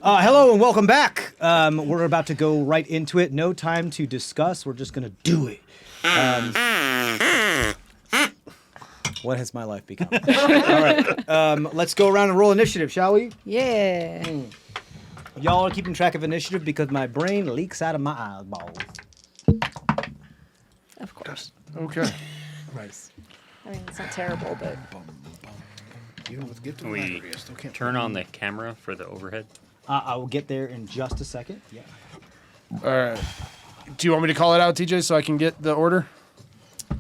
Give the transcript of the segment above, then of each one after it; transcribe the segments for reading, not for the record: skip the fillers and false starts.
Hello and welcome back. We're about to go right into it. No time to discuss. We're just gonna do it. What has my life become? All right. Let's go around and roll initiative, shall we? Yeah. Y'all are keeping track of initiative because my brain leaks out of my eyeballs. Of course. Okay. Nice. I mean, it's not terrible, but Even with gift of Can we flattery, I still can't turn on the camera for the overhead? I will get there in just a second. Yeah. All right. Do you want me to call it out, TJ, so I can get the order?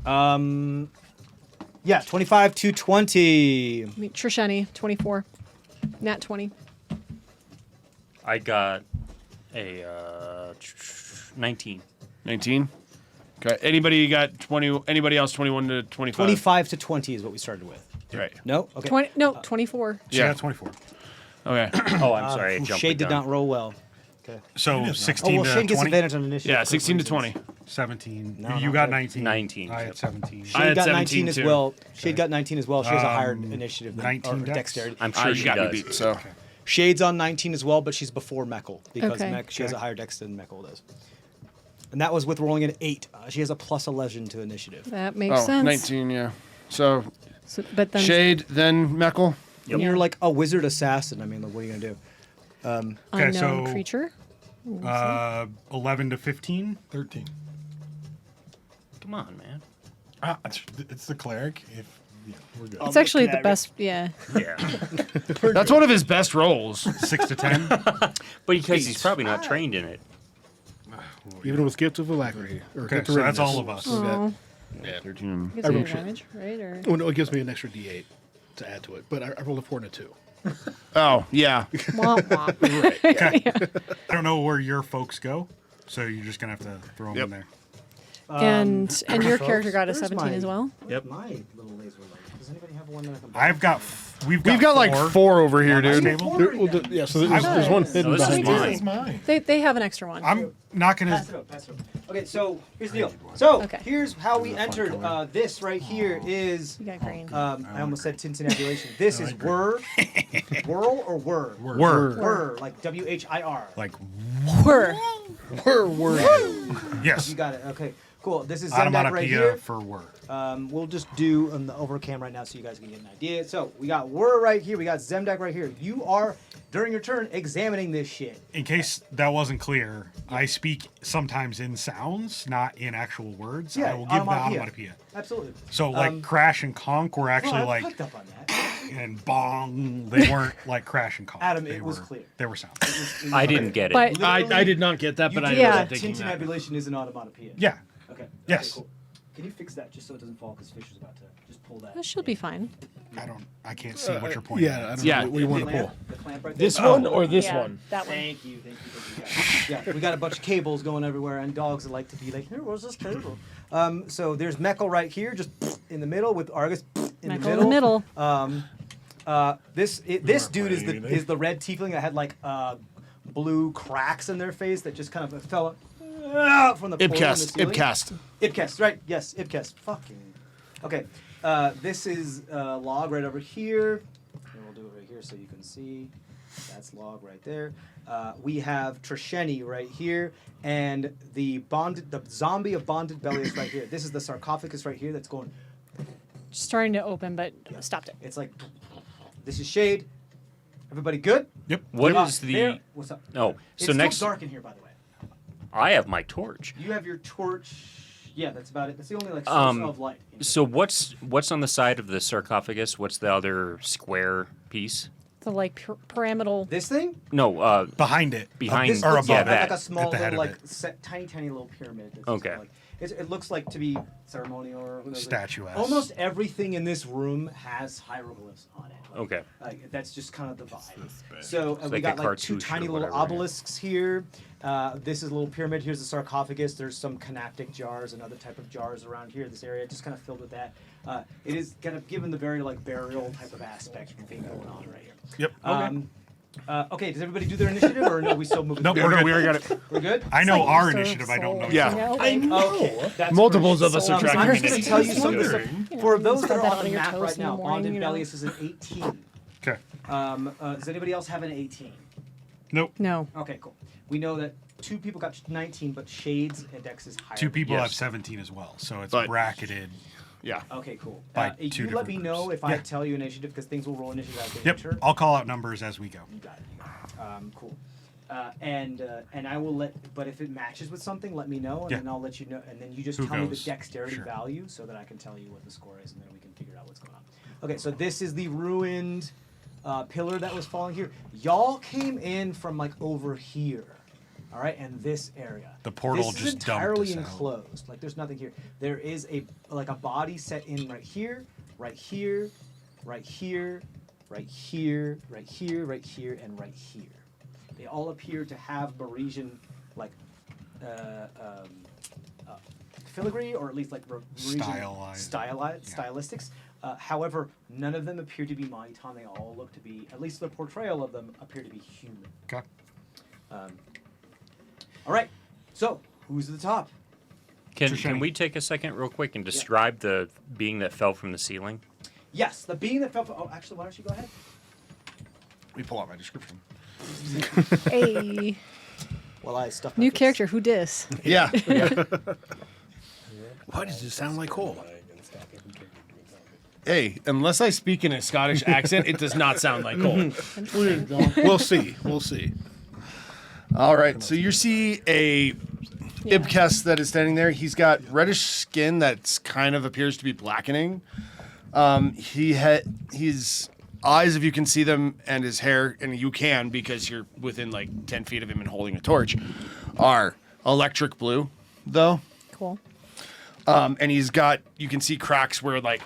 Yeah, 25 to 20. I mean, Trishani, 24. Nat 20. I got a 19. 19. Okay. Anybody got 20? Anybody else 21 to 25? 25 to 20 is what we started with. Right. No? Okay. 20. No, 24. Yeah, 24. Okay. Oh, I'm sorry. I jumped Shade the did gun. not roll well. Okay. So Oh, 16 well, to Shade gets 20? advantage on initiative. Yeah, for 16 to reasons. 20. 17. No, You not got good. 19. 19. I had 17. I Shade had got 17 19 as too. well. Shade got 19 as well. She has a higher Um, initiative than 19 or dex? dexterity. I'm sure You she got does. me beat, so. Shade's on 19 as well, but she's before Meckel because Okay. she has a higher dex than Meckel does. And that was with rolling an 8. She has a plus 11 to initiative. That makes Oh, sense. 19, yeah. So, So, but then Shade, then Meckel. And you're like a wizard assassin. I mean, like, what are you going to do? Okay, unknown so- creature. 11 to 15. 13. Come on, man. It's the cleric. We're good. It's actually the best. Yeah. Yeah. That's one of his best rolls. 6 to 10. But because he's probably not trained in it. Even with gift of alacrity. Okay, so that's all of us. Oh, Yeah. 13. gives I you rolled shit. advantage, right? Or Oh, no, it gives me an extra D8 to add to it. But I rolled a 4 and a 2. Oh, yeah. womp womp. I don't know where your folks go, so you're just going to have to throw them in there. And your character got a Where's 17 as well. Yep. My little laser light. Does anybody have one that I can We've We've got like 4 over here, on this dude. table. Yeah, so there's one hidden this is behind mine. you. They have an extra one. I'm not going Pass to. it up, pass it up. Okay, so here's the deal. So Okay. here's how we entered. This right here is. You got green. I almost said tintinabulation. This is whir, or whir. Word. Like WHIR. Like, Whir. yes. You got it. Okay, cool. This is Zemdak right Onomatopoeia here. for word. We'll just do on the over cam right now so you guys can get an idea. So we got whir right here. We got Zemdak right here. You are during your turn examining this shit. In case that wasn't clear, I speak sometimes in sounds, not in actual words. Yeah, I will give the onomatopoeia. onomatopoeia. Absolutely. So, like, crash and conk were actually Well, I like, picked up on that. and bong, they weren't like crash and conk. Adam, They it was were- clear. They were sounds. I didn't get it. But I did not get that, You but I did know that that thinking that. tintinabulation is an onomatopoeia. Yeah. Okay. Yes. Okay, cool. Can you fix that just so it doesn't fall? Because Fisher's about to just pull that. she'll be fine. I can't see what you're pointing Yeah, I at. don't Yeah. know what you want to pull. The clamp right This there. one or this Yeah, one? That one. Thank you. Yeah, we got a bunch of cables going everywhere, and dogs that like to be like, here, where's this cable? So there's Meckel right here, just in the middle, with Argus in Meckel the in the middle. middle. This dude is the red tiefling that had like blue cracks in their face that just kind of fell from the portal in the Ibcast. ceiling. Ibcast. Ibcast, right? Yes, Ibcast. Fucking. Okay. This is log right over here. And we'll do it right here so you can see. That's log right there. We have Trisheni right here, and the zombie of bonded belly is right here. This is the sarcophagus right here that's going. Starting to open, but stopped it. It's like, this is Shade. Everybody good? Yep. What is the? There. What's up? Oh, It's so next still dark in here, by the way. I have my torch. You have your torch. Yeah, that's about it. That's the only like source of light. So what's on the side of the sarcophagus? What's the other square piece? The like pyramidal. This thing? No, Behind it. behind This or looks yeah, above like, that. like a small At the head little, of like tiny little pyramid. That's just Okay. kinda like, it looks like to be ceremonial or who knows. Statuesque. Almost everything in this room has hieroglyphs on it. Okay. Like, that's just kind of the vibe. So we like got a like two cartouche or tiny little whatever, yeah. obelisks here. This is a little pyramid. Here's the sarcophagus. There's some canaptic jars and other type of jars around here. This area just kind of filled with that. It is kind of given the very like burial type of aspect thing going on right here. Yep. Okay, does everybody do their initiative or no? We still moving? Nope, forward? we're We good. already got it. We're good. I know Like our serve initiative. I don't know. souls, Yeah. you know, I like- know. Okay, that's Multiples great. of us are I'm tracking just going to initiative. tell you something. Wondering. So, for those that Put are that on on the your map toast right in the now, morning, Bonded you know. Bellius is an 18. Okay. Does anybody else have an 18? Nope. No. Okay, cool. We know that 2 people got 19, but Shade's index is higher. 2 people Yes. have 17 as well, so it's But- bracketed. Yeah. Okay, cool. By You 2 let me different know groups. if I Yeah. tell you initiative, because things will roll initiative as they Yep. enter. I'll call out numbers as we go. You got it. Cool. And I will but if it matches with something, let me know, and Yeah. then I'll let you know, and then you just Who tell me the goes? dexterity Sure. value so that I can tell you what the score is, and then we can figure out what's going on. Okay, so this is the ruined pillar that was falling here. Y'all came in from like over here, all right, and this area. The portal this is just dumped entirely us out. enclosed. Like there's nothing here. There is a body set in right here, right here, right here, right here, right here, right here, and right here. They all appear to have Parisian, like, filigree, or at least like Parisian stylistics. However, none of them appear to be Maitan. They all look to be, at least the portrayal of them, appear to be human. Okay. All right. So, who's at the top? Can we take a second real quick and describe the being that fell from the ceiling? Yes, the being that fell. Oh, actually, why don't you go ahead? We pull out my description. Hey. Well, I stuffed New character. Who dis? Yeah. Why does it sound like Cole? Hey, unless I speak in a Scottish accent, it does not sound like Cole. We'll see. We'll see. All right. So you see a Ibkes that is standing there. He's got reddish skin that's kind of appears to be blackening. His eyes, if you can see them, and his hair, and you can because you're within like 10 feet of him and holding a torch, are electric blue, though. Cool. And he's got, you can see cracks where like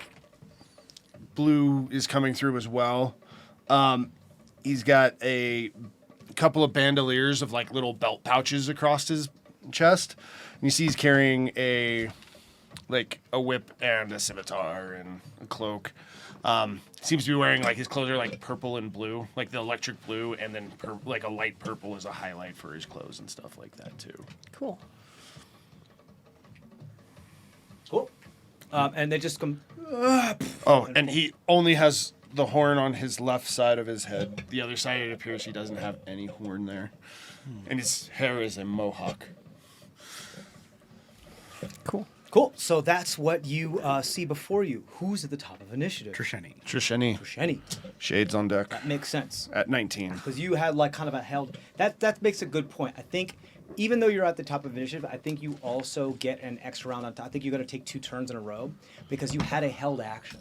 blue is coming through as well. He's got a couple of bandoliers of like little belt pouches across his chest. And you see he's carrying a whip and a scimitar and a cloak. Seems to be wearing like his clothes are like purple and blue, like the electric blue, and then like a light purple is a highlight for his clothes and stuff like that too. Cool. Cool. And they just come. Oh, and he only has the horn on his left side of his head. The other side, it appears he doesn't have any horn there. And his hair is a mohawk. Cool. Cool. So that's what you see before you. Who's at the top of initiative? Trisheni. Trisheni. Shenny. Shades on deck That makes sense. at 19. Because you had like kind of a held. That makes a good point. I think even though you're at the top of initiative, I think you also get an extra round on top. I think you got to take 2 turns in a row because you had a held action.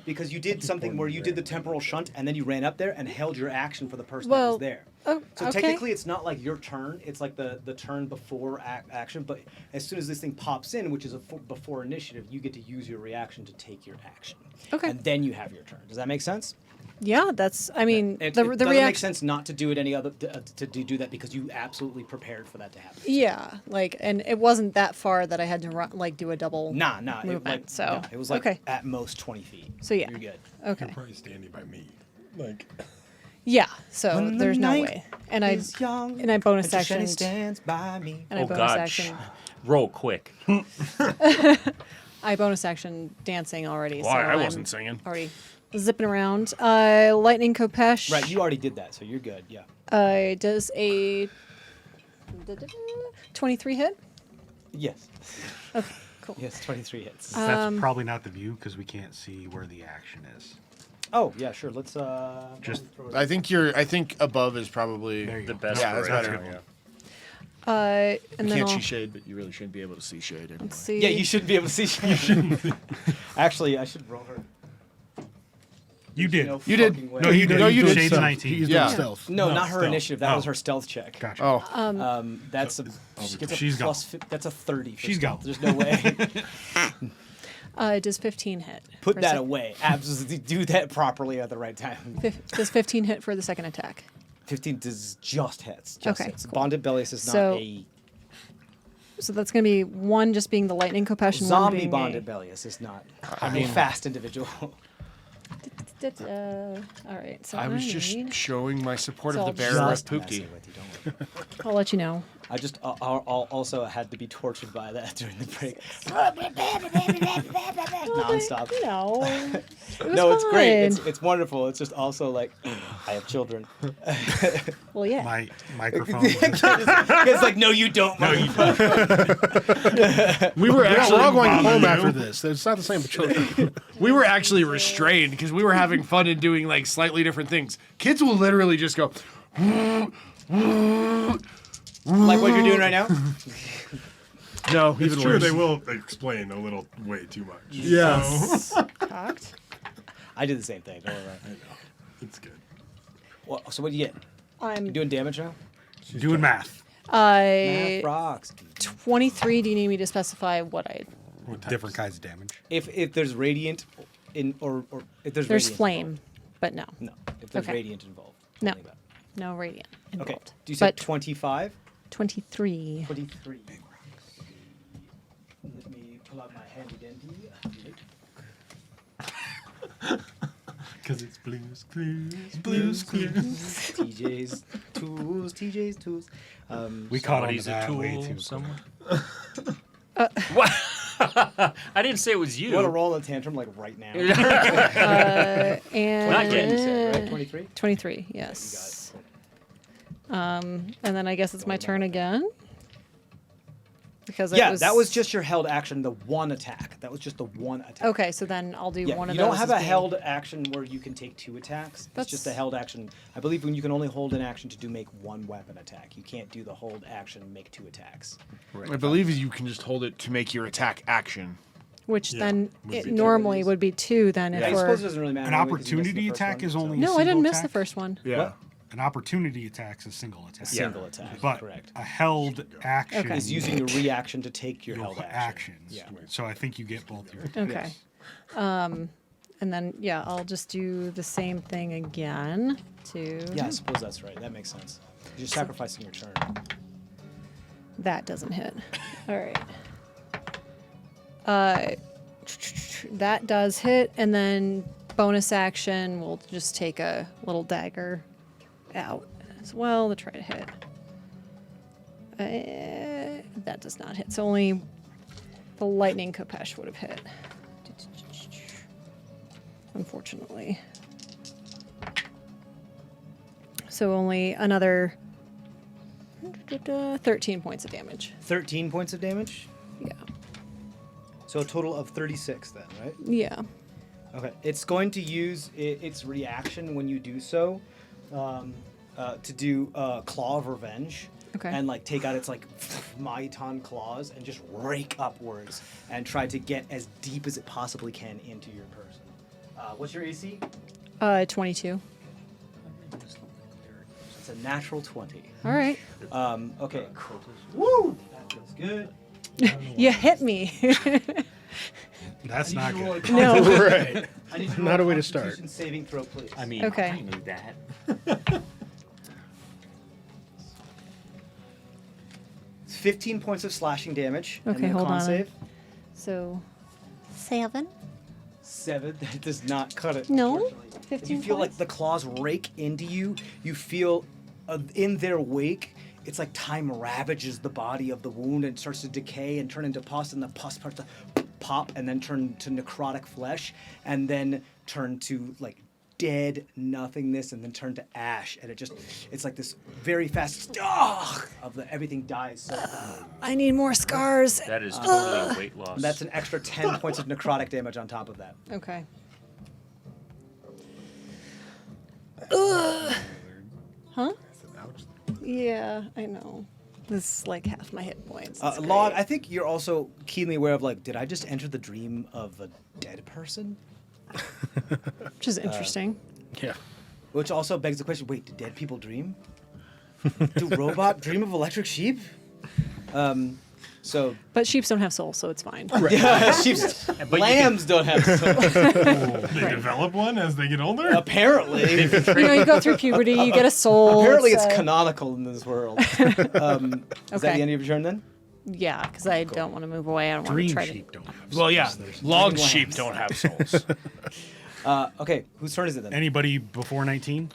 Because you did something where you did the temporal shunt and then you ran up there and held your action for the person that was there. Oh, So okay. technically, it's not like your turn. It's like the turn before action. But as soon as this thing pops in, which is before initiative, you get to use your reaction to take your action. Okay. And then you have your turn. Does that make sense? Yeah, that's. I mean, It the doesn't make reaction. sense not to do it any other to do that because you absolutely prepared for that to happen. Yeah, like, and it wasn't that far that I had to run, like do a double. Nah. Movement, so, it was like okay. at most 20 feet. So yeah. You're good. Okay. You're probably standing by me. Like, Yeah. So When the there's no night way. And I is young and I bonus and Shani action. stands by me. And I Oh bonus God! action. Roll quick. I bonus action dancing already. Well, so I I'm wasn't singing. already zipping around. Lightning Kopesh. Right, you already did that, so you're good. Yeah. Does a 23 hit? Yes. Okay, cool. Yes, 23 hits. That's probably not the view because we can't see where the action is. Oh yeah, sure. Let's Just- throw it I think above is probably There you The go. best. Yeah, that's for it. better. Yeah. And You then can't I'll, see shade, but you really shouldn't be able to see shade anyway. let's see. Yeah, you shouldn't be able to see. Actually, I should roll her. You did. No You did. fucking way. No, you did. No, you did Shades stealth. 19. he's Yeah. doing stealth. No, No, not her stealth. initiative. That was Oh. her stealth check. Gotcha. Oh, That's a. She gets a She's gone. plus that's a 30. For She's stealth. gone. There's no way. Does 15 hit? Put for that sec- away. Absolutely, do that properly at the right time. Does 15 hit for the second attack? 15 does just hits. Just Okay, hits. cool. Bonded Bellius is not So, a So that's going to be one just being the lightning Kopesh and one zombie. being Bonded a... Bellius is not a fast individual. All right, so I was need- just showing my support So of I'll the bear just with Just Pookie. messing with you, don't worry. I'll let you know. I just also had to be tortured by that during the break. Nonstop. No. It was No, it's great. fun. It's wonderful. It's just also like, I have children. Well, yeah. My microphone. It's like, no, you don't. No, you We were actually We're all going Mama home knew. after this. It's not the same with children. we were actually restrained because we were having fun and doing like slightly different things. Kids will literally just go. Like what you're doing right now? No, It's even true, worse. they will explain a little way too much. Yeah. So, Cocked. I did the same thing. Don't worry. I know. It's good. Well, so what do you get? I'm You doing damage now? Doing math. Math rocks. 23. Do you need me to specify what I? Different kinds of damage. If there's radiant in or if there's There's radiant flame, but no, Involved. No, if there's Okay. radiant involved. No. only that. no radiant Okay. involved. Do you say But 25? 23. 23. Let me pull out my handy dandy. Because it's Blue's Clues. TJ's tools. We caught on to Somebody's a that way tool too somewhere. quick. What? I didn't say it was you. You want to roll a tantrum like right now? And Not yet, You said, right? 23? 23. Yes. And then I guess it's my turn again. Because it Yeah, that was just your held action, the one attack. That was just the one attack. Okay, so then I'll do Yeah, one of you those. don't have as a being- held action where you can take 2 attacks. It's just a That's- held action. I believe when you can only hold an action to make 1 weapon attack. You can't do the hold action and make 2 attacks. I believe you can just hold it to make your attack action. Which Yeah, then would it be normally two. would be 2 then if I we're... suppose it doesn't really matter. An anyway, 'cause you missed opportunity the first attack one, is so- only- No, I single didn't miss the attack? first one. Yeah. An opportunity attack is a single attack. Single attack. But correct. a held action Okay. Is using your reaction to take your your held action. actions. Yeah. So I think you get both your. Okay. And then, yeah, I'll just do the same thing again to... Yeah, I suppose that's right. That makes sense. You're sacrificing your turn. That doesn't hit. All right. That does hit, and then bonus action, we'll just take a little dagger out as well to try to hit. That does not hit. So only the lightning Kapesh would have hit. Unfortunately. So only another 13 points of damage. 13 points of damage? Yeah. So a total of 36 then, right? Yeah. Okay. It's going to use its reaction when you do so to do Claw of Revenge. Okay. And like take out its like Maiton claws and just rake upwards and try to get as deep as it possibly can into your person. What's your AC? 22. It's a natural 20. All right. Okay. Woo! That feels good. You hit me. That's not good. No. Right. I need to Not roll a way to start. Constitution saving throw, please. I mean, Okay. I knew that. It's 15 points of slashing damage. and Okay, then a hold con on. Save. So 7. 7. That does not cut it. No? unfortunately. If 15 you feel points? like the claws rake into you, you feel in their wake, it's like time ravages the body of the wound and starts to decay and turn into pus, and the pus starts to pop and then turn to necrotic flesh, and then turn to like dead nothingness, and then turn to ash, and it's like this very fast of everything dies. So I need more scars. That is totally a weight loss. that's an extra 10 points of necrotic damage on top of that. Okay. Huh? Yeah, I know. This is like half my hit points. It's Log, great. I think you're also keenly aware of like, did I just enter the dream of a dead person? Which is interesting. Yeah. Which also begs the question: wait, do dead people dream? Do robot dream of electric sheep? So But sheep don't have souls, so it's fine. yeah, sheep's But lambs don't have souls. They develop one as they get older? Apparently, You know, you go through puberty, you get a soul. apparently it's canonical in this world. Is that Okay. the end of your turn then? Yeah, because I don't want to move away. I don't want to Dream try sheep don't have. Well, yeah, log Dream sheep lambs. don't have souls. Okay, whose turn is it then? Anybody before 19?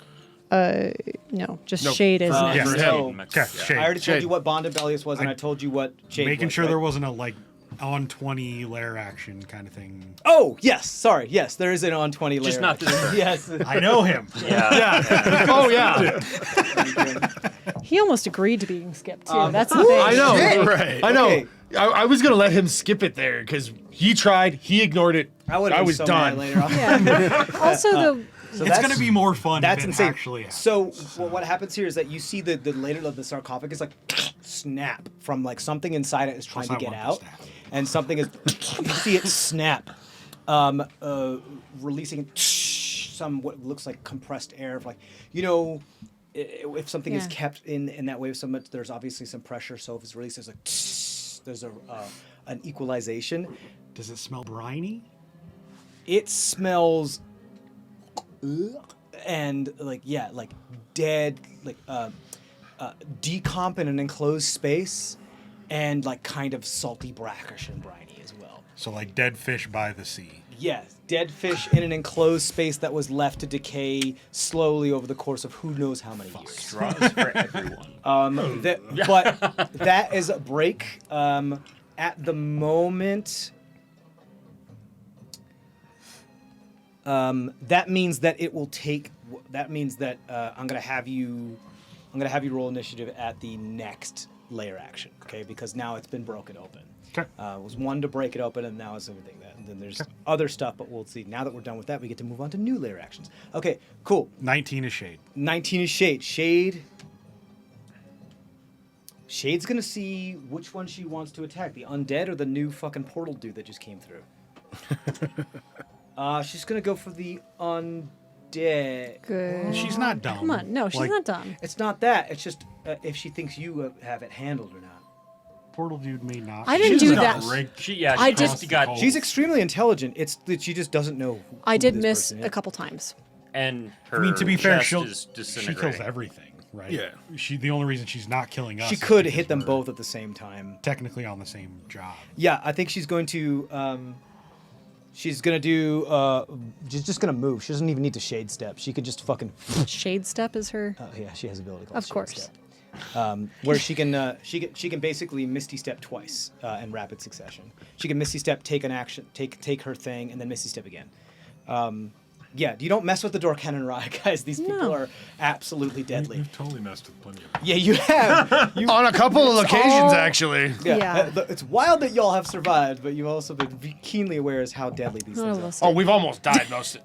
No, just Nope. Shade is Yeah. next. So, Okay, Shade. I already told Shade. you what Bond and Bellius was, and I told you what Shade Making was, sure right? there wasn't a like on 20 layer action kind of thing. Oh, yes. Sorry. Yes, there is an on 20 layer. Just not this action. turn. Yes. I know him. Yeah. Oh yeah. He almost agreed to being skipped too. Um, That's the thing. I know. Shit. Right. I know. Okay. I was gonna let him skip it there because he tried. He ignored it. I would. I was so done. Mad later on. Yeah. Also, the So It's going to be more fun That's if it insane. actually happens. So well, what happens here is that you see the layer of the sarcophagus like snap from like something inside it is trying to not get one out, snap. and something is you see it snap, releasing some what looks like compressed air. Like if something is Yeah. kept in that way so much, there's obviously some pressure. So if it's released, there's like there's an equalization. Does it smell briny? It smells and like dead decomp in an enclosed space and like kind of salty brackish and briny as well. So like dead fish by the sea. Yes, dead fish in an enclosed space that was left to decay slowly over the course of who knows how many years. Straws for everyone. But that is a break. At the moment, that means that it will take. That means that I'm gonna have you roll initiative at the next layer action, okay? Because now it's been broken open. Okay. It was one to break it open, and now it's everything. And then there's other stuff, but we'll see. Now that we're done with that, we get to move on to new layer actions. Okay, cool. 19 is Shade. 19 is Shade. Shade's gonna see which one she wants to attack, the undead or the new fucking portal dude that just came through. She's gonna go for the undead. good. She's not dumb. Come on, no, she's Like, not dumb. It's not that. It's just if she thinks you have it handled or not. Portal dude may not. I didn't She's do not that. rigged. She I just did- got She's extremely intelligent. It's that she just doesn't know. I who did this miss person a is. couple times. and her I mean, to be fair, chest she is kills disintegrating. everything, right? Yeah. The only reason she's not killing us. She is could because hit them we're both at the same time. Technically on the same job. Yeah, I think she's going to. She's gonna do. She's just gonna move. She doesn't even need to shade step. She could just fucking. Shade step is her. Yeah, she has ability. Called Of Shade course. Step. Where she can basically misty step twice in rapid succession. She can misty step, take an action, take her thing, and then misty step again. Yeah, you don't mess with the door cannon rod, guys. These people No. are absolutely deadly. You've totally messed with plenty of Yeah, you have. You, On a couple of occasions, all- actually. Yeah. It's wild that y'all have survived, but you've also been keenly aware as how deadly these Not things a are. list. Oh, we've almost died most.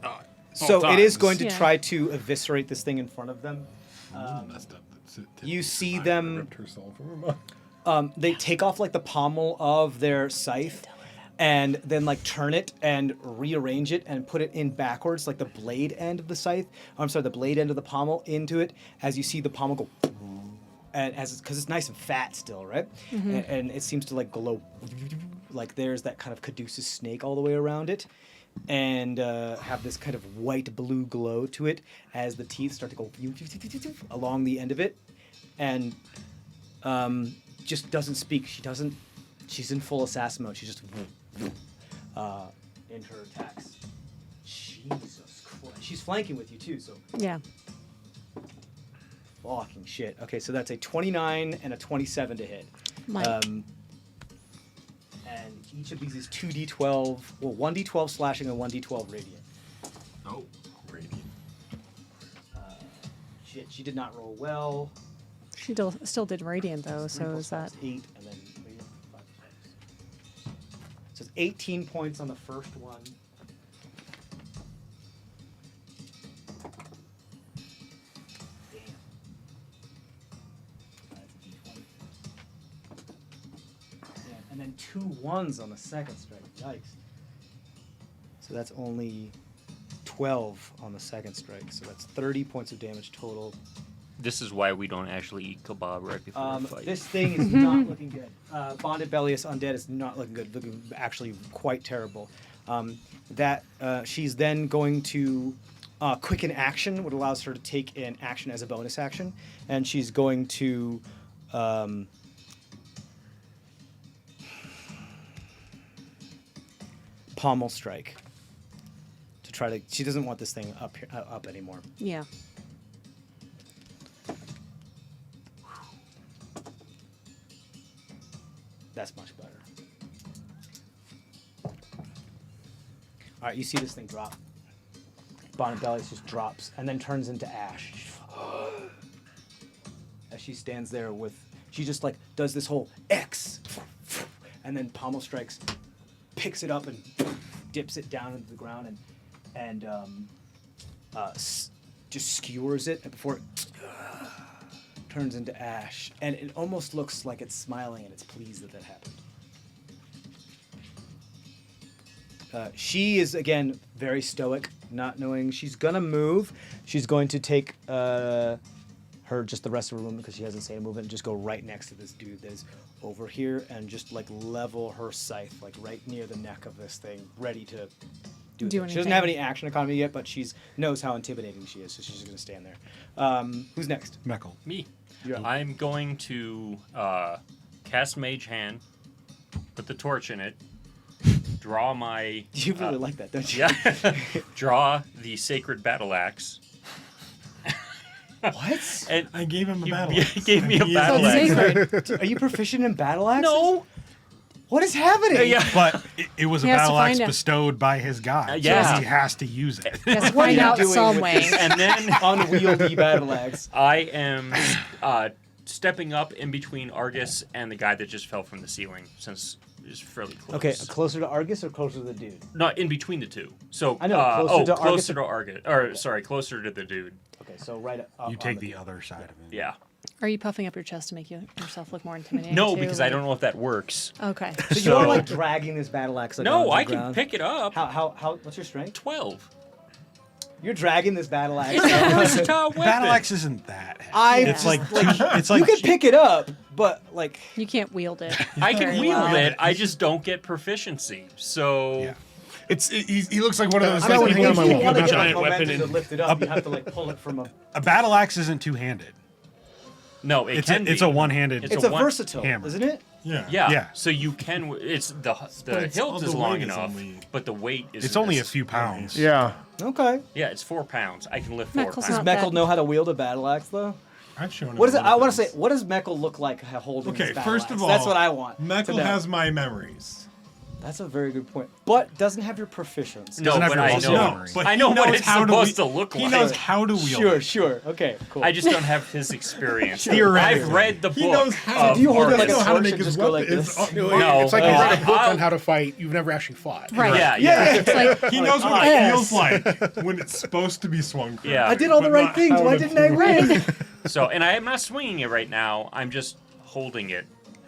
So it is going to Yeah. try to eviscerate this thing in front of them. messed up. You see them. Ripped her soul from her mouth. They take off like the pommel of their scythe and then like turn it and rearrange it and put it in backwards, like the blade end of the scythe. I'm sorry, the blade end of the pommel into it as you see the pommel go. And because it's nice and fat still, right? And it seems to like glow, like there's that kind of caduceus snake all the way around it, and have this kind of white blue glow to it as the teeth start to go along the end of it, and just doesn't speak. She's in full assassin mode. She's just in her attacks. Jesus Christ. She's flanking with you too, so Yeah. fucking shit. Okay, so that's a 29 and a 27 to hit. My, And each of these is 2d12, well, 1d12 slashing and 1d12 radiant. Oh, radiant. Shit, she did not roll well. she still did radiant though, so 3 is plus that 5 is 8, and then radiant 5 plus 6. So it's 18 points on the first one. Damn. That's D20. Yeah, and then 2 1s on the second strike. Yikes. So that's only 12 on the second strike. So that's 30 points of damage total. This is why we don't actually eat kebab right before a fight. This thing is not looking good. Bonded Bellius Undead is not looking good. Looking actually quite terrible. She's then going to quicken action, what allows her to take an action as a bonus action, and she's going to pommel strike to try to. She doesn't want this thing up anymore. yeah. That's much better. All right, you see this thing drop. Bonnet Bellies just drops and then turns into ash. As she stands there she just like does this whole X, and then Pommel Strikes picks it up and dips it down into the ground and just skewers it before it turns into ash. And it almost looks like it's smiling and it's pleased that happened. She is, again, very stoic, not knowing she's going to move. She's going to take just the rest of her movement, because she hasn't seen a movement, and just go right next to this dude that is over here and just like level her scythe like right near the neck of this thing, ready to do Do it. She doesn't anything. have any action economy yet, but she knows how intimidating she is, so she's just going to stand there. Who's next? Meckel. Me. You're up. I'm going to cast Mage Hand, put the torch in it, draw my... You really like that, don't you? Yeah. Draw the Sacred Battle Axe. What? And I gave him a you battle. you gave me a He is battle axe. Are you proficient in battle axes? No. What is happening? Yeah. But it was a He has to battle axe find out. bestowed by his god. yeah. So he has to use it. He has to What are find you out doing some with way. this? And then Unwieldy battle axe. I am stepping up in between Argus and the guy that just fell from the ceiling, since it's fairly close. Okay, closer to Argus or closer to the dude? Not in between the two. So I know, closer to Argus closer to Argus. Or sorry, closer to the dude. Okay, so right up. You on take the the other side of it. Yeah. Are you puffing up your chest to make yourself look more intimidating? No, too? because I don't know if that works. Okay. So you're like dragging this battle axe. Like, No, onto I the can ground. pick it up. How? What's your strength? 12. You're dragging this battle axe. It's a versatile weapon. Battle axe isn't that heavy. I It's just, like it's like you can pick it up, but like You can't wield it. I can very wield well. it. I just don't get proficiency. So Yeah. He looks like one of those I guys mean, that hang on if my you wall want with to a get giant momentum weapon to and lift it up, you have to like pull it from a. a battle axe isn't two-handed. no, it can It's be. a one-handed. It's a one- versatile, hammer. isn't it? Yeah. Yeah. Yeah. So you can. It's the it's- hilt oh, is the long weight is enough, only- but the weight is. It's only a few pounds. Yeah. Okay. Yeah, it's 4 pounds. I can lift 4 Meckel's pounds. Does not Meckel bad. know how to wield a battle axe though? I've shown him. What is it? other I want to say. things. What does Meckel look like holding Okay, this battle first axe? of all, That's what I want. to Meckel know. has my memories. That's a very good point, but doesn't have your proficiency. No, Doesn't have but your I muscle know. memory. but I know he what knows it's how supposed to to look He like. knows how to wield Sure, it. sure. Okay, cool. I just don't have his experience. Theoretically. I've read the book. He knows how. of do you hold it like He a knows how to torch make and his just go like weapon. this? No, It's like you read a book I'll- on how to fight. You've never actually fought. Right. Yeah, It's like He knows what ah, it feels like when it's supposed to be swung. correctly, Yeah. I did all the but right not things. how Why to didn't I read? So, and I am not swinging it right now. I'm just holding it.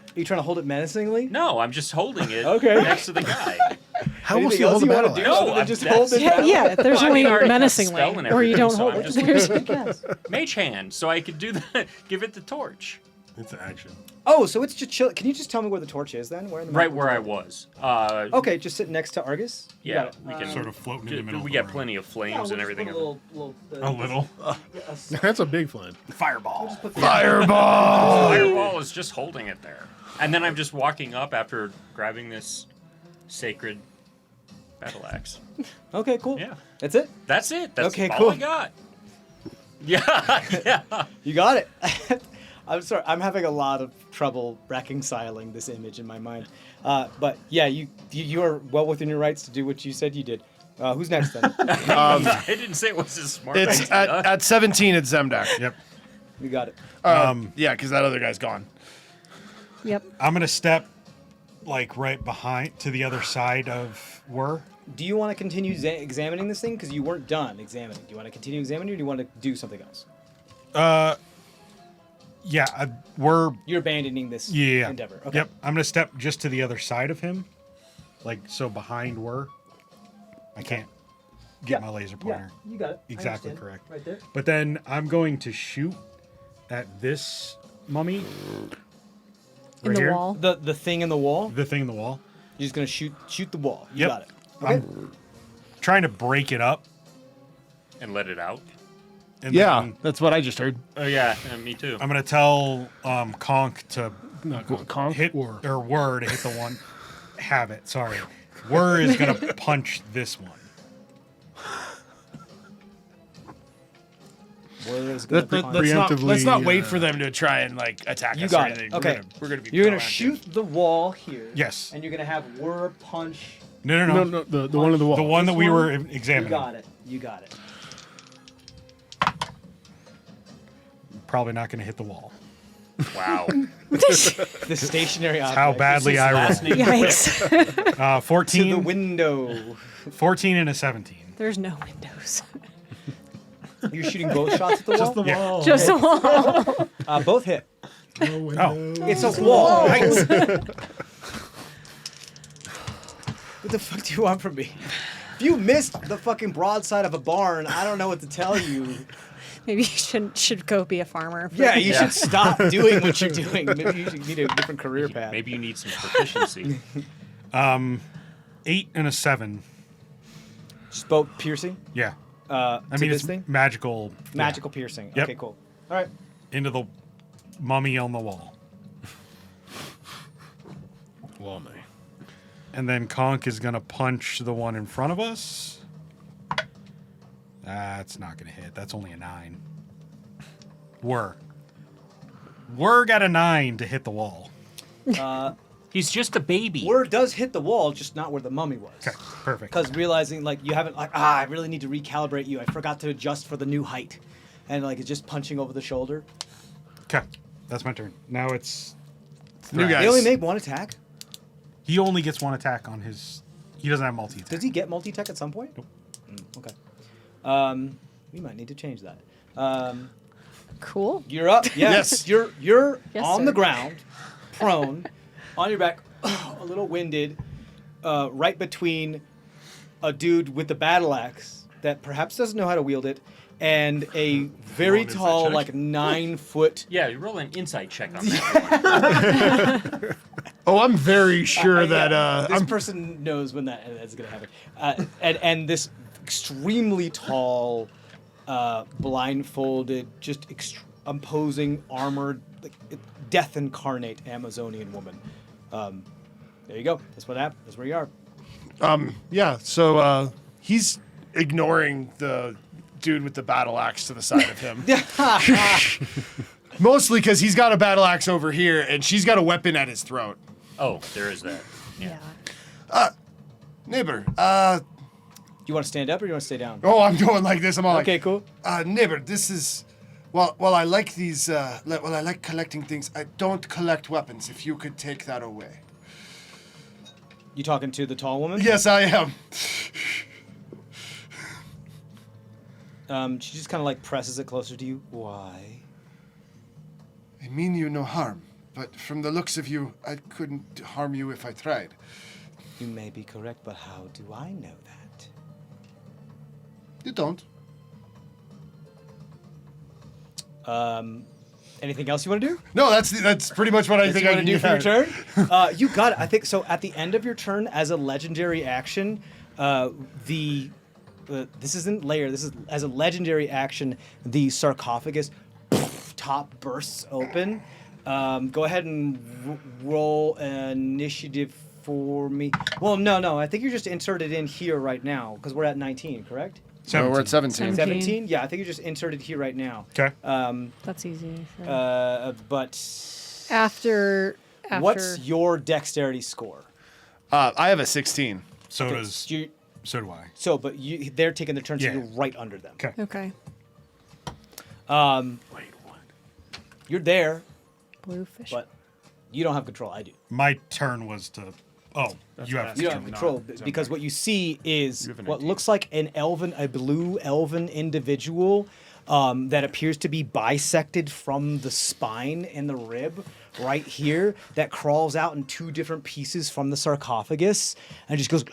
Are you trying to hold it menacingly? No, I'm just holding it Okay. next to the guy. How else Anything do you hold a else battle wanna axe? No, other than I'm- just that's- hold it yeah, down? yeah. There's Well, I only mean, I already cast menacingly, spell and or you everything, don't so hold I'm it. just- Mage hand, so I could do that. Give it the torch. It's action. Oh, so it's just chill. Can you just tell me where the torch is then? Where in the Right map where I is it? was. Okay, just sitting next to Argus. You Yeah, got it. we can Sort of floating in the middle. We of got the plenty of Yeah, flames we'll and just everything. put a little, A little. That's a big flame. Fireball. Fireball! Fireball is just holding it there, and then I'm just walking up after grabbing this sacred battle axe. Okay, cool. Yeah, That's it. that's it. That's Okay, all cool. I got. Yeah, yeah. You got it. I'm sorry. I'm having a lot of trouble reconciling this image in my mind. But yeah, you are well within your rights to do what you said you did. Who's next then? I didn't say it was a smart It's idea. at 17. It's Zemdak. Yep. You got it. Yeah, because that other guy's gone. Yep. I'm gonna step like right behind to the other side of Wur. Do you want to continue examining this thing? Because you weren't done examining. Do you want to continue examining, or do you want to do something else? Yeah, we're You're abandoning this yeah. endeavor. Okay. Yep. I'm gonna step just to the other side of him, like so behind Wur. I can't get my laser pointer. Yeah, you got it. I Exactly understand. correct. Right there. But then I'm going to shoot at this mummy. In right the here. wall. The thing in the wall. The thing in the wall. You're just gonna shoot the wall. You Yep. got it. Okay. I'm trying to break it up. And let it out. And Yeah, then that's what I just heard. Oh yeah, me too. I'm gonna tell Conk to Conk hit or Wur to hit the one. Have it. Sorry. Wur is gonna punch this one. Word is gonna punch. Let's not wait Preemptively, for them to try and like attack You us got or it. anything. Okay. We're gonna be. You're gonna proactive. shoot the wall here. Yes. And you're gonna have Whir punch. No. No, the one on the wall. The one that This we one? were You examining. got it. You got it. Probably not going to hit the wall. Wow. The stationary object. How badly I rolled. Yikes. 14. To the window. 14 and a 17. There's no windows. You're shooting both shots at the wall? Just the Yeah. wall. Just a wall. Both hit. No window. It's a wall. What the fuck do you want from me? If you missed the fucking broadside of a barn, I don't know what to tell you. Maybe you should go be a farmer. Yeah, you should stop doing what you're doing. Maybe you should need a different career path. Maybe you need some proficiency. 8 and a 7. Just both piercing. Yeah. I I mean, this it's thing? magical. Magical piercing. Yep. Okay, cool. All right. Yeah, into the mummy on the wall. Well, me. And then Conk is going to punch the one in front of us. That's not going to hit. That's only a 9. We're got a 9 to hit the wall. He's just a baby. Word does hit the wall, just not where the mummy was. Okay, perfect. Because realizing, like, you haven't, like, I really need to recalibrate you. I forgot to adjust for the new height. And, like, it's just punching over the shoulder. Okay, that's my turn. Now it's New guys. They only make one attack? he only gets one attack on his. He doesn't have multi attack. Does he get multi-attack at some point? Nope. Okay. We might need to change that. Cool. You're up. Yes. You're Yes, on sir. the ground, prone, on your back, a little winded, right between a dude with the battle axe that perhaps doesn't know how to wield it, and a very an insight tall, check? like 9-foot. Yeah, you roll an insight check on that one. Oh, I'm very sure that This person knows when that's going to happen. And this extremely tall, blindfolded, just imposing, armored, like, death incarnate Amazonian woman. There you go. That's what happened. That's where you are. yeah. So he's ignoring the dude with the battle axe to the side of him. Mostly because he's got a battle axe over here and she's got a weapon at his throat. Oh, there is that. Yeah. Neighbor, You want to stand up or you want to stay down? oh, I'm going like this. I'm all Okay, cool. like, neighbor, this is, well, I like these, I like collecting things. I don't collect weapons. If you could take that away. You talking to the tall woman? Yes, I am. She just kind of like presses it closer to you. Why? I mean you no harm, but from the looks of you, I couldn't harm you if I tried. You may be correct, but how do I know that? You don't. Anything else you want to do? No, that's pretty much what I think you I want can to do for your yeah. turn? You got it. I think so. At the end of your turn, as a legendary action, this isn't layer. This is as a legendary action. The sarcophagus top bursts open. Go ahead and roll initiative for me. Well, no. I think you're just inserted in here right now because we're at 19, correct? So we're at 17. 17? Yeah, I think you're just inserted here right now. Okay. That's easy. But After what's your dexterity score? I have a 16. So Okay, does. you- So do I. So, but they're taking their turn, so Yeah. you're right under them. Okay. Okay. Wait, what? You're there, Bluefish. but you don't have control. I do. My turn was to. Oh, you have. You don't have control because what you see is have an what 18. looks like a blue elven individual that appears to be bisected from the spine and the rib right here that crawls out in two different pieces from the sarcophagus and just goes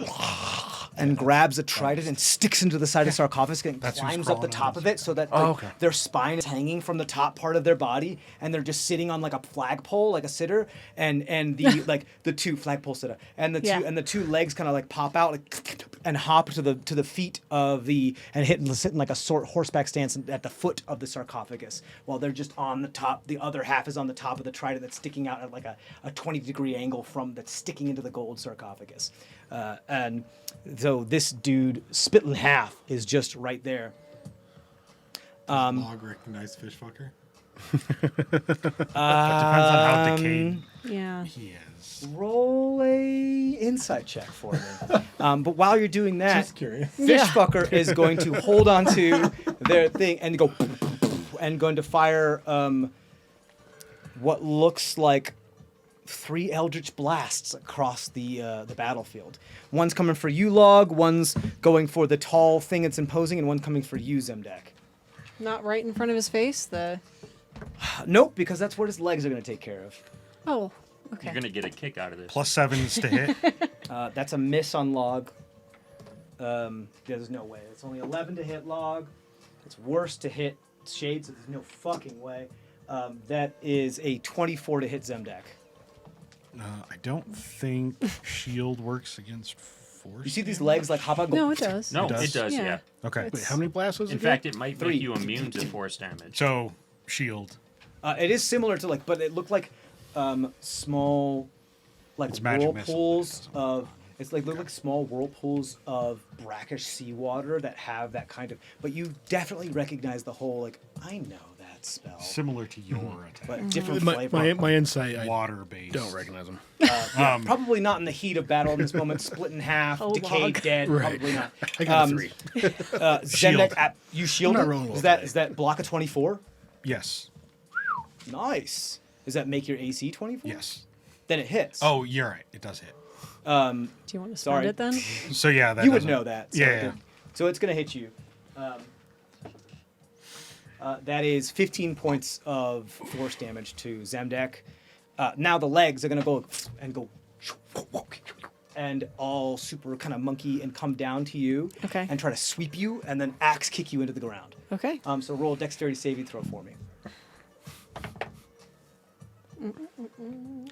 and grabs a trident and sticks into the side of the sarcophagus and That's who's climbs up the crawling top on of it so that their spine is hanging from the top part of their body and they're just sitting on like a flagpole like a sitter and the like the two flagpole sitter and the two legs kind of like pop out like and hop to the feet of the and sit in like a sort horseback stance at the foot of the sarcophagus while they're just on the top. The other half is on the top of the trident that's sticking out at like a 20-degree angle from that's sticking into the gold sarcophagus. And so this dude split in half is just right there. Log recognized fish fucker. Depends on how decayed Yeah. he is. Roll a insight check for me. But while you're doing that, Just curious. Fishfucker is going to hold on to their thing and go and going to fire what looks like 3 eldritch blasts across the battlefield. One's coming for you, Log. One's going for the tall thing it's imposing, and one coming for you, Zemdak. Not right in front of his face. Nope, because that's what his legs are going to take care of. Oh, okay. You're gonna get a kick out of this. +7s to hit. That's a miss on Log. There's no way. It's only 11 to hit Log. It's worse to hit Shade, so there's no fucking way. That is a 24 to hit Zemdak. I don't think shield works against force. You see these legs like hop out and go. No, it does. No, does? it does. Yeah. Yeah. Okay. It's- Wait, how many blasts was it? In again? fact, it might 3. make you immune to force damage. So shield. It is similar to but it looked like small, like It's magic missile, whirlpools of. It's like look like small whirlpools of brackish seawater that have that kind of. But you definitely recognize the whole I know that spell, Similar to your attack. but different My, flavor. my insight, I Water based. don't recognize them. Probably not in the heat of battle in this moment. Split in half, Oh, decayed, Log. dead. Right. Probably not. I got a 3. Zemdak, you shield. I'm not rolling well Is that today. is that block a 24? Yes. Nice. Does that make your AC 24? Yes. Then it hits. Oh, you're right. It does hit. Do you want to Sorry. spend it then? So yeah, that you would doesn't- know that. So Yeah. So it's gonna hit you. That is 15 points of force damage to Zemdak. Now the legs are gonna go and all super kind of monkey and come down to you. Okay. And try to sweep you and then axe kick you into the ground. Okay. So roll a dexterity saving throw for me.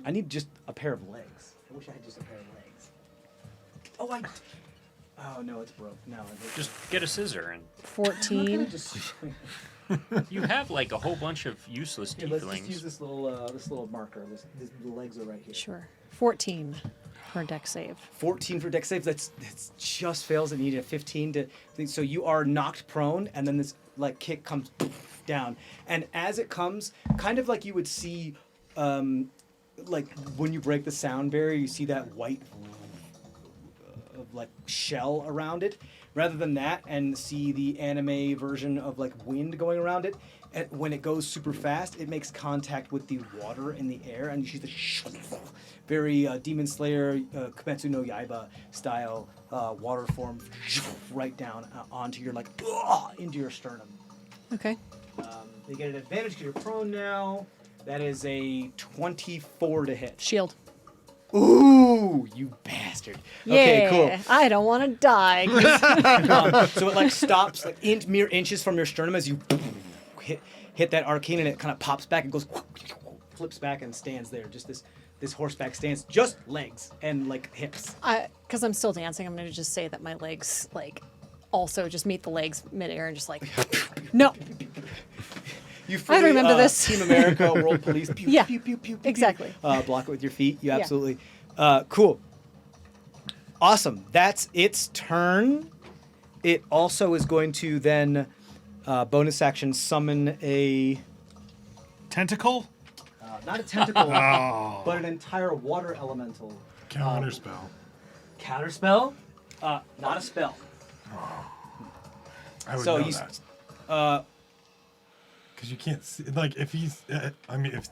I need just a pair of legs. I wish I had just a pair of legs. Oh no, it's broke. No, Just get a scissor and 14. just you have like a whole bunch of useless here, let's just use tieflings. this little marker. The legs are right here. Sure. 14 for deck save. 14 for dex saves. That's just fails. It needed a 15 to. So you are knocked prone, and then this kick comes down, and as it comes, kind of like you would see, like when you break the sound barrier, you see that white shell around it. Rather than that, and see the anime version of wind going around it. And when it goes super fast, it makes contact with the water in the air, and you see the very Demon Slayer, Kimetsu no Yaiba style water form right down onto your into your sternum. Okay. They get an advantage because you're prone now. That is a 24 to hit. Shield. Ooh, you bastard. Okay, cool. Yeah, I don't want to die. So it stops mere inches from your sternum as you hit that arcane, and it kind of pops back and goes flips back and stands there. Just this horseback stance, just legs and hips. Because I'm still dancing, I'm going to just say that my legs, also just meet the legs midair and just no. You I remember this. Team America, World Police. Pew, Yeah, pew, pew, pew, pew, exactly. Block it with your feet. You Yeah. absolutely. Cool. Awesome. That's its turn. It also is going to then bonus action summon a Tentacle. not a tentacle, Oh. but an entire water elemental. Counter spell. Counter spell? Not a spell. I would So know you that. Because you can't see, if he's, if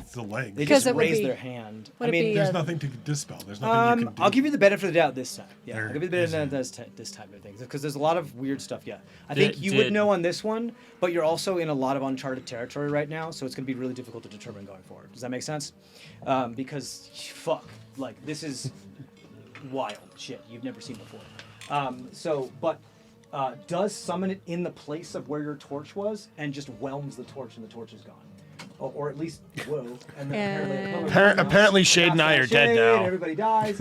it's the legs. They Because just it would raise be- their hand. would I it mean, be, There's nothing to dispel. There's nothing you can do. I'll give you the benefit of the doubt this time. Yeah, There I'll give you the benefit of the doubt this time. I think because there's a lot of weird stuff. Yeah, I think you would know on this one, but you're also in a lot of uncharted territory right now, so it's going to be really difficult to determine going forward. Does that make sense? Because this is wild shit you've never seen before. Does summon it in the place of where your torch was and just whelms the torch, and the torch is gone. Or at least, whoa. And then Apparently Shade and I are dead now. Everybody dies.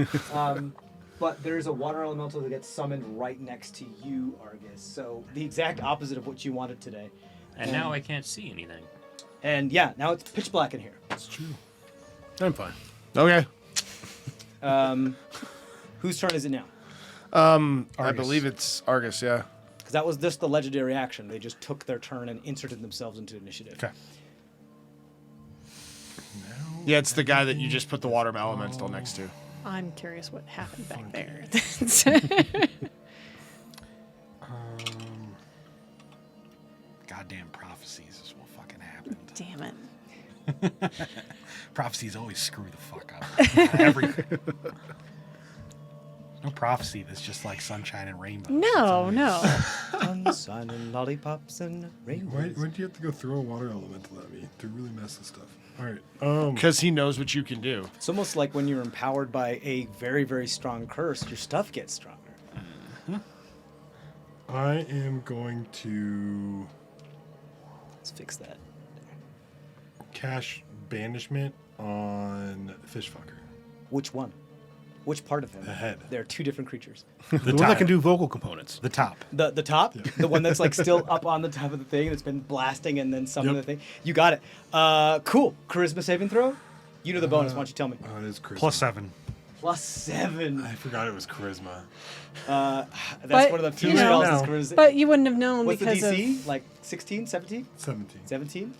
But there's a water elemental that gets summoned right next to you, Argus. So the exact opposite of what you wanted today. And now I can't see anything. And yeah, now it's pitch black in here. It's true. I'm fine. Okay. Whose turn is it now? I Argus. believe it's Argus, yeah. Because that was just the legendary action. They just took their turn and inserted themselves into initiative. Okay. Yeah, it's the guy that you just put the water elemental next to. I'm curious what happened back there. Goddamn prophecies is what fucking happened. Damn it. Prophecies always screw the fuck up. Everything. No prophecy that's just like sunshine and rainbows. No, no. Sunshine and lollipops and rainbows. Why do you have to go throw a water elemental at me to really mess with stuff? All right. Because he knows what you can do. It's almost like when you're empowered by a very, very strong curse, your stuff gets stronger. I am going to Let's fix that. cash banishment on Fishfucker. Which one? Which part of him? The head. There are two different creatures. The The one top. that can do vocal components. The top. The top, the one that's like still up on the top of the thing that's been blasting and then some of the thing. You got it. Cool. Charisma saving throw. You know the bonus. Why don't you tell me? It is charisma. +7. +7. I forgot it was charisma. That's But, one of the few you know, spells that's charisma. But you wouldn't have known What's the because DC? Like 16, 17? 17. 17?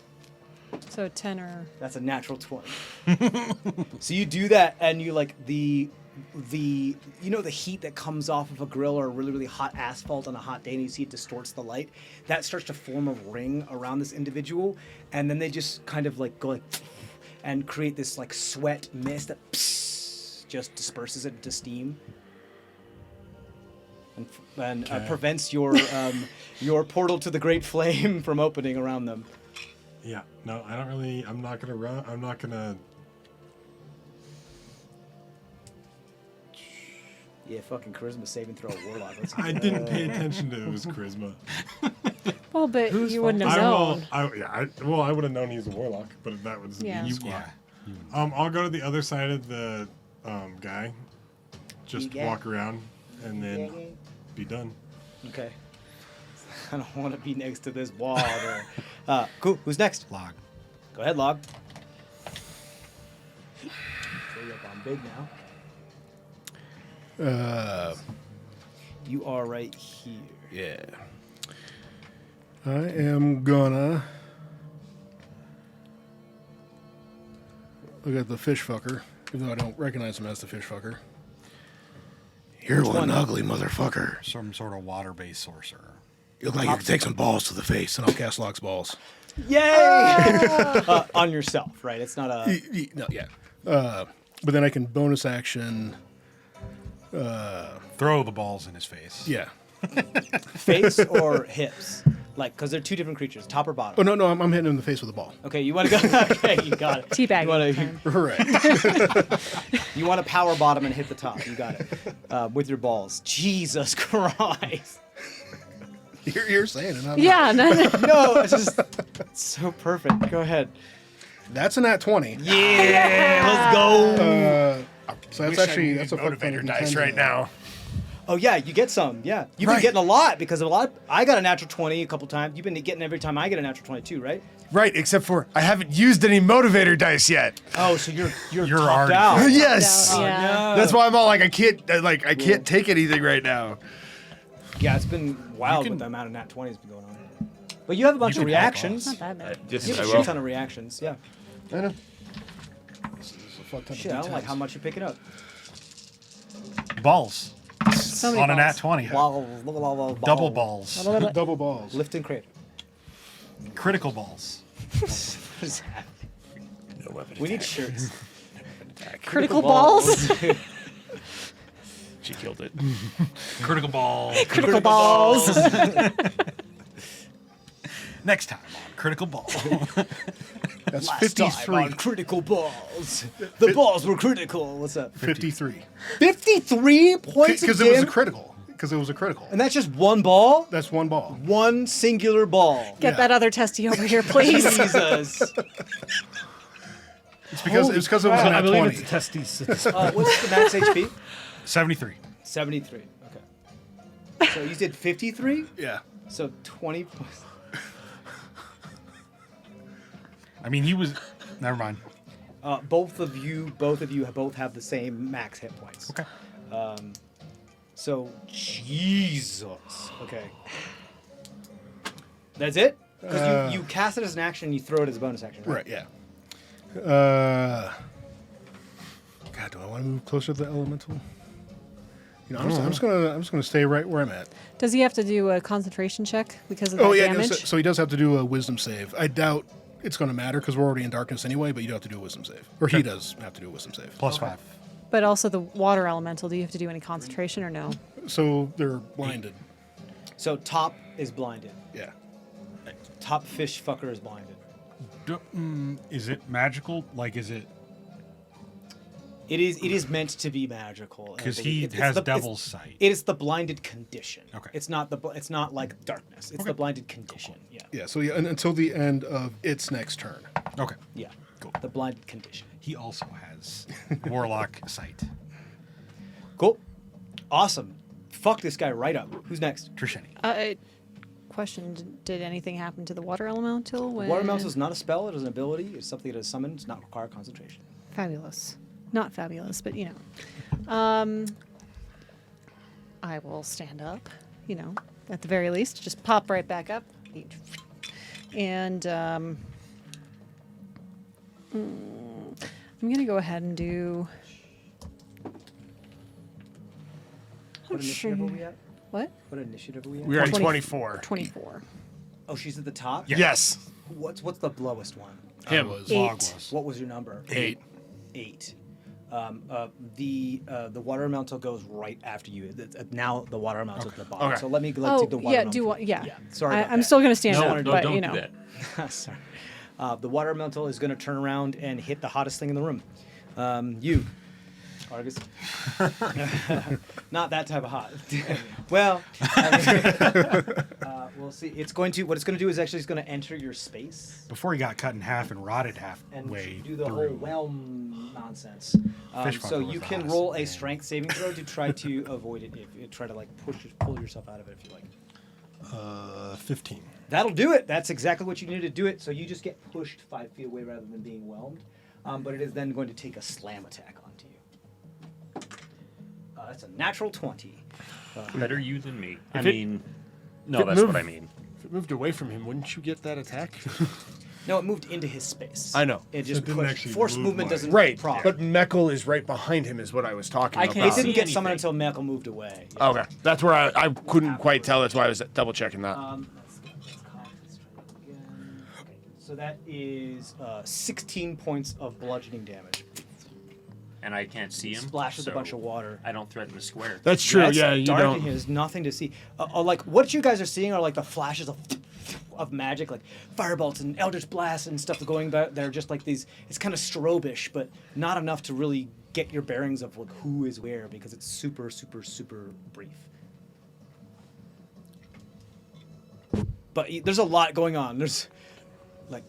so 10 or That's a natural 20. So you do that and you like the you know the heat that comes off of a grill or a really, really hot asphalt on a hot day and you see it distorts the light? That starts to form a ring around this individual and then they just kind of like go like and create this like sweat mist that just disperses it into steam. And prevents your portal to the Great Flame from opening around them. Yeah. No, I don't really. I'm not gonna run. I'm not gonna. Yeah, fucking charisma saving throw warlock. Let's I didn't pay attention to it was charisma. well, but you wouldn't have I will. known. I would have known he was a warlock, but that was Yeah. you. Yeah. I'll go to the other side of the guy. Just Yeah. walk around and then be done. Okay. I don't want to be next to this wall there. Cool. Who's next? Log. Go ahead, Log. Throw you up on big now. You are right here. Yeah. I am gonna look at the fish fucker, even though I don't recognize him as the fish fucker. You're one ugly motherfucker. Some sort of water-based sorcerer. You look like you could take some balls to the face, and I'll cast Locke's balls. Yay! On yourself, right? It's not a. No, yeah. But then I can bonus action. Throw the balls in his face. Yeah. Face or hips? Like, because they're two different creatures, top or bottom. Oh no, I'm hitting him in the face with a ball. Okay, you want to go? Okay, you got it. Teabagging You wanna- time. Right. You want to power bottom and hit the top. You got it. With your balls. Jesus Christ. You're saying it. I'm Yeah, no, no. No, it's just it's so perfect. Go ahead. That's a nat 20. Yeah, let's go. So that's a motivator dice right now. Oh yeah, you get some. Yeah, you've been Right. getting a lot because I got a natural 20 a couple times. You've been getting every time I get a natural 22, right? Right, except for I haven't used any motivator dice yet. Oh, so you're topped already- out. Yes. Oh, yeah. No. That's why I'm all like I can't take anything right now. Yeah, it's been wild with the amount of nat 20s been going on. But you have a bunch of can help reactions. us. Not that bad. Just You have a I shit will. ton of reactions. Yeah. I know. This is a fuck ton of Shit, I don't like D10s. how much you're picking up. Balls. So many On a nat balls. 20. Balls. Double balls. Double balls. Lift and crit. Critical balls. What is happening? No weapon We need attack. shirts. Critical balls. She killed it. Critical balls. Critical balls. Next time on Critical Ball. That's Last time 53. on critical balls. The balls were critical. What's up? 53. 53 points of Because it was a damage? critical. Because it was a critical. And that's just one ball? That's one ball. One singular ball. Get that other testy over here, please. Jesus. It's because it was a I nat believe 20. it's a testes. What's the max HP? 73. 73. Okay. So you did 53? Yeah. So 20 points. I mean, he was. Never mind. Both of you both have the same max hit points. Okay. So Jesus. Okay. That's it? Because you cast it as an action and you throw it as a bonus action, right? Right, yeah. God, do I want to move closer to the elemental? You know, I'm just gonna stay right where I'm at. Does he have to do a concentration check because of that Oh yeah, no, damage? so he does have to do a wisdom save. I doubt it's going to matter because we're already in darkness anyway. But you do have to do a wisdom save, or he does have to do a wisdom save. +5. But also the water elemental. Do you have to do any concentration or no? So they're blinded. So top is blinded. Yeah. Top fish fucker is blinded. Is it magical? Like, is it? It is meant to be magical. I Because believe. he It's has the- devil's sight. It is the blinded condition. Okay. It's not like darkness. It's the blinded condition. Yeah. Yeah. So yeah, until the end of its next turn. Okay. Yeah. Cool. The blinded condition. He also has warlock sight. Cool. Awesome. Fuck this guy right up. Who's next? Trisheni. Question: Did anything happen to the water elemental? When... Water elemental is not a spell. It is an ability. It's something that is summoned. It does not require concentration. Fabulous. Not fabulous, but you know. I will stand up, you know, at the very least. Just pop right back up. And I'm going to go ahead and do... What initiative are we at? What? What initiative are we at? We're at 20 24. 24. Oh, she's at the top? Yes. What's the lowest one? Him. Was, Eight. Log was. What was your number? 8. 8. The water elemental goes right after you. Now the water elemental at the bottom. Okay. So let me take the Oh, water yeah, elemental. yeah. Sorry about I'm that. still going to stand No, up, no, but, don't you do know. that. Sorry. The water elemental is going to turn around and hit the hottest thing in the room. You, Argus. Not that type of hot. Well, we'll see. What it's going to do is actually it's going to enter your space Before he got cut in half and rotted and halfway do the through. whole whelm nonsense. Fish So fucker was you the can hottest roll a thing. strength saving throw to try to avoid it. If try to like pull yourself out of it if you like. 15. That'll do it. That's exactly what you need to do it. So you just get pushed 5 feet away rather than being whelmed. But it is then going to take a slam attack onto you. That's a natural 20. Better you than me. I If it- mean, if no, it that's moved- what I mean. If it moved away from him, wouldn't you get that attack? No, it moved into his space. I know. It just it didn't pushed. actually Force move movement my- doesn't Right, prop. but Meckel is right behind him, is what I was talking I about. can't it didn't see get summoned anything. until Mekel moved away. Okay, that's where I couldn't quite tell. That's why I was double checking that. Let's call this again. Okay, so that is 16 points of bludgeoning damage. And I can't see him. Splashes so a bunch of water. I don't threaten the square. That's true. It's Yeah, you dark in don't. here. There's nothing to see. Like what you guys are seeing are like the flashes of magic, like firebolts and eldritch blasts and stuff going by. They're just like these. It's kind of strobish, but not enough to really get your bearings of like who is where because it's super, super, super brief. But there's a lot going on. There's like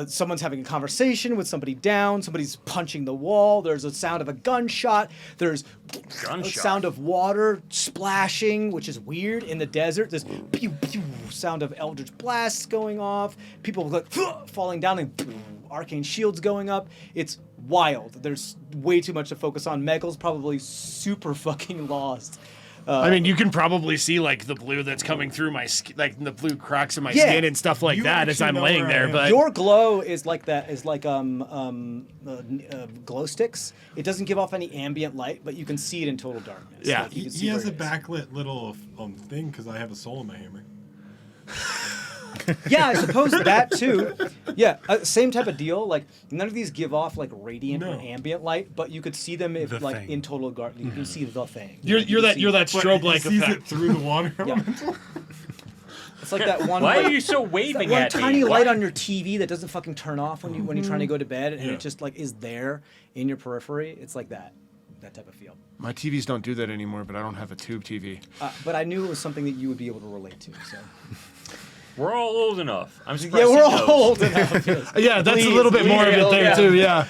someone's having a conversation with somebody down. Somebody's punching the wall. There's a sound of a gunshot. There's a Gunshot. sound of water splashing, which is weird in the desert. There's pew pew sound of eldritch blasts going off. People like falling down and arcane shields going up. It's wild. There's way too much to focus on. Megal's probably super fucking lost. I mean, you can probably see like the blue that's coming through my skin, like the blue cracks in my Yeah. skin and stuff like You that as actually I'm know laying where I there. am. But Your glow is like that. Is like glow sticks. It doesn't give off any ambient light, but you can see it in total darkness. Yeah. Like, you can see He has where a it is. backlit little thing because I have a soul in my hammer. Yeah, I suppose that too. Yeah, same type of deal. Like none of these give off like radiant or No. ambient light, but you could see them if The like thing. in total dark. You can see the thing. you're You that can you're see- that But strobe he like sees effect. it through the water Yeah. elemental. It's like that one. Why like, are you so that waving one at tiny me? light Why- on your TV that doesn't fucking turn off when you're trying to go to bed, and Yeah. it just like is there in your periphery. It's like that type of feel. My TVs don't do that anymore, but I don't have a tube TV. But I knew it was something that you would be able to relate to. So We're all old enough. I'm surprised. yeah, we're he all knows. old enough. Yes. Yeah, that's Please, a little bit more of it please, there yeah. too. Yeah.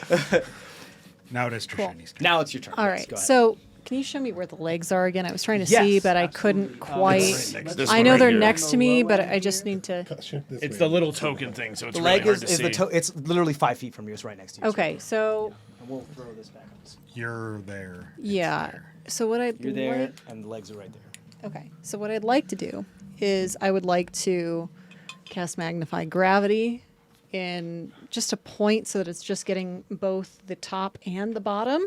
Now it is Trisheni's turn. Now it's your turn. All Yes, right. go ahead. So, can you show me where the legs are again? I was trying to Yes, see, but I absolutely. couldn't quite. This I one know right they're here. next to me, but I just need to. It's the little token thing, so it's the really leg hard is to see. the toe. It's literally 5 feet from you. It's right next to you. Okay, so And we'll throw this back. You're there. It's yeah. there. So what I'd You're there, like, and the legs are right there. okay. So what I'd like to do is I would like to cast Magnify Gravity in just a point so that it's just getting both the top and the bottom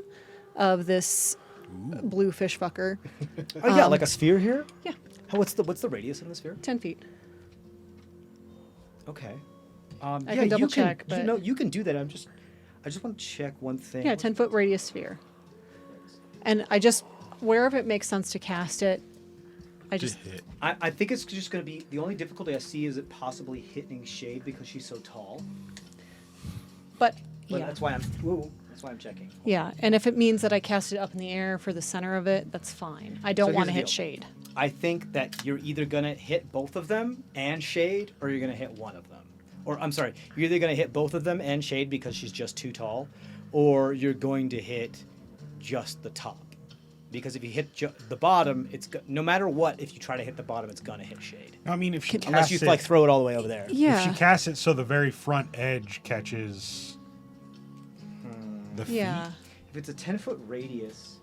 of this blue fish fucker. Oh yeah, like a sphere here. Yeah, What's the radius of the sphere? 10 feet. Okay. I can double check, but you can do that. I just want to check one thing. yeah, 10-foot radius sphere. And I just wherever it makes sense to cast it, I just hit. I think it's just going to be the only difficulty I see is it possibly hitting Shade because she's so tall. but But yeah. that's why I'm checking. Yeah, and if it means that I cast it up in the air for the center of it, that's fine. I don't So want to here's hit the deal. Shade. I think that you're either going to hit both of them and Shade, or you're going to hit one of them. Or I'm sorry, you're either going to hit both of them and Shade because she's just too tall, or you're going to hit just the top. Because if you hit the bottom, no matter what. If you try to hit the bottom, it's gonna hit Shade. I mean, if she casts Unless you it, throw it all the way over there. Yeah. if she casts it so the very front edge catches the feet. Yeah. If it's a 10-foot radius,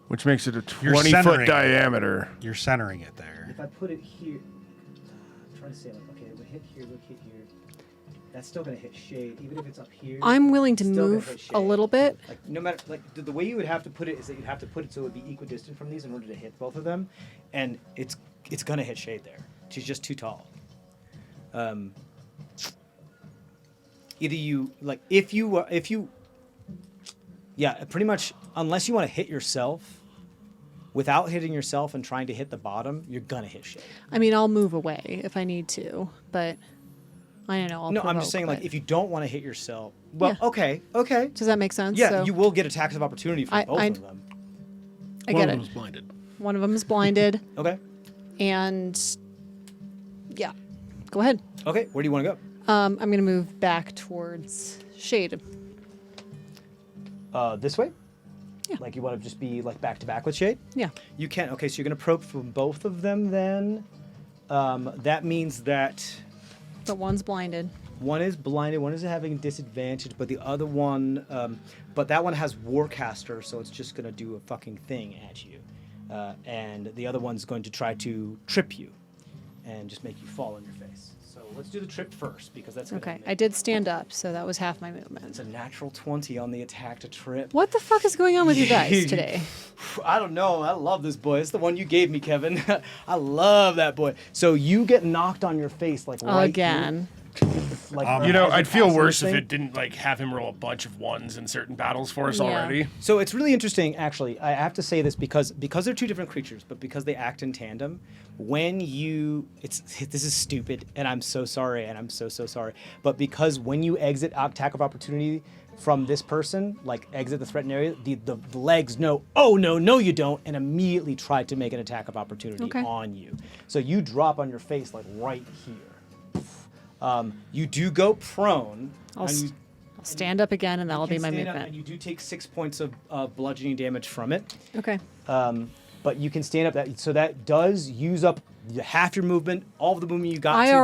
Which makes it a You're 20-foot centering. diameter. You're centering it there. if I put it here, I'm trying to say like, okay, it would hit here, it would hit here. That's still gonna hit Shade, even if it's up here. I'm willing to Still gonna move hit a Shade. little bit. Like no matter the way you would have to put it is that you'd have to put it so it would be equidistant from these in order to hit both of them, and it's gonna hit Shade there. She's just too tall. Either you like if you yeah, pretty much unless you want to hit yourself without hitting yourself and trying to hit the bottom, you're gonna hit Shade. I mean, I'll move away if I need to, but I don't know. I'll No, I'm just provoke, saying like but- if you don't want to hit yourself, well, Yeah. okay. Does that make sense? Yeah, So you will get attacks of opportunity from both of them. I One get of it. them's blinded. One of them is blinded, Okay. and yeah, go ahead. Okay, where do you want to go? I'm gonna move back towards Shade. This way? Yeah. Like you want to just be like back to back with Shade? Yeah. You can. Okay, so you're going to probe from both of them then. That means that But one's blinded. one is blinded, one is having disadvantage, but the other one, but that one has Warcaster, so it's just going to do a fucking thing at you. And the other one's going to try to trip you and just make you fall on your face. So let's do the trip first because that's gonna Okay. make- I did stand up, so that was half my movement. It's a natural 20 on the attack to trip. What the fuck is going on with you guys today? I don't know. I love this boy. It's the one you gave me, Kevin. I love that boy. So you get knocked on your face like right Again. here, like You know, as I'd you're feel passing worse this if thing. it didn't like have him roll a bunch of ones in certain battles for us Yeah. already. So it's really interesting, actually. I have to say this because they're two different creatures, but because they act in tandem. When you, this is stupid, and I'm so sorry, and I'm so sorry. But because when you exit attack of opportunity from this person, like exit the threatened area, the legs know, oh no you don't, and immediately try to make an attack of opportunity Okay. on you. So you drop on your face like right here. You do go prone. I'll and you, stand up again, and that'll can be my stand up, movement. and you do take 6 points of bludgeoning damage from it. Okay. But you can stand up so that does use up half your movement, all of the movement you got. I had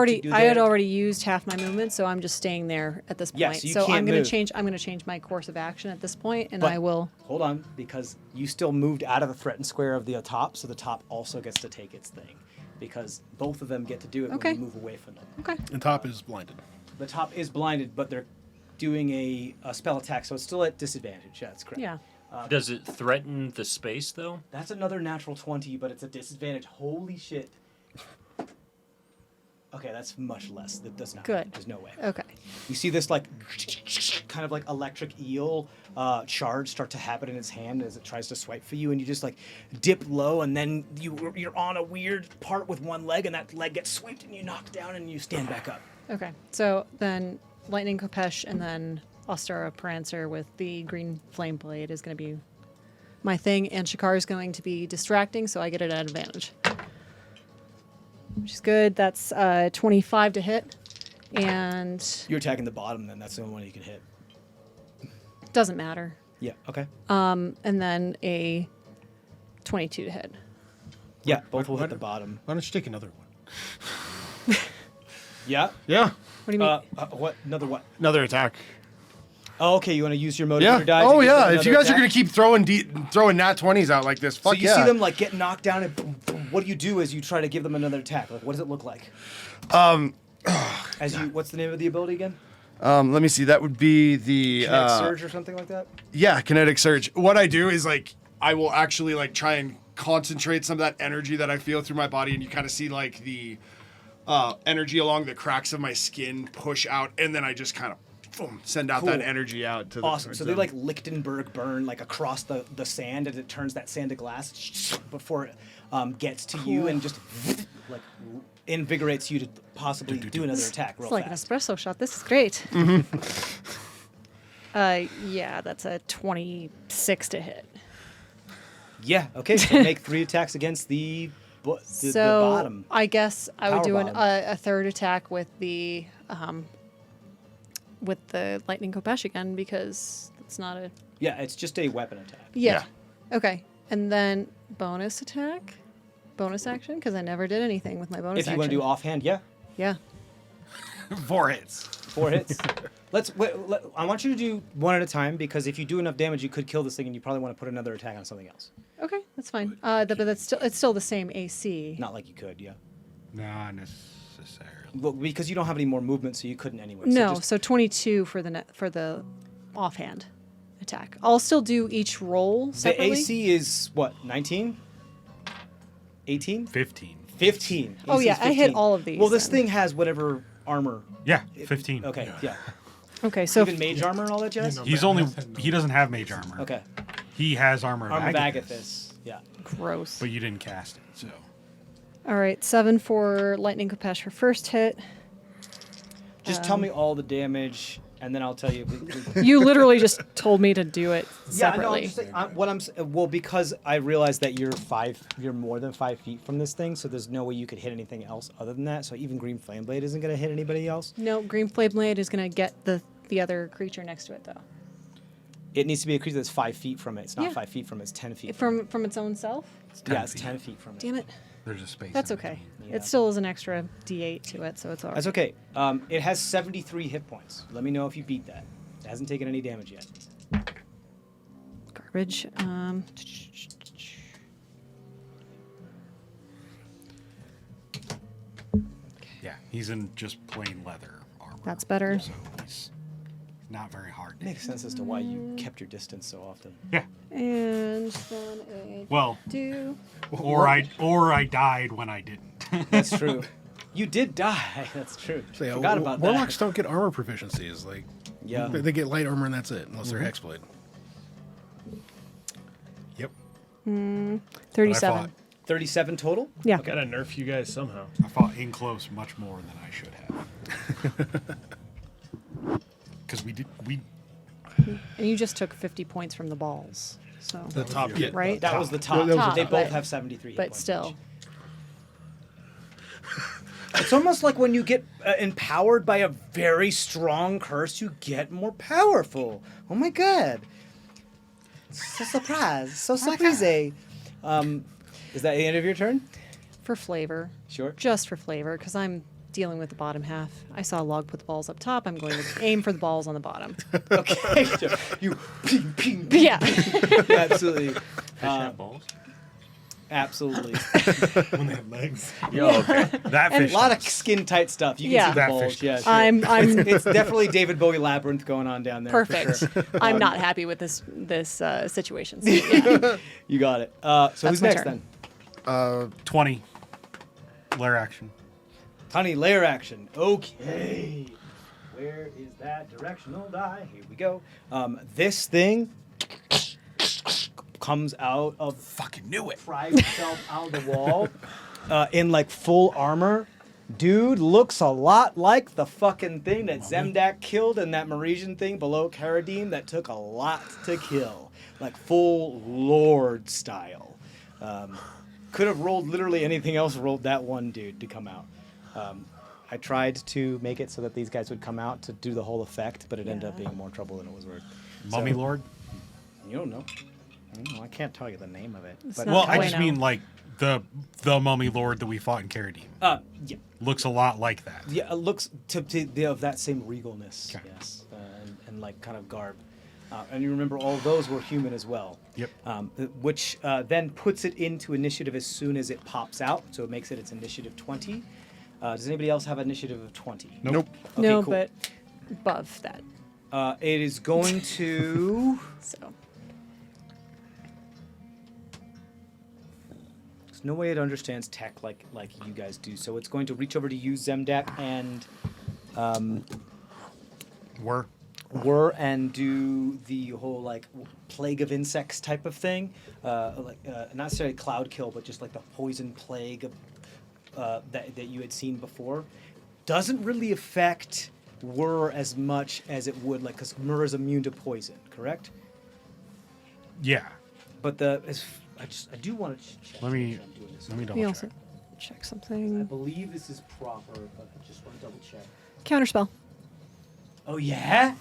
there. already used half my movement, so I'm just staying there at this point. Yeah, so you I'm can't gonna move. change. I'm gonna change my course of action at this point, and But I will. Hold on, because you still moved out of the threatened square of the top, so the top also gets to take its thing, because both of them get to do it Okay. when you move away from them. Okay. And top is blinded. The top is blinded, but they're doing a spell attack, so it's still at disadvantage. Yeah, that's correct. Yeah. Does it threaten the space though? That's another natural 20, but it's a disadvantage. Holy shit. Okay, that's much less. That does not. Good. There's no way. Okay. You see this like kind of like electric eel charge start to happen in its hand as it tries to swipe for you, and you just like dip low, and then you're on a weird part with one leg, and that leg gets swiped, and you knock down, and you stand back up. Okay. So then, lightning Kopesh, and then Ostara Prancer with the green flame blade is going to be my thing, and Shakar is going to be distracting, so I get it at advantage. Which is good. That's 25 to hit, and You're attacking the bottom, then that's the only one you can hit. doesn't matter. Yeah. Okay. And then a 22 to hit. Yeah, both will hit the bottom. Why don't you take another one? Yeah. Yeah. What do you mean? What? Another what? Another attack. Oh, okay. You want to use your Yeah. motivator die? to Oh get yeah. If you another guys are attack? gonna keep throwing nat 20s out like this, So fuck you yeah. see them like get knocked down and boom, boom, what do you do as you try to give them another attack? Like, what does it look like? What's the name of the ability again? Let me see. That would be the Kinetic surge or something like that? Yeah, kinetic surge. What I do is like I will actually like try and concentrate some of that energy that I feel through my body, and you kind of see like the energy along the cracks of my skin push out, and then I just kind of send out that Cool. energy out to Awesome. the So they like Lichtenberg burn like across the sand, and it turns that sand to glass before it gets to you, and just like invigorates you to possibly do another attack real It's like an fast. espresso shot. This is great. Yeah, that's a 26 to hit. Yeah. Okay. So make 3 attacks against the bottom. I guess I would Power do bomb. a third attack with the lightning kopesh again because it's not a Yeah, it's just a weapon attack. yeah. Okay, and then bonus attack, bonus action because I never did anything with my bonus If you action. want to do offhand, yeah, yeah. 4 hits. 4 hits. I want you to do one at a time because if you do enough damage, you could kill this thing, and you probably want to put another attack on something else. Okay, that's fine. But it's still the same AC. Not like you could, yeah. Not necessarily. Well, because you don't have any more movement, so you couldn't anyway. No, So so 22 for the offhand attack. I'll still do each roll the separately. AC is what? 19? 18? 15. 15. Oh, AC yeah, is I hit 15. all of these Well, this then. thing has whatever armor. Yeah, 15. Okay, yeah. Okay, so Even mage armor and all that jazz? know. He doesn't have mage armor. Okay. He has armor of Armor of Agathis, Agathis. Yeah. gross. but you didn't cast it, so. All right, 7 for lightning kopesh for first hit. Just tell me all the damage, and then I'll tell you. You literally just told me to do it Yeah, I know. separately. I'm just saying, well, because I realized that you're more than 5 feet from this thing, so there's no way you could hit anything else other than that. So even Green Flame Blade isn't going to hit anybody else. No, green flame blade is gonna get the other creature next to it though. It needs to be a creature that's 5 feet from it. It's not Yeah. 5 feet from it. It's 10 feet. From its own self. Yeah, it's 10 feet from it. Damn it. There's a space. That's in okay. between. Yeah. It still is an extra D8 to it, so it's alright. That's okay. It has 73 hit points. Let me know if you beat that. It hasn't taken any damage yet. Garbage. Yeah, he's in just plain leather armor. That's better. So he's not very hard to Makes sense as to why you kept your distance so often. Yeah. And then a Well, do. or I died when I didn't. That's true. You did die. That's true. So, yeah, Forgot about warlocks that. don't get armor proficiencies. Like, Yeah. they get light armor and that's it, unless Mm-hmm. they're hexblade. Yep. 37. 37 total? Yeah. Gotta nerf you guys somehow. I fought in close much more than I should have. Because we And you just took 50 points from the balls. So, The top, yeah. right? That was the top. That was Top, They both but- have 73 hit but points still. each. It's almost like when you get empowered by a very strong curse, you get more powerful. Oh my god. So surprised. So surprise. Is that the end of your turn? For flavor. Sure. Just for flavor, because I'm dealing with the bottom half. I saw a log put the balls up top. I'm going to aim for the balls on the bottom. Okay. You ping, ping, ping. Yeah. Absolutely. Fishnet balls. Absolutely. When they have legs. Yo, okay. that And fish. A lot of skin tight stuff. You can Yeah. see the That bulge. fish Yeah, sure. I'm It's definitely David Bowie labyrinth going on down there. for perfect. sure. I'm not happy with this situation. So, yeah. You got it. So who's my next turn. then? 20. Lair action. Honey, layer action. Okay. Where is that directional die? Here we go. This thing comes out of Fucking knew it. pries itself out of the wall in like full armor. Dude looks a lot like the fucking thing that Zemdak killed and that Marisian thing below Karadim that took a lot to kill. Like full Lord style. Could have rolled literally anything else, rolled that one dude to come out. I tried to make it so that these guys would come out to do the whole effect, but it ended up being more trouble than it was worth. Mummy So- Lord? You don't know. I can't tell you the name of it. But not Well, I Wait, just no. mean like the Mummy Lord that we fought in Karadim. yeah. Looks a lot like that. Yeah, it looks to of that same regalness, Okay. yes, and like kind of garb. And you remember all those were human as well. Yep. Which then puts it into initiative as soon as it pops out. So it makes it its initiative 20. Does anybody else have initiative of 20? Nope. Okay, no, cool. but above that. It is going to... So There's no way it understands tech like you guys do. So it's going to reach over to you, Zemdak, and and do the whole like plague of insects type of thing, not necessarily cloud kill, but just like the poison plague of, that you had seen before. Doesn't really affect Whir as much as it would, like, because Mur is immune to poison, correct? Yeah. But I do want to check. Let me we double also check. check I something. believe this is proper, but I just want to double check. Counterspell. Oh yeah?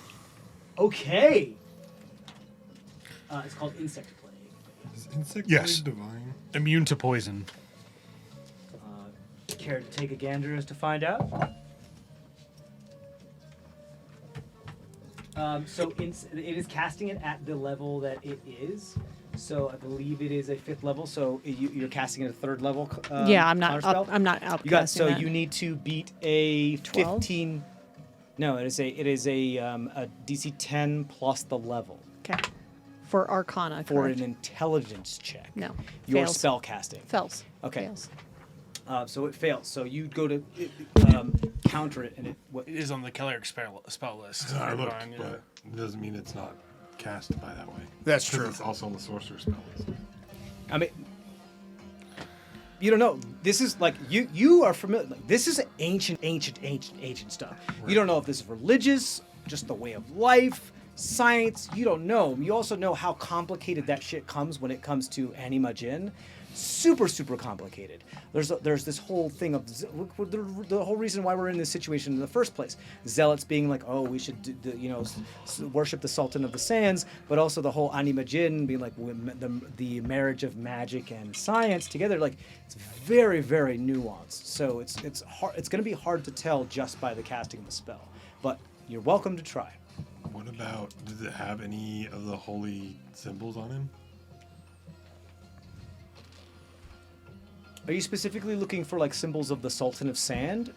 Okay. It's called Insect Plague. Is insect Yes. plague divine? Immune to poison. Care to take a gander as to find out? It is casting it at the level that it is. So I believe it is a 5th level. So you're casting it at a 3rd level. Yeah, I'm not. counterspell? I'm not outcasting You got so that. you need to beat a 12? 15. No, it is a DC 10 plus the level Okay. For Arcana, for correct? an intelligence check. No. Your Fails. spell casting. Fails. Okay. Fails. So it fails. So you go to counter it, and it. It is on the cleric spell list. I looked, Fine, yeah. but it doesn't mean it's not cast by that way. That's 'Cause true. It's also on the sorcerer spell list. I mean, you don't know. This is like you are familiar. Like, this is ancient stuff. You don't know if this is religious, just the way of life, science. You don't know. You also know how complicated that shit comes when it comes to Anima Jinn. Super complicated. There's this whole thing of the whole reason why we're in this situation in the first place. Zealots being like, oh, we should worship the Sultan of the Sands, but also the whole Anima Jinn being like the marriage of magic and science together. Like, it's very nuanced. So it's hard. It's going to be hard to tell just by the casting of the spell. But you're welcome to try. What about, does it have any of the holy symbols on him? Are you specifically looking for like symbols of the Sultan of Sand?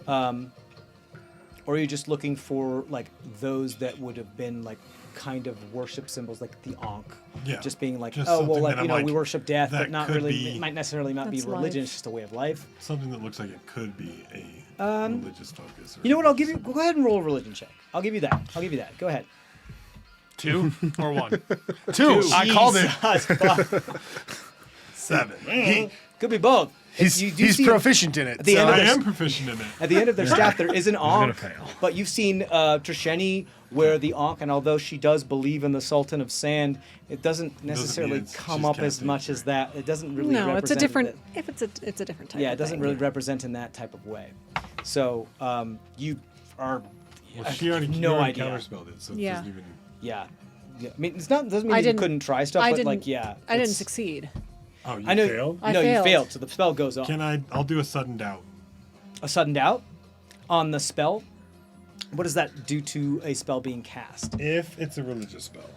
Or are you just looking for like those that would have been like kind of worship symbols, like the Ankh? Yeah. Just being like, Just oh, well, something like, that you I'm know, we like, worship death, but that not could really, be- it might necessarily not be That's religion, life. it's just a way of life. Something that looks like it could be a religious focus. Or You know what, I'll give you, go ahead and roll a religion check. I'll give you that. Go ahead. 2 or 1? 2. I called it. Jesus, fuck. 7. Could be both. He's You do he's see- proficient in it. the end so- of I the- am proficient in it. At the end of their staff, there is an gonna Ankh, fail. but you've seen Trisheni where the Ankh, and although she does believe in the Sultan of Sand, it doesn't necessarily mean it's- come she's up as casting much it, as that. It doesn't really No, it's a represent different. it- If it's a different type. Yeah, it of doesn't thing. really represent in that type of way. So you are Well, she already no idea. counterspelled it, so it Yeah. doesn't even. Yeah. I mean, it's not doesn't mean I that you didn't- couldn't try stuff, I but didn't. like yeah, I didn't it's- succeed. Oh, you I know. failed? I No, you failed. failed. So the spell goes off. I'll do a sudden doubt. A sudden doubt on the spell. What does that do to a spell being cast? If it's a religious spell.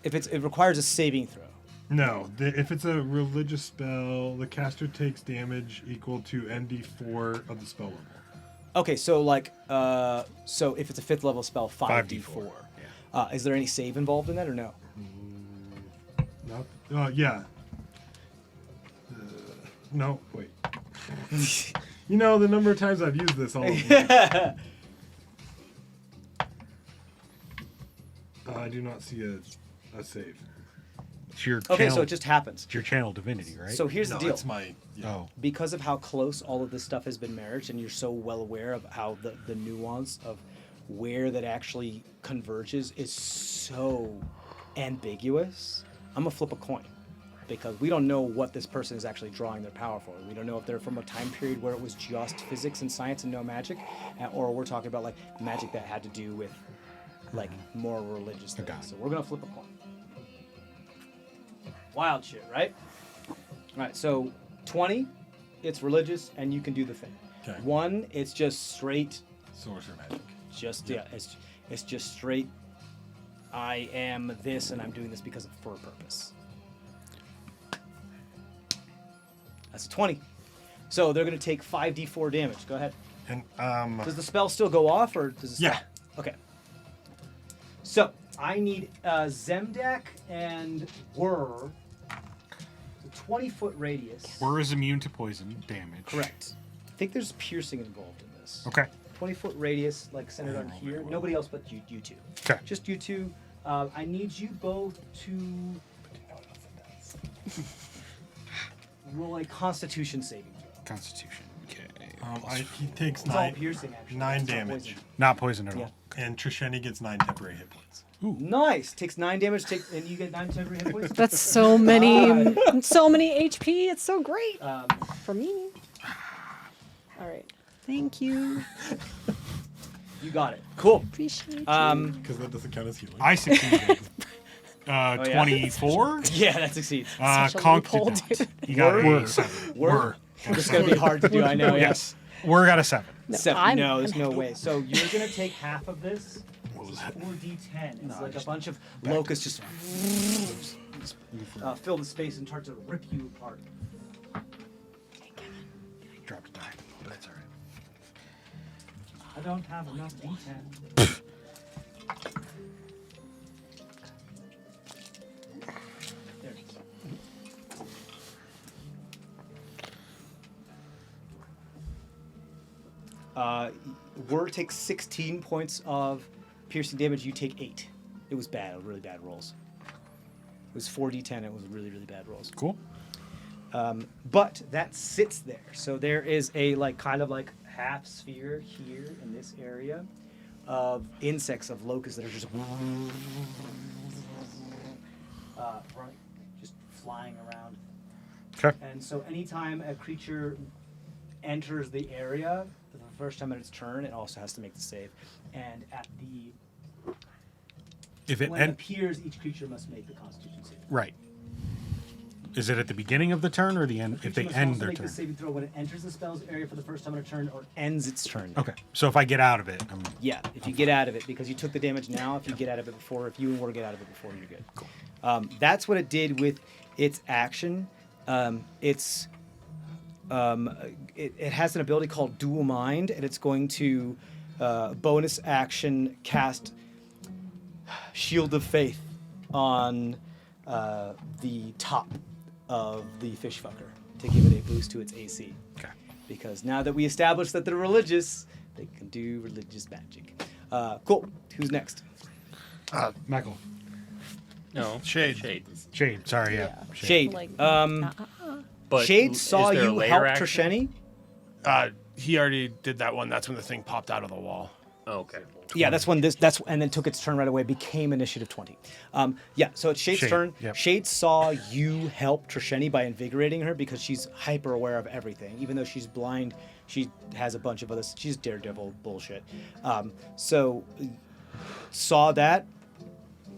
If it requires a saving throw. No, if it's a religious spell, the caster takes damage equal to ND4 of the spell level. Okay, so like, so if it's a 5th level spell, 5d4. 5d4, Is there any save involved in that or no? No? Yeah. No, wait. You know, the number of times I've used this all I do not see a save. It's your Okay, channel, so it just happens. it's your channel divinity, right? So here's No, the deal. it's my... Yeah. oh, Because of how close all of this stuff has been married, and you're so well aware of how the nuance of where that actually converges is so ambiguous, I'm gonna flip a coin. Because we don't know what this person is actually drawing their power for. We don't know if they're from a time period where it was just physics and science and no magic, or we're talking about like magic that had to do with like more religious things. got it. So we're gonna flip a coin. Wild shit, right? All right, so 20, it's religious and you can do the thing. Okay. 1, it's just straight, Sorcerer magic. it's just straight I am this, and I'm doing this for a purpose. That's a 20. So they're going to take 5d4 damage. Go ahead. And Does the spell still go off, or does it Yeah. stop? Okay. So I need Zemdak and Whir. It's a 20-foot radius. Whir is immune to poison damage. Correct. I think there's piercing involved in this. Okay. 20-foot radius, like centered on here. Nobody else but you two. Okay. Just you two. I need you both to roll a Constitution saving throw. Constitution. Okay. He takes It's all piercing, actually. 9 It's not damage. poison. Not poison at Yeah. all. And Trisheni gets 9 temporary hit points. Nice. Takes 9 damage. And you get 9 temporary hit points. That's so many HP. It's so great for me. All right. Thank you. You got it. Cool. Appreciate you. Because that doesn't count as healing. I succeeded. yeah? 24. Yeah, that succeeds. Such a Conk did loophole, not. dude. He got Whir. a 7. Whir. This is going to be hard to do, I know. Yes. Whir got a 7. No, there's no way. So you're going to take half of this. What was that? 4d10. It's like a bunch of locusts just fill the space and start to rip you apart. Dropped a die. That's all right. I don't have enough d10. There. Whir takes 16 points of piercing damage. You take 8. It was bad. Really bad rolls. It was 4d10. It was really, really bad rolls. Cool. But that sits there. So there is a kind of half sphere here in this area of insects, of locusts that are just just flying around. Okay. And so anytime a creature enters the area, for the first time in its turn, it also has to make the save. And at the If it when it end, appears, each creature must make the Constitution save. right. Is it at the beginning of the turn or the end? If they Creature must end also their make turn. the saving throw when it enters the spell's area for the first time in a turn or ends its turn. Okay. So if I get out of it, Yeah, if you get out of it, because you took the damage now, if you get out of it before, if you and War get out of it before, you're good. Cool. That's what it did with its action. It has an ability called Dual Mind, and it's going to bonus action cast Shield of Faith on the top of the fish fucker to give it a boost to its AC. Okay. Because now that we established that they're religious, they can do religious magic. Cool. Who's next? Michael. No. Shade. Shade. Sorry. Yeah. Shade. Like, But Shade is saw there a you layer help action? Trisheni. He already did that one. That's when the thing popped out of the wall. Oh, okay. Yeah, and then took its turn right away, became initiative 20. So it's Shade's Shade, turn. yep. Shade saw you help Trisheni by invigorating her because she's hyper aware of everything. Even though she's blind, she has a bunch of other, she's daredevil bullshit. So saw that,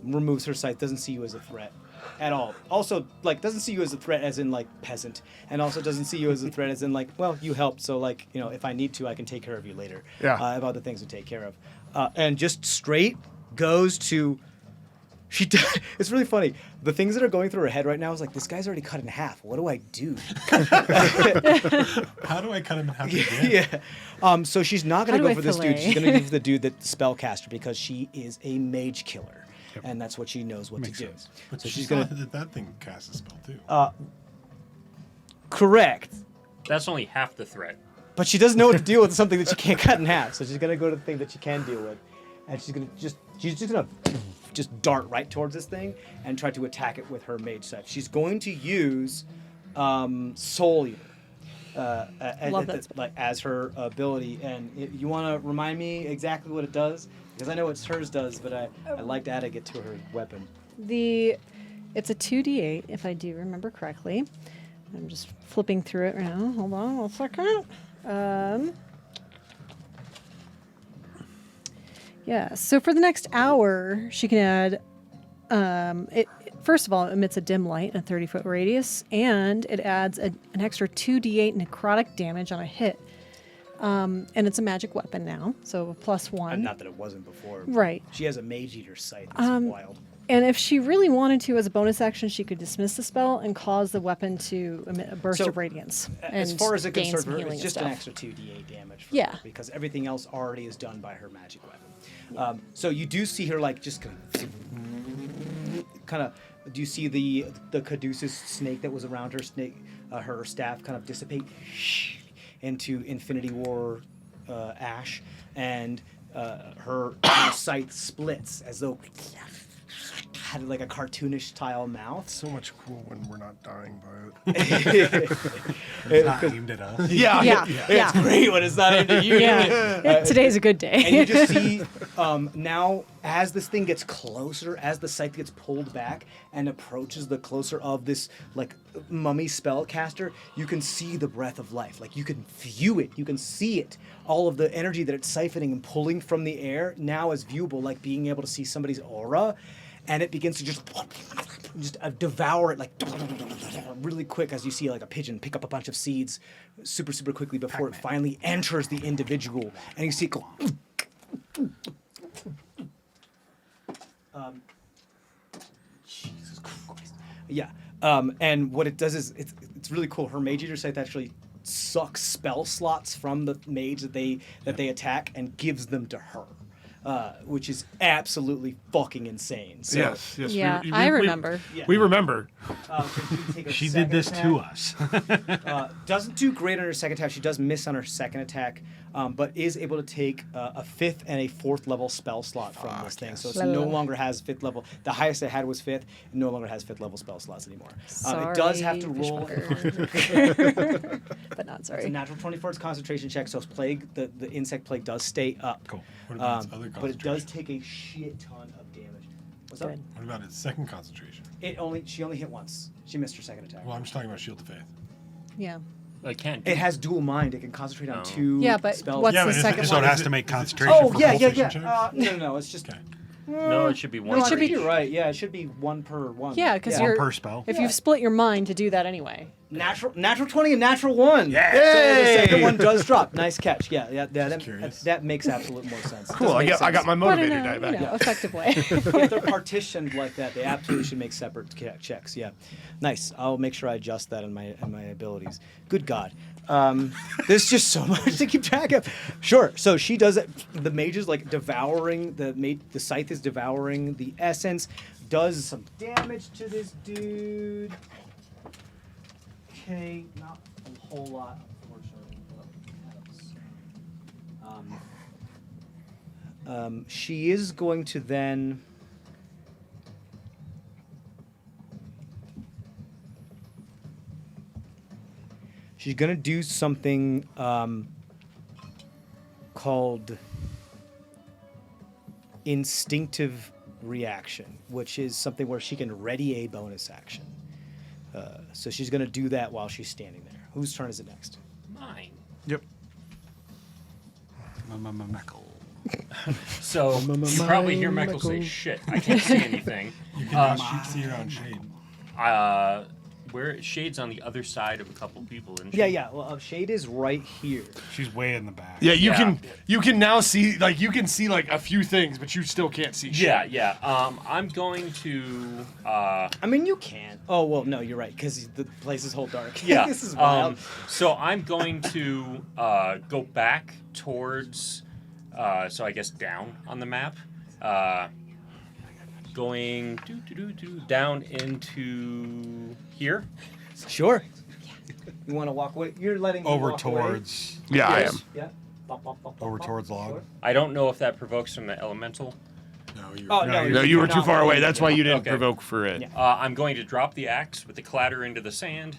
removes her sight, doesn't see you as a threat at all. Also, doesn't see you as a threat as in, peasant. And also doesn't see you as a threat as in, well, you helped, so, if I need to, I can take care of you later. Yeah. I have other things to take care of. And just straight goes to... It's really funny. The things that are going through her head right now is this guy's already cut in half. What do I do? How do I cut him in half again? Yeah. So she's not going How to do go I for this dude. fillet? She's going to go for the dude that's spellcaster because she is a mage killer. And that's what she knows what Makes to do. sense. But So she she's saw going to... that thing cast a spell too. Correct. That's only half the threat. But she doesn't know what to deal with something that she can't cut in half. So she's gonna go to the thing that she can deal with, and she's just gonna dart right towards this thing and try to attack it with her mage set. She's going to use Soul Eater Love that spell. as her ability. And you want to remind me exactly what it does? Because I know what hers does, but I like adding it to her weapon. It's a 2d8 if I do remember correctly. I'm just flipping through it right now. Hold on 1 second. Yeah, so for the next hour, she can add, it first of all, it emits a dim light in a 30-foot radius, and it adds an extra 2d8 necrotic damage on a hit. and it's a magic weapon now, so a +1. Not that it wasn't before. Right. She has a Mage Eater scythe. That's wild. And if she really wanted to, as a bonus action, she could dismiss the spell and cause the weapon to emit a burst So, of radiance. As and far as it gain concerns some her, healing it's and just an stuff. extra 2d8 damage for Yeah. her because everything else already is done by her magic weapon. So you do see her like just kind of. Do you see the caduceus snake that was around her her staff kind of dissipate into Infinity War ash, and her scythe splits as though had like a cartoonish style mouth. So much cool when we're not dying by it. It's not aimed at us. Yeah. Yeah. It's great when it's not aimed at you. Today's a good day. And you just see now as this thing gets closer, as the scythe gets pulled back and approaches the closer of this like mummy spellcaster, you can see the breath of life. Like you can view it, you can see it. All of the energy that it's siphoning and pulling from the air now is viewable, like being able to see somebody's aura. And it begins to just devour it like really quick as you see like a pigeon pick up a bunch of seeds super quickly before it finally enters the individual. And you see it go. Jesus Christ. Yeah. And what it does is it's really cool. Her Mage Eater scythe actually sucks spell slots from the mage that they attack and gives them to her. Which is absolutely fucking insane. So, Yes. Yeah, I remember. We remember. She did this to us. Doesn't do great on her second attack. She does miss on her second attack, but is able to take a 5th and a 4th level spell slot from this thing. So it no longer has 5th level. The highest it had was 5th. It no longer has 5th level spell slots anymore. It does have to roll. But not It's sorry. a natural 20 for its concentration check, so its plague, the insect plague does stay up. Cool. What about its other But it does concentration? take a shit ton of damage. What's up? Good. What about its second concentration? She only hit once. She missed her second attack. Well, I'm just talking about Shield of Faith. Yeah. I can't. It has dual mind. It can concentrate on 2 Yeah, but spells. what's Yeah, the but second So one? it has Is to it- make is it- concentration. Oh for yeah. concentration checks? No. It's just. Okay. No, it should be one. it should for be- each. You're right. Yeah, it should be 1 per 1. Yeah, because One you're per spell. if you've split your mind to do that anyway. Natural 20 and natural 1. Yay! So the second one does drop. Nice catch. Yeah. curious. That makes absolute more sense. It Cool. does I make got my But in motivator a die back. effective way. If they're partitioned like that, they absolutely should make separate checks. Yeah, nice. I'll make sure I adjust that in my abilities. Good God, there's just so much to keep track of. Sure. So she does it. The mage is like devouring the scythe is devouring the essence. Does some damage to this dude. Okay, not a whole lot, unfortunately. But she is going to then. She's going to do something called instinctive reaction, which is something where she can ready a bonus action. So she's going to do that while she's standing there. Whose turn is it next? Mine. Yep. Meckle. So you probably hear Meckle say, "Shit, I can't see anything." You can see around shade. Where Shade's on the other side of a couple people, and Yeah. Well, Shade is right here. She's way in the back. Yeah, you Yeah. can now see like a few things, but you still can't see shit. Yeah. I'm going to. I mean, you can. Oh well, no, you're right because the place is whole dark. Yeah. This is wild. So I'm going to go back towards. So I guess down on the map. Going down into here. Sure. You want to walk away? You're letting me Over walk away? towards. Yeah, I am. Yeah. Over towards log. Sure. I don't know if that provokes from the elemental. No, you. Oh no, No, you were too not far away. waiting. That's why you didn't Okay. provoke for it. Yeah. I'm going to drop the axe with the clatter into the sand.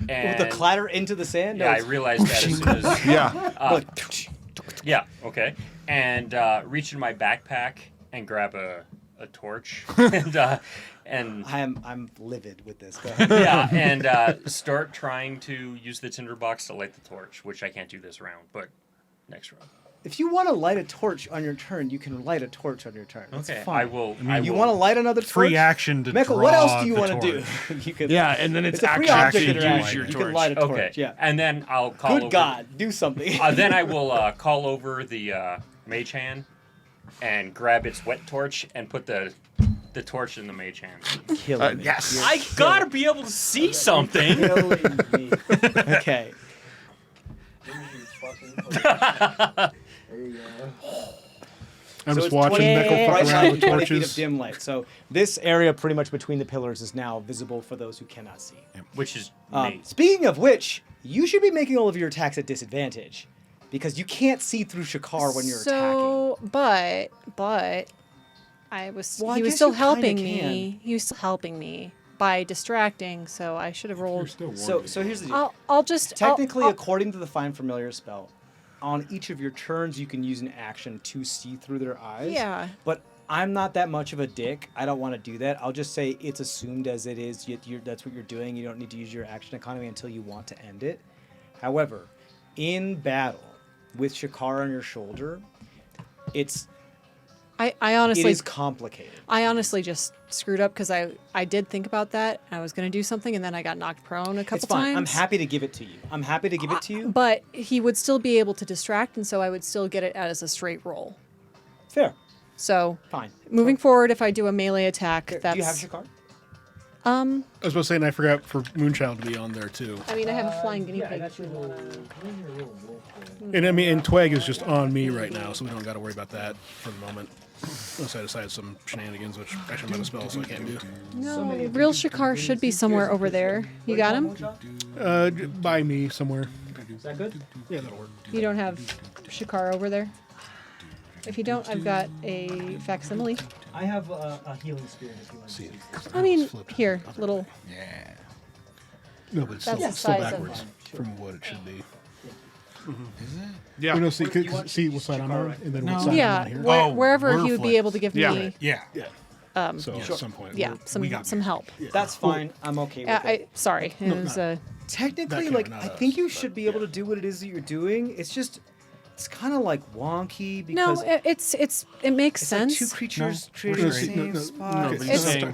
And With the clatter into the sand. No, Yeah, I it's- realized that as soon as. Yeah. Yeah, okay. And reach in my backpack and grab a torch and I'm livid with this. Go ahead. yeah, and start trying to use the tinderbox to light the torch, which I can't do this round, but next round. If you want to light a torch on your turn, you can light a torch on your turn. That's Okay, fine. I will. You want to light another torch? Free action to Michael, draw what else do you the want to do? torch. You can, Yeah, and then it's a free actually object use interaction. your You torch. can light a torch. Okay. Yeah. And then I'll call over. Good God, do something. Then I will call over the mage hand and grab its wet torch and put the torch in the mage hand. Killing me. Yes. You're I gotta be able to see something. killing me. Okay. I'm So just it's watching 20 Michael fuck right around with 20 feet of torches. dim light. So this area pretty much between the pillars is now visible for those who cannot see. Which is me. Speaking of which, you should be making all of your attacks at disadvantage because you can't see through Shakar when you're attacking. But I was Well, I he was guess still you kinda helping can. me. He was still helping me by distracting, so I should have You're rolled. still So warned. here's the deal. I'll just Technically, I'll, according to the Find Familiar spell, on each of your turns, you can use an action to see through their eyes. Yeah. But I'm not that much of a dick. I don't want to do that. I'll just say it's assumed as it is. That's what you're doing. You don't need to use your action economy until you want to end it. However, in battle, with Shakar on your shoulder, I it honestly is complicated. I honestly just screwed up because I did think about that. I was gonna do something and then I got knocked prone a couple It's fine. times. I'm happy to give it to you. I'm happy to give it to you. But he would still be able to distract, and so I would still get it as a straight roll. Fair. So Fine. moving forward, if I do a melee attack, Here, that's do you have Shakar? I was about to say, and I forgot for Moonchild to be on there too. I mean, I have a flying guinea pig. And I mean, and Twag is just on me right now, so we don't got to worry about that for the moment. Unless I decide some shenanigans, which actually I'm out of spell, so I can't do. No, real Shakar should be somewhere over there. You got him? By me somewhere. Is that good? Yeah, that'll work. You don't have Shakar over there? If you don't, I've got a facsimile. I have a healing spirit if you want to see. I mean, here, little. No, but it's That's still, the still size of backwards from what it should be. Yeah. You know, see what side I'm on, and then what side Yeah, I'm on here. where, Oh, wherever we're he would be flipped. able to give Yeah. me, Yeah. Yeah. So at some point, yeah, we got some help. That's fine. I'm okay with it. Sorry, it was Technically, That like, camera, I not think us, you but should be able to do what it is that you're doing. It's just, it's kind of like wonky no, because it makes it's like sense. two creatures treated No, in the see, same no, spot. no, but It's he's just- saying-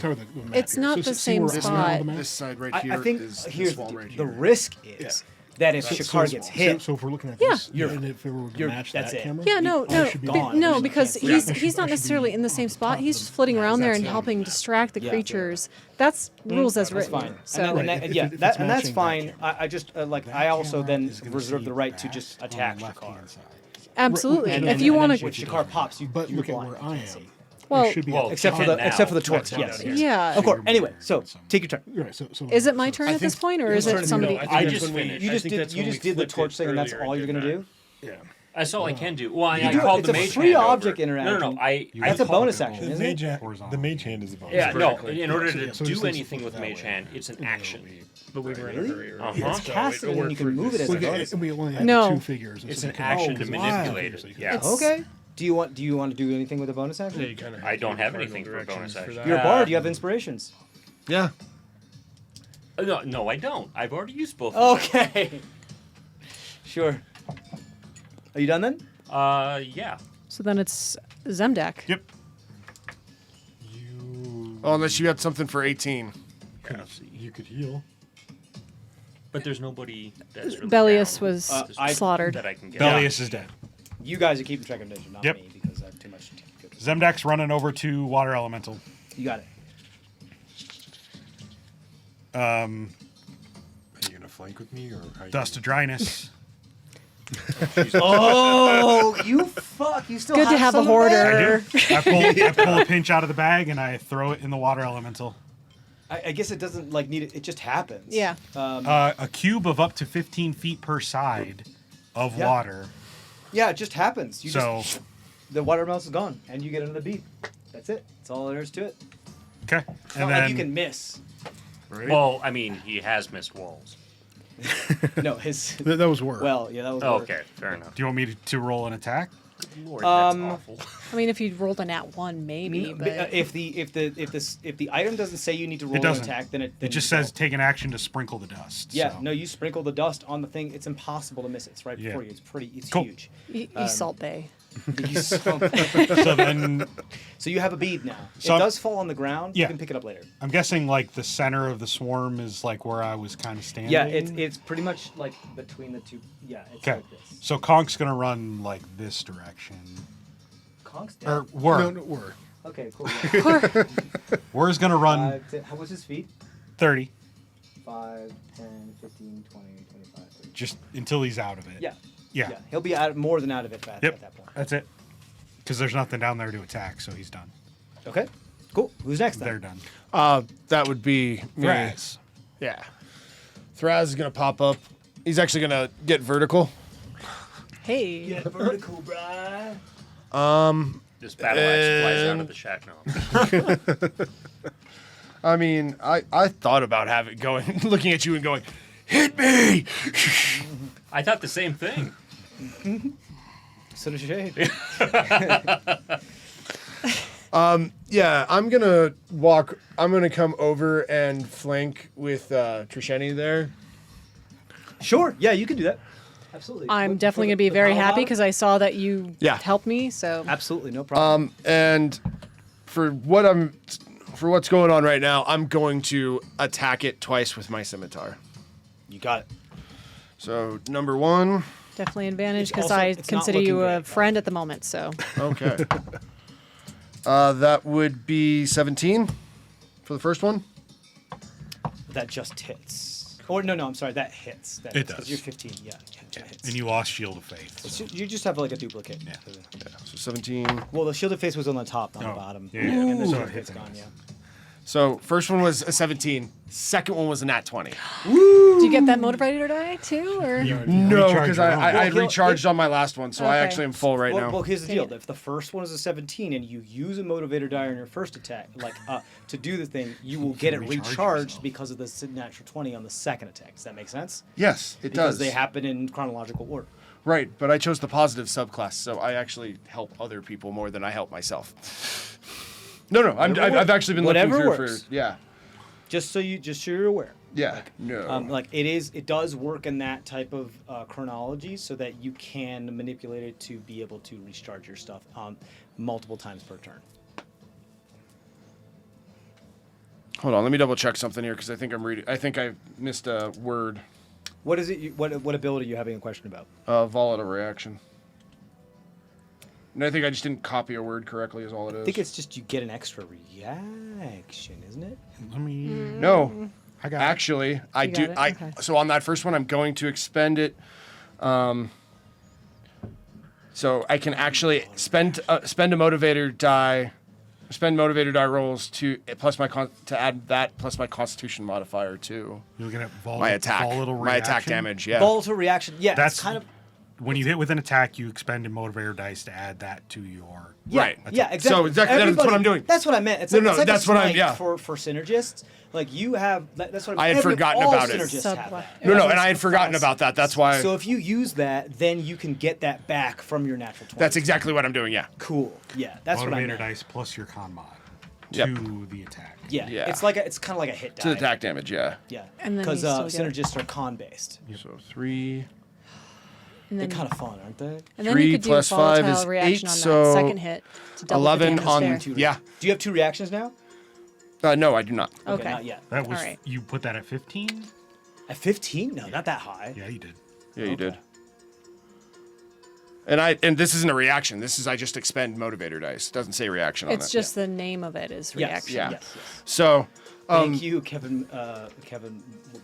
it's not the same where I'm spot. on the map? This side right I here think is here's this wall the, right the here. risk is that if Shakar gets hit, So if we're looking at Yeah. this, You're- and if we were to you're- match that's that it. camera, Yeah, no, I no, should be gone. no, You because can't see it. he's not necessarily in the same spot. He's just flitting around there and helping distract the Yeah. creatures. That's rules as that's written. fine. So and, Right, that, if yeah, it's that, and that's matching that fine. camera. I just like That I also camera then is gonna reserve see the right to fast just on attack the left-hand Shakar. side. absolutely, And if then- you and want then to, when Shakar pops, you but you look at blind. where You I can't am. see. well, it should be Well, Except for you the can except for the now. torch. Yes. Yeah. yeah. Of course. Anyway, so take your turn. Right, so Is it my turn I at this think- point, or is your it turn. somebody? No, I think I that's just when we- finished. You I just think did that's you when just we did the flipped torch it thing, and that's earlier all and you're did gonna that. do. yeah. That's all I can do. Well, I do- called it's the a mage free hand object over. interaction. No, I That's a bonus called- action, The isn't it? mage hand is a bonus. Yeah, no. Vertically. In order So, to yeah, so do just anything with mage hand, it's an action. But we were in a Really? hurry. Uh-huh. It's casted and you can move it as a We, bonus. we only have No. 2 figures. It's so an we can- action to 'cause it's manipulate five, so you it. can- Yeah. It's- Okay. Do you want to do anything with a bonus action? Yeah, you kind of. I don't have anything for bonus action. You're a bard. You have inspirations. Yeah. No, I don't. I've already used both. Of Okay. Sure. Are you done then? them. Yeah. So then it's Zemdak. Yep. You Oh, unless you had something for 18. you could heal. But there's nobody that's really Bellius down was that slaughtered. I can get. Bellius is dead. You guys are keeping track of nature, not Yep. me, because I have too much to keep good with. Zemdak's running over to Water Elemental. You got it. Are you gonna flank with me or how you Dust to dryness. Oh, you fuck! You still Good to have a some of that? hoarder. I pull a pinch out of the bag and I throw it in the Water Elemental. I guess it doesn't like need it. It just happens. Yeah. A cube of up to 15 feet per side of Yeah. water. Yeah, it just happens. You So, just the water mouse is gone, and you get another beat. That's it. That's all there is to it. okay. It's And not then like you can miss. Well, I mean, he has missed walls. No, his. That was work. Well, yeah, that was. Oh, work. okay, fair enough. do you want me to roll an attack? Lord, that's Um, awful. I mean, if you rolled a nat 1, maybe. No, But if the item doesn't say you need to roll an doesn't. attack, then It then just you says don't. take an action to sprinkle the dust. Yeah, so. no, you sprinkle the dust on the thing. It's impossible to miss it. It's right Yeah. before you. It's Cool. huge. you Salt Bay. So then So you have a bead now. So It does fall on the ground. Yeah. You can pick it up later. I'm guessing like the center of the swarm is like where I was kind of standing. Yeah, it's pretty much like between the two. Yeah, it's Okay. like this. So Conk's gonna run like this direction. Conk's dead. Or Whir. No, we're. Okay, cool. Yeah. Whir's gonna run 5, how was his feet? 30, 5, 10, 15, 20, 25, 30. just until he's out of it. Yeah. Yeah. Yeah. He'll be more than out of it at Yep. that point. That's it. Because there's nothing down there to attack, so he's done. Okay. Cool. Who's next then? They're done. That would be me. Thraz. Yeah. Thraz is gonna pop up. He's actually gonna get vertical. Hey. Get vertical, bruh. This battle axe flies out of the shack now. I mean, I thought about having going, looking at you and going, hit me. I thought the same thing. So does Shade. Yeah, I'm gonna walk. I'm gonna come over and flank with Trisheni there. Sure. Yeah, you can do that. Absolutely. I'm With- definitely for going to be the very power happy bottom? because I saw that you Yeah. helped me. So Absolutely, no problem. And for what's going on right now, I'm going to attack it twice with my scimitar. You got it. So number 1. definitely advantage It's because also- I it's not consider you looking a great, friend at the moment. So Okay. That would be 17 for the first one. That just hits. Or no, I'm sorry. That hits. That It hits, 'cause does. You're 15. Yeah, that hits. And you lost Shield of Faith. It's you just have like a duplicate. Yeah. So 17. Well, the shielded face was on the top, not the Oh, bottom. yeah. And the Ooh. shielded face gone. Yeah. So first one was a 17. Second one was a nat 20. do you get that motivator die too, or No, recharge because your own. I Well, had recharged on my last one, so I Okay. actually am full right now. Well, here's the Dang deal. it. If the first one is a 17 and you use a motivator die on your first attack, like to do the thing, you will get it recharge recharged yourself. because of the natural 20 on the second attack. Does that make sense? Yes, it Because does. they happen in chronological order. Right, but I chose the positive subclass, so I actually help other people more than I help myself. No, I've actually been looking Whatever through works. for yeah, Just so you're aware. yeah. No. Like it does work in that type of chronology, so that you can manipulate it to be able to recharge your stuff multiple times per turn. Hold on, let me double check something here because I think I'm reading. I think I missed a word. What is it? What ability are you having a question about? Volatile reaction. And I think I just didn't copy a word correctly. Is all it is. I think it's just you get an extra reaction, isn't it? Let me. no. I got Actually, I You do. got it? Okay. So on that first one, I'm going to expend it. So I can actually spend a motivator die, spend motivator die rolls to plus my to add that plus my Constitution modifier to You're looking at my attack, volatile my attack reaction. damage. Yeah. Volatile reaction. Yeah, That's it's kind of. when you hit with an attack, you expend a motivator dice to add that to your. Yeah, Right. Yeah, So exactly. exactly, that's what Everybody- I'm doing. That's what I meant. It's No, like, no, it's like that's a what I'm- smite yeah. for synergists. Like you have. That's what I had forgotten all about it. synergists have Subclass. that. No, and I had forgotten about that. That's why. So if you use that, then you can get that back from your natural 20. That's exactly what I'm doing. Yeah. cool. Yeah, that's what I Motivator meant. dice plus your con mod to Yep. the attack. Yeah, Yeah. it's kind of like a hit die. To the attack damage. Yeah. Yeah, And then because you still get- synergists are con based. So 3. and They're then, kind of fun, aren't they? and then 3 you could do a plus 5 volatile is reaction 8, on so that second hit to double 11 the damage on- there. Yeah. Do you have 2 reactions now? No, I do not. Okay. Not yet. That was Alright. you put that at 15. At 15? No, not that high. Yeah, you did. Yeah, you Okay. did. And this isn't a reaction. This is I just expend motivator dice. It doesn't say reaction on it. It's just the name of it is Yes, reaction. Yeah. yes. So, Thank you, Kevin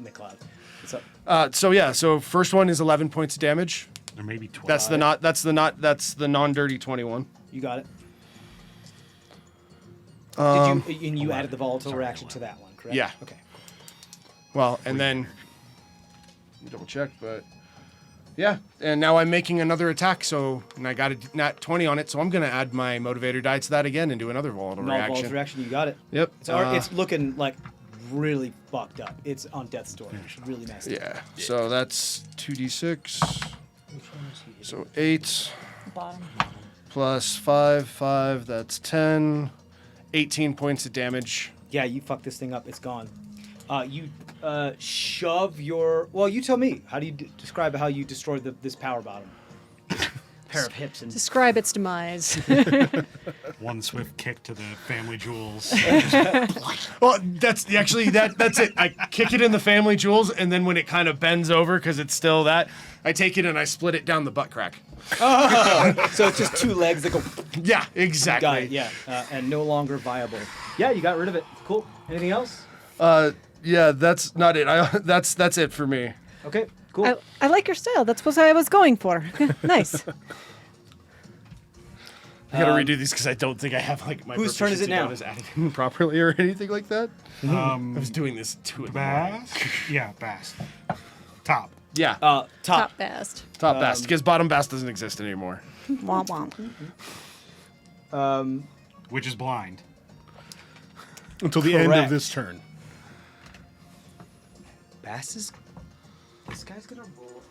McLeod. What's up? so first one is 11 points of damage. There may be 12. That's the non-dirty 21. You got it. Um, Did you and you added the volatile reaction to that one, correct? Yeah. Okay. Well, and then let me double check, but yeah, and now I'm making another attack. So, and I got a nat 20 on it, so I'm gonna add my motivator die to that again and do another volatile No reaction. volatile reaction. You got it. Yep. It's looking like really fucked up. It's on death's door. It's really messed up. Yeah. So that's 2d6. So 8. Bottom. plus 5, that's 10. 18 points of damage. Yeah, you fuck this thing up. It's gone. You shove your... Well, you tell me. How do you describe how you destroyed this power bottom? Pair of hips and... Describe its demise. One swift kick to the family jewels. Well, that's it. I kick it in the family jewels, and then when it kind of bends over because it's still that, I take it and I split it down the butt crack. Oh, so it's just two legs that go... Yeah, exactly. Got it, yeah. And no longer viable. Yeah, you got rid of it. Cool. Anything else? Yeah, that's not it. That's it for me. Okay, cool. I like your style. That's what I was going for. Nice. I gotta redo these because I don't think I have like my. Whose turn is it proficiency now? down as adding properly or anything like that. I was doing this too. Bast? Yeah, Bast. Top. Yeah, Top. Top bast. top bast because bottom bast doesn't exist anymore. Womp womp. Which is blind. Until the end Correct. of this turn. Bass is... This guy's gonna roll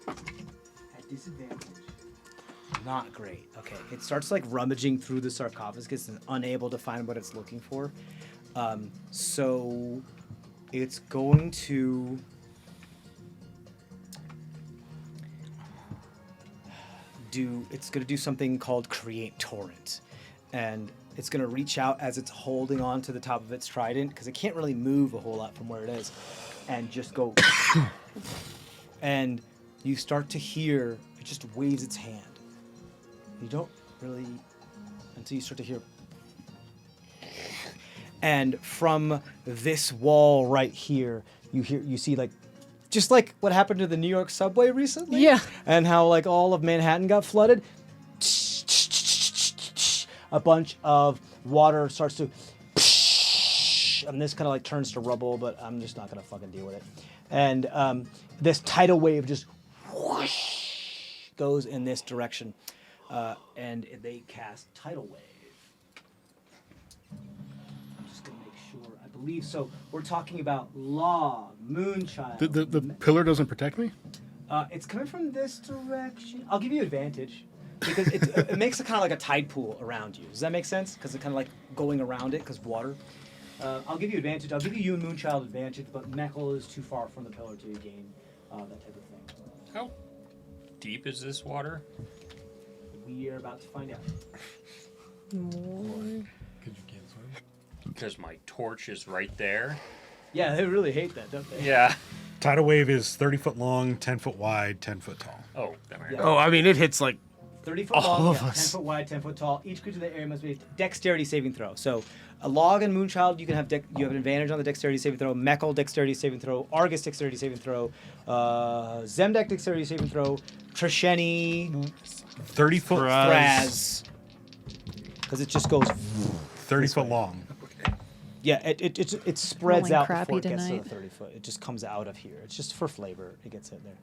at disadvantage. Not great. Okay, it starts like rummaging through the sarcophagus and unable to find what it's looking for. So it's going to... It's going to do something called Create Torrent. And it's going to reach out as it's holding on to the top of its trident, because it can't really move a whole lot from where it is, and just go. And you start to hear, it just waves its hand. You don't really, until you start to hear. And from this wall right here, you see like, just like what happened to the New York subway recently. Yeah. And how like all of Manhattan got flooded. A bunch of water starts to, and this kind of like turns to rubble, but I'm just not gonna fucking deal with it. And this tidal wave just whoosh, goes in this direction, and they cast tidal wave. I'm just gonna make sure. I believe so. We're talking about log, moonchild. The pillar doesn't protect me? It's coming from this direction. I'll give you advantage. Because it makes a kind of like a tide pool around you. Does that make sense? Because it's kind of like going around it because of water. I'll give you advantage. I'll give you and Moonchild advantage, but Meckel is too far from the pillar to gain that type of thing. How deep is this water? We are about to find out. Because you can't swim. Because my torch is right there. Yeah, they really hate that, don't they? Yeah. Tidal wave is 30 foot long, 10 foot wide, 10 foot tall. Oh, that might Yeah. Oh, I mean it hits like 30 foot All long, of yeah, us. 10 foot wide, 10 foot tall. Each creature in the area must be dexterity saving throw. So a log and Moonchild, you have an advantage on the dexterity saving throw. Meckel dexterity saving throw. Argus dexterity saving throw. Zemdek dexterity saving throw. Trisheni 30 foot, Thraz. Because it just goes. 30 foot long. Yeah, it spreads Rolling out crappy before it gets to tonight. the 30 foot. It just comes out of here. It's just for flavor. It gets in there.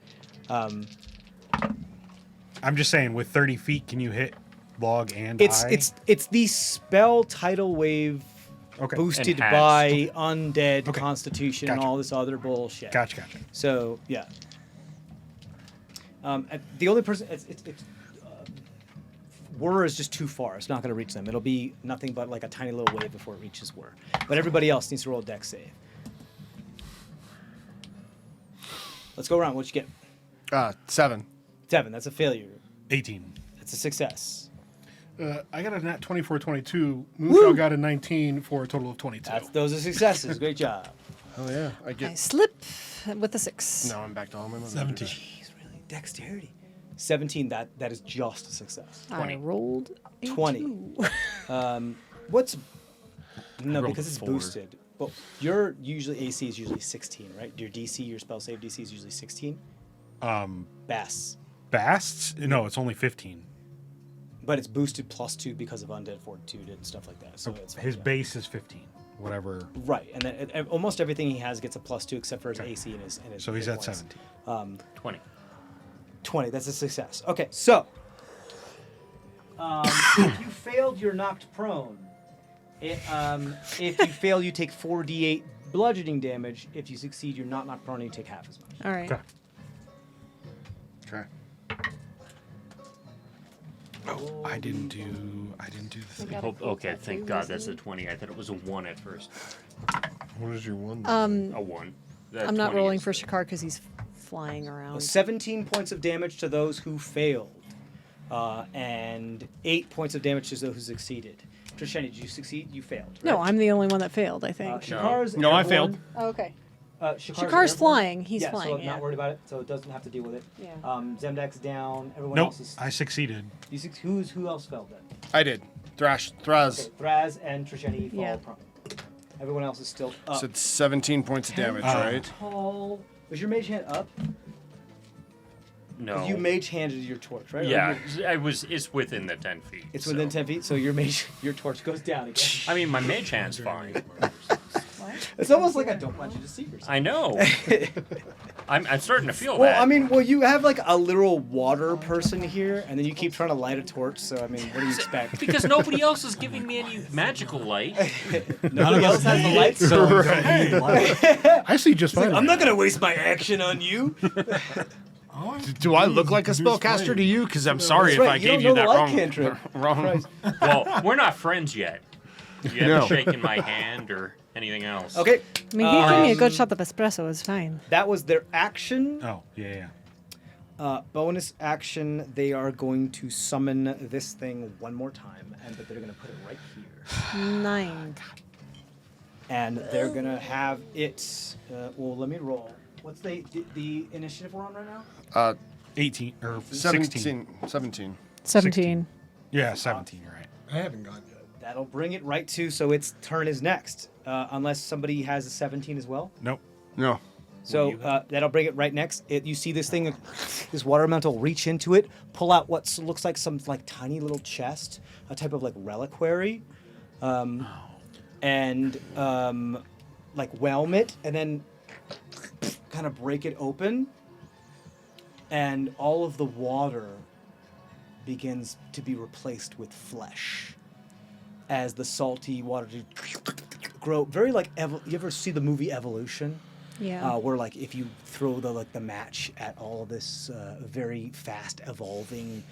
I'm just saying, with 30 feet, can you hit log and It's high? it's the spell tidal wave Okay. boosted Enhanced. by undead Okay. constitution and Gotcha. all this other bullshit. Gotcha. So yeah. The only person it's Whir is just too far. It's not going to reach them. It'll be nothing but like a tiny little wave before it reaches Whir. But everybody else needs to roll a dex save. Let's go around. What'd you get? 7. 7. That's a failure. 18. That's a success. I got a nat 24-22. Moonshell got a 19 for a total of 22. Those are successes. Great job. Oh yeah, I I get. slip with a 6. Now I'm back to all my money. 17. Jeez, really? Dexterity. 17. That is just a success. 20. I rolled a 20. 2. What's no rolled because it's 4. boosted. But your usually AC is usually 16, right? Your DC, your spell save DC is usually 16. Bass. Basts? No, it's only 15. But it's boosted +2 because of undead fortitude and stuff like that. So it's His yeah. base is 15. Whatever. Right, and then almost everything he has gets a +2 except for his AC and his. So he's hit at points. 17. 20. 20. That's a success. Okay, so if you failed, you're knocked prone. If you fail, you take 4d8 bludgeoning damage. If you succeed, you're not knocked prone and you take half as much. All right. Okay. Okay. Oh, I didn't do the thing. got Hope, a okay, tattoo, thank God isn't that's a it? 20. I thought it was a 1 at first. What is your one? A 1. That I'm not 20 rolling is for the- Shakar because he's flying around. 17 points of damage to those who failed, and 8 points of damage to those who succeeded. Trishani, did you succeed? You failed. No, right? I'm the only one that failed, I think. Shakar's No, I airborne. failed. Oh, okay. Shakar's Shakar's airborne. flying. He's yeah, flying. so Yeah. not worried about it. So it doesn't have to deal with it. Yeah. Zemdak's down. Everyone Nope, else is. I succeeded. Who else fell then? I did. Thraz. Okay, Thraz and Trishani fall Yeah. prone. Everyone else is still up. So it's 17 points of damage, right? Tall. Was your mage hand up? No. You mage handed your torch, right? Or Yeah, you- it's within the 10 feet. It's so- within 10 feet, so your torch goes down again. I mean, my mage hand's fine. It's almost like I don't want you to see yourself. I know. I'm starting to feel Well, that. I mean, you have like a literal water person here, and then you keep trying to light a torch. So I mean, what do you expect? because nobody else is giving me any magical light. Nobody else has the light, so I see just fine. I'm not gonna waste my action on you. Do I look like a spellcaster to you? Because I'm sorry if right, I you gave don't you know that the light wrong. cantrip. Wrong. Well, we're not friends yet. You haven't No. shaken my hand or anything else. Okay, I mean, he gave me a good shot of espresso. It's fine. that was their action. Oh, yeah. Bonus action, they are going to summon this thing one more time, but they're gonna put it right here, 9. and they're gonna have it. Well, let me roll. What's the initiative we're on right now? 18 or 16. 17. 17. Yeah, 17. You're right. I haven't gone yet. That'll bring it right to, so its turn is next, unless somebody has a 17 as well. Nope. No. So that'll bring it right next. You see this thing, this water elemental reach into it, pull out what looks like some like tiny little chest, a type of like reliquary, and like whelm it, and then kind of break it open, and all of the water begins to be replaced with flesh as the salty water grow. Very like you ever see the movie Evolution? Yeah. Where like if you throw the match at all of this very fast evolving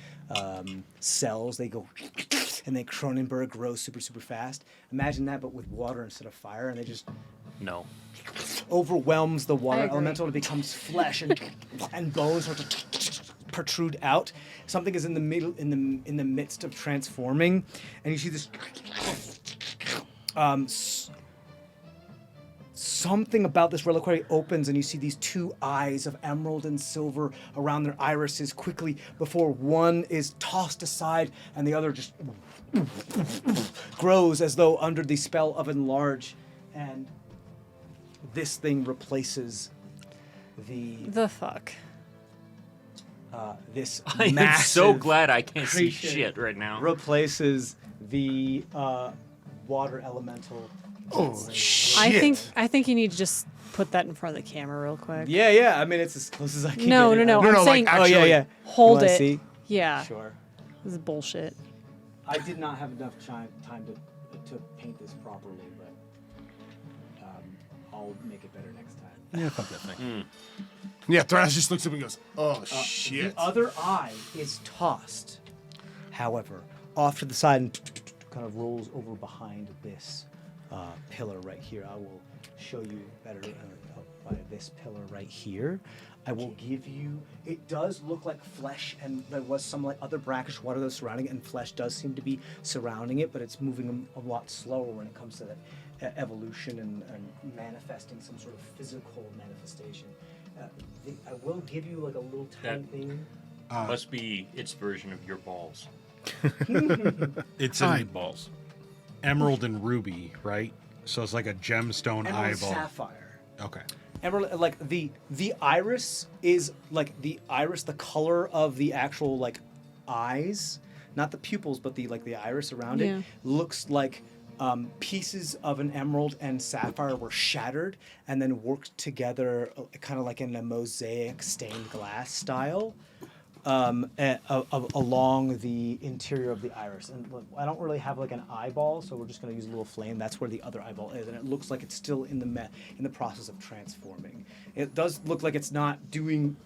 cells, they go and they Cronenberg grow super fast. Imagine that, but with water instead of fire, and they just No. overwhelms the water I agree. elemental. And it becomes flesh and bones start to protrude out. Something is in the middle, in the midst of transforming, and you see this. Something about this reliquary opens, and you see these two eyes of emerald and silver around their irises quickly before one is tossed aside and the other just grows as though under the spell of enlarge, and this thing replaces The fuck. this I am massive so glad I can't see creature shit right now. replaces the water elemental. Oh, shit. I think you need to just put that in front of the camera real quick. Yeah. I mean, it's as close as I can. No, get it. no, no. No, I'm no, like, saying actually- Oh yeah. hold You wanna it. See? Yeah. Sure. This is bullshit. I did not have enough time to paint this properly, but I'll make it better next time. Yeah, fuck that thing. Yeah, Thras just looks up and goes, oh, shit. The other eye is tossed, however, off to the side and kind of rolls over behind this pillar right here. I will show you better by this pillar right here. I will give you. It does look like flesh, and there was some like other brackish water that was surrounding it, and flesh does seem to be surrounding it, but it's moving a lot slower when it comes to that evolution and manifesting some sort of physical manifestation. I will give you like a little tiny thing. Must be its version of your balls. It's Eye an balls. emerald and ruby, right? So it's like a gemstone Emerald eyeball. sapphire. Okay. Emerald, like the iris is like the color of the actual like eyes, not the pupils, but the iris around Yeah. it looks like pieces of an emerald and sapphire were shattered and then worked together, kind of like in a mosaic stained glass style. Along the interior of the iris, and look, I don't really have like an eyeball, so we're just going to use a little flame. That's where the other eyeball is, and it looks like it's still in the process of transforming. It does look like it's not doing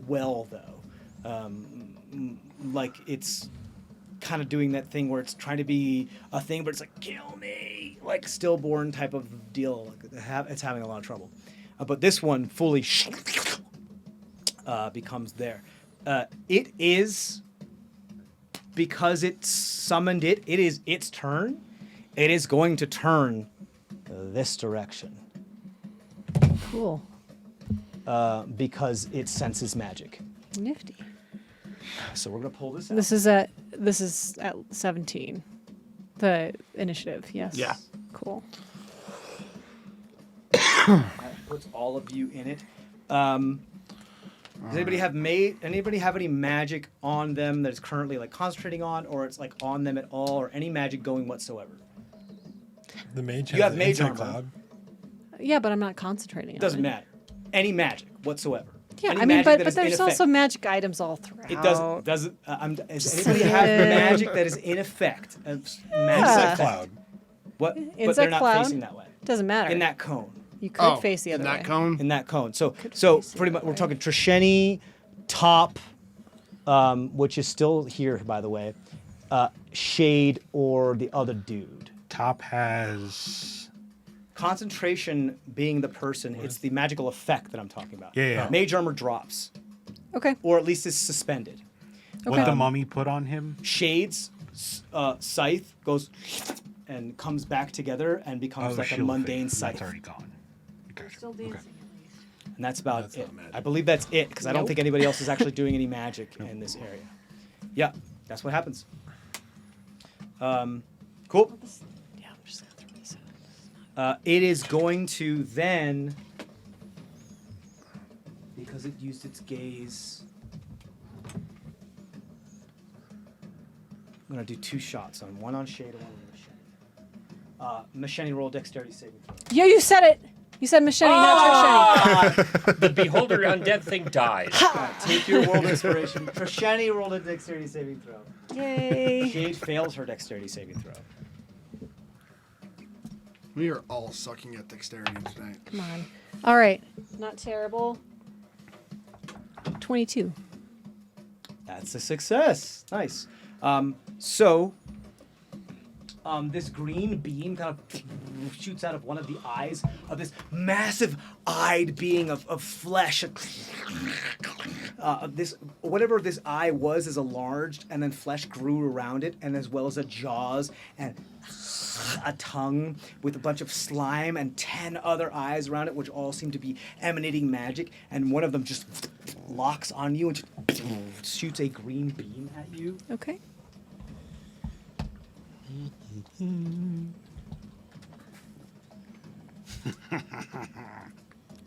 well though, like it's kind of doing that thing where it's trying to be a thing, but it's like, kill me, like stillborn type of deal. It's having a lot of trouble. But this one fully becomes there. It is, because it summoned it is its turn. It is going to turn this direction. Cool. Because it senses magic. Nifty. So we're gonna pull this out. This is at 17. The initiative, yes. Yeah. Cool. That puts all of you in it. Does anybody have any magic on them that is currently like concentrating on, or it's like on them at all, or any magic going whatsoever? The mage. You has have the mage insect armor. cloud. Yeah, but I'm not concentrating on Doesn't it. matter. Any magic whatsoever. Yeah, Any I mean, magic but that is there's in also effect. magic items all throughout. It doesn't. Does anybody have magic that is in effect? Insect Yeah. cloud. What? But Insect they're not cloud? facing that way. Doesn't matter. In that cone. You could face the in other that way. cone. In that cone. So face the pretty much other we're way. talking Trisheni, Top, which is still here by the way, Shade, or the other dude. Top has. Concentration being the person, it's the magical effect that I'm talking about. Yeah. Mage armor drops, Okay. or at least is suspended. What the mummy put on him? Shades, scythe goes and comes back together and becomes like a shield mundane thing. scythe. That's already gone. Gotcha. Still Okay. dancing at least. And that's about That's it. not magic. I believe that's it, because I don't Nope. think anybody else is actually doing any magic in this area. Yeah, that's what happens. Cool. Yeah, I'm just gonna throw this out. It is going to then, because it used its gaze, I'm gonna do 2 shots on one on Shade and one on Machete. Machete, roll dexterity saving throw. Yeah, you said it. You said machete, not The beholder undead thing died. Take your world inspiration. Trisheni rolled a dexterity saving throw. Yay. Shade fails her dexterity saving throw. We are all sucking at dexterity tonight. Come on. All right. Not terrible. 22. That's a success. Nice. This green beam kind of shoots out of one of the eyes of this massive eyed being of flesh. This whatever this eye was is enlarged, and then flesh grew around it, and as well as a jaws and a tongue with a bunch of slime and 10 other eyes around it, which all seem to be emanating magic. And one of them just locks on you and just shoots a green beam at you. Okay.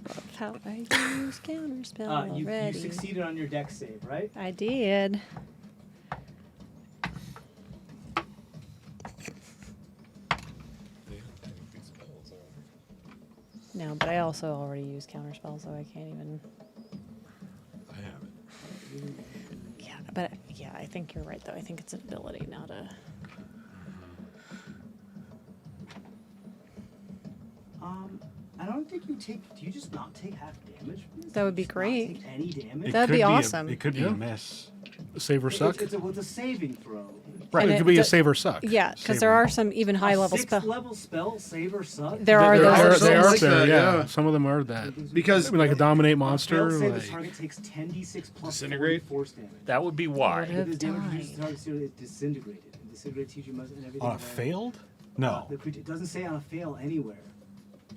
Love how I use counterspell You already. succeeded on your dex save, right? I did. No, but I also already used counterspell, so I can't even. I have it. Yeah, but yeah, I think you're right though. I think it's an ability, not a. I don't think you take. Do you just not take half damage from this? That would be Just not great. take any damage. That'd be awesome. It could be a miss. Save or suck. It's a saving throw. Right. And It it could be a do- save or suck. Yeah, because Save there them. are some even high level Sixth spell. level spell, save or suck. There are There those. are options. They are like up there, that, yeah. yeah. Some of them are that. Because I mean, like a dominate On monster. failed save, Like, the target takes 10d6 plus Disintegrate? 40 force damage. That would be why. Would have This damage reduces died. the target's is disintegrated. And disintegrate teaches you must and everything. On a about it. failed? No. The creature, it doesn't say on a fail anywhere.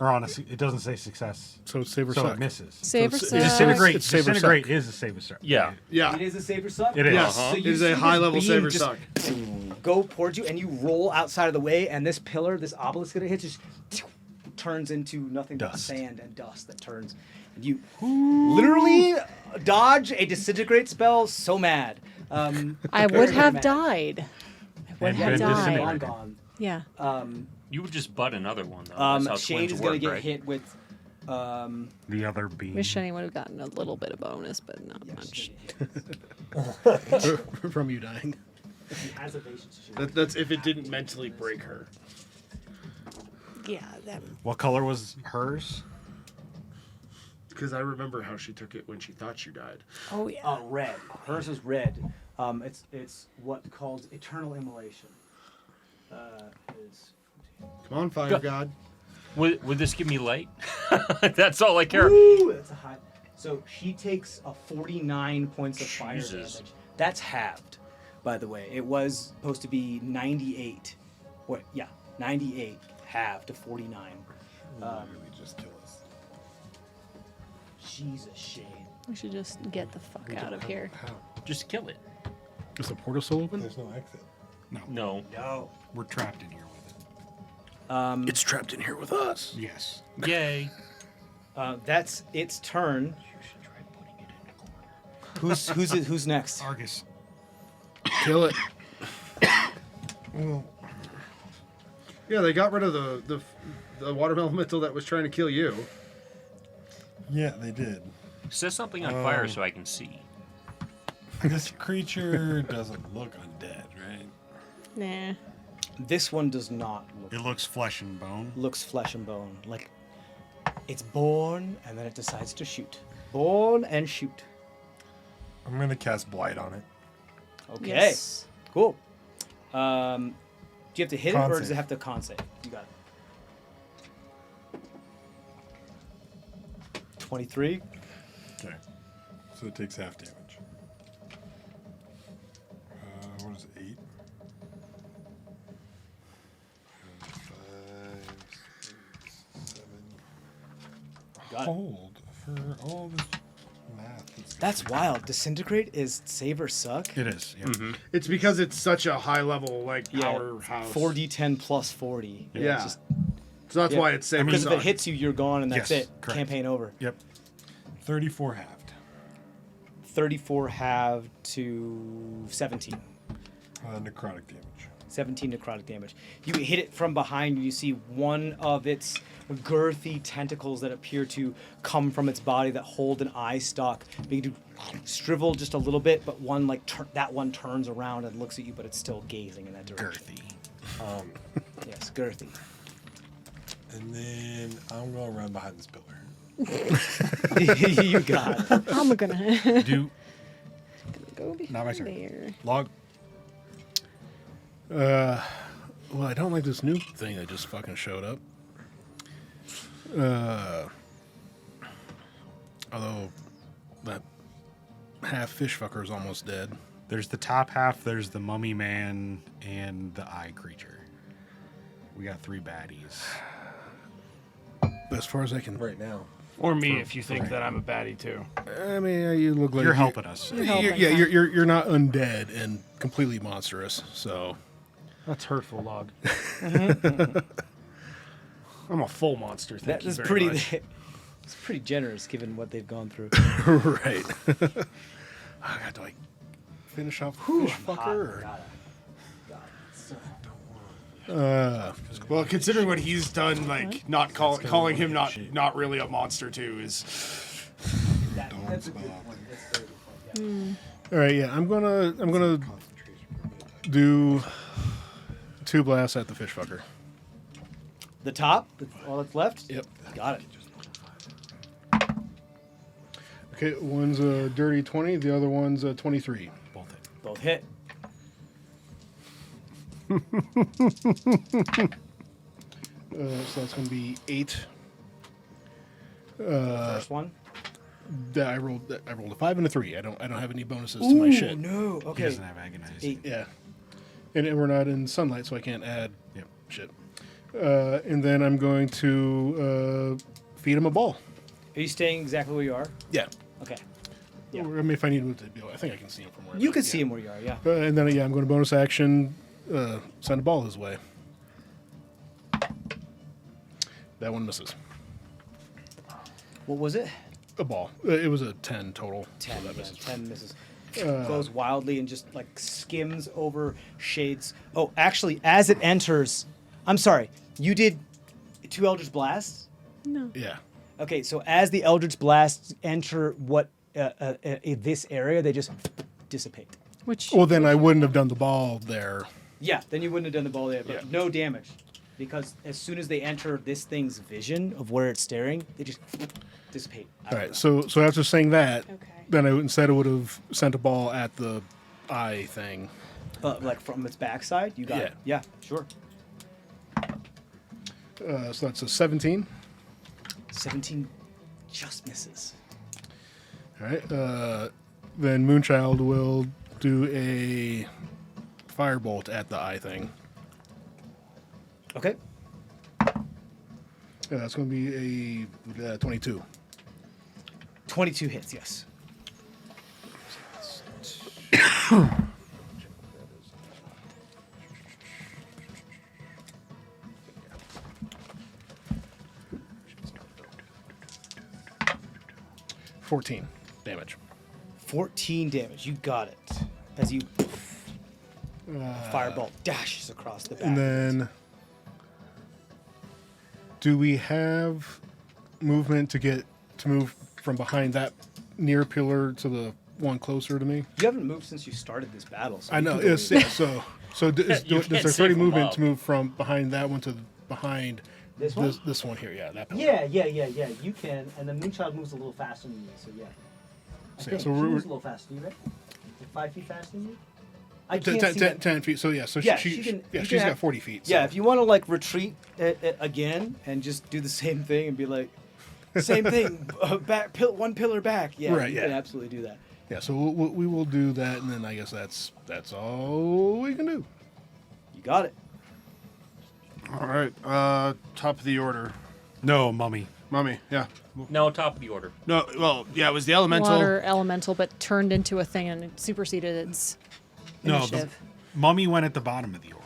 Or on a. It doesn't say success. so it's save or So suck. it misses. Save or it's- suck. it's Disintegrate. It's save or Disintegrate suck. is a save or suck. Yeah. yeah, It is a save or suck? It is. yes, So it you is see a this high level beam save or just suck. go towards you, and you roll outside of the way, and this pillar, this obelisk that it hits, just turns into nothing but Dust. sand and dust that turns. And you literally dodge a disintegrate spell so mad. I very, would very have mad. died. I would And have been died. disintegrated. Gone. Yeah. You would just butt another one though. That's how Shade twins is going work, to get right? hit with. The other beam. Miss Shani would have gotten a little bit of bonus, but not much. From you dying. As evasion shield. That's if it didn't mentally break her. Yeah, that. What color was hers? Because I remember how she took it when she thought she died. Oh yeah. Red. Hers is red. It's what's called eternal immolation. Is Come on, fire god. Would this give me light? That's all I care. Woo, that's a high. So she takes a 49 points of fire Jesus. damage. That's halved, by the way. It was supposed to be 98. What? Yeah, 98 halved to 49. Literally just kill us. Jesus, Shane. We should just get the fuck out of here. How? Just kill it. Is the portal still open? There's no exit. No. No. We're trapped in here with it. It's trapped in here with us. Yes. Yay. That's its turn. Who's next? Argus. Kill it. Well, Yeah, they got rid of the water elemental that was trying to kill you. yeah, they did. Set something on fire so I can see. This creature doesn't look undead, right? Nah. This one does not look. It looks flesh and bone. Looks flesh and bone. Like it's born and then it decides to shoot. Born and shoot. I'm gonna cast Blight on it. Okay. Yes. Cool. Do you have to hit it Con or does it save. have to con save? You got it. 23. Okay. So it takes half damage. What is it, 8? 5, 6, 7. Got it. Hold for all this math. That's wild. Disintegrate is save or suck. It is. Yeah. It's because it's such a high level like Yeah, powerhouse. 4d10 plus 40. Yeah. It's just- So that's yeah. why it's safe. Because if suck. it hits you, you're gone and that's Yes, it. correct. Campaign over. Yep. 34 halved. 34 halved to 17. Necrotic damage. 17 necrotic damage. You hit it from behind, and you see one of its girthy tentacles that appear to come from its body that hold an eye stalk begin to shrivel just a little bit, but one that one turns around and looks at you, but it's still gazing in that direction. Girthy. Yes, girthy. And then I'm going to run behind this pillar. You got it. I'm gonna Do go behind Not my turn. there. log. Well, I don't like this new thing that just fucking showed up. Although that half fish fucker is almost dead. There's the top half. There's the mummy man and the eye creature. We got 3 baddies. As far as I can. Right now. Or me, if you think that I'm a baddie too. I mean, you look like You're helping us. You're not undead and completely monstrous. So That's hurtful, Log. I'm a full monster. Thank That you is very pretty. much. It's pretty generous given what they've gone through. right. Oh, God, do I finish off the fish fucker? Or? Well, considering what he's done, like not calling him not really a monster too is. That's a good point. That's very good point. Yeah. All right, yeah, I'm gonna do 2 blasts at the fish fucker. The top, all that's left. Yep. Got it. Okay, one's a dirty 20, the other one's a 23. Both hit. Both hit. So that's gonna be 8. First one. I rolled a 5 and a 3. I don't have any bonuses to my shit. No. He Okay. doesn't have agonize. 8. Yeah, and we're not in sunlight, so I can't add Yep. shit. And then I'm going to feed him a ball. Are you staying exactly where you are? Yeah. Okay. Yeah. Or, I mean, if I need to move to the I think I can see him from where. You can see him where you are. Yeah. And then I'm going to bonus action, send a ball his way. That one misses. What was it? A ball. It was a 10 total. 10. So that Yeah, misses. 10 misses. Goes wildly and just like skims over shades. Oh, actually, as it enters, I'm sorry. You did 2 Eldritch Blasts. No. Yeah. Okay, so as the Eldritch Blasts enter this area, they just dissipate. Which Well, then I wouldn't have done the ball there. Yeah, then you wouldn't have done the ball there, but Yeah. no damage. Because as soon as they enter this thing's vision of where it's staring, they just dissipate. All right. So after saying that, Okay. then I instead would have sent a ball at the eye thing. Like from its backside, you got it. Yeah, sure. So that's a 17. 17 just misses. All right. Then Moonchild will do a firebolt at the eye thing. Okay. Yeah, that's going to be a 22. 22 hits, yes. $14 damage. 14 damage. You got it. As you fireball dashes across the back. And then, do we have movement to move from behind that near pillar to the one closer to me? You haven't moved since you started this battle. So I you know. can go Yes, in. yeah, so does You there can't 30 save 'em movement up. to move from behind that one to behind This one? this one here? Yeah, that pillar. Yeah. You can. And the Moonchild moves a little faster than you, so yeah. I So, think so he we're moves a little faster than you, right? Like 5 feet faster than you? I can't 10, see 10, that. 10 feet. So yeah, so Yeah, she's you can got have- 40 feet. So. Yeah, if you want to like retreat again and just do the same thing and be like, same thing, one pillar back. Yeah, Right, you can yeah. absolutely do that. Yeah, so we will do that, and then I guess that's all we can do. You got it. All right. Top of the order. No, mummy. Mummy, yeah. No, top of the order. No, well, yeah, it was the elemental. Water elemental, but turned into a thing and it superseded its No, the initiative. mummy went at the bottom of the order.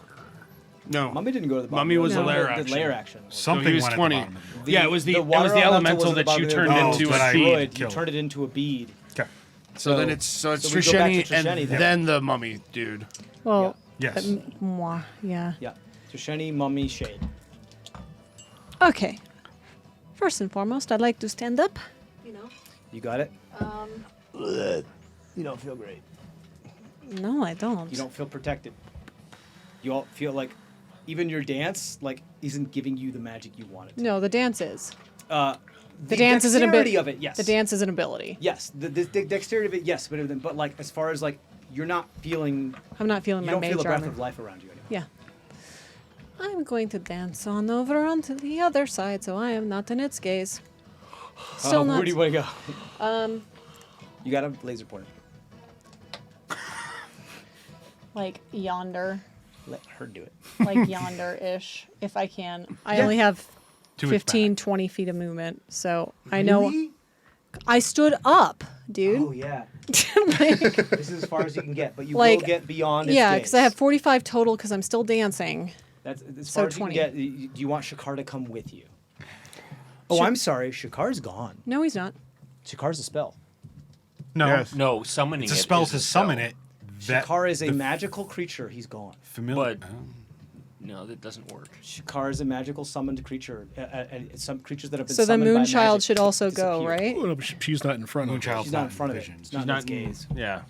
No. Mummy didn't go to the bottom. Mummy was the The lair action. lair action. Something he was went 20. at the bottom of the order. Yeah, it was the water elemental was at the that you bottom of turned the order. into You a destroyed, bead. You Killed. turned it into a bead. Okay. So then it's so we go back to Trisheni Trisheni and then. then the mummy, dude. Well, Yes. moi, yeah. Yeah. Trisheni, Mummy, Shade. Okay. First and foremost, I'd like to stand up. You know. You got it? You don't feel great. No, I don't. You don't feel protected. You all feel like even your dance like isn't giving you the magic you wanted. No, the dance is. The dance is an dexterity ability. of it, yes. The dance is an ability. Yes, the dexterity of it, yes, but like as far as like you're not feeling, I'm not feeling you my don't feel mage the breath armor. of life around you anymore. Yeah. I'm going to dance on over onto the other side, so I am not in its gaze. Still not. Where do you want to go? You got a laser pointer. Like yonder, Let her do it. like yonder-ish, if I can. I Yeah. only have To its 15, 20 feet of movement, so I know. I stood up, dude. Oh yeah. Like, This is as far as you can get, but you Like, will get beyond. Its yeah, gaze. because I have 45 total because I'm still dancing. That's as so far as 20. you can get. Do you want Shakar to come with you? Oh, I'm sorry. Shakar's gone. No, he's not. Shakar's a spell. No. Yes. No, summoning It's a it spell is to a summon spell. it. That Shakar is a the magical creature. He's gone. familiar. But- No, that doesn't work. Shakar is a magical summoned creature. And some creatures that have been So the summoned by Moonchild magic should also go, disappear. right? Oh, no, but she's not in front of Moonchild's She's not in front of it. vision. It's not in its gaze. Yeah.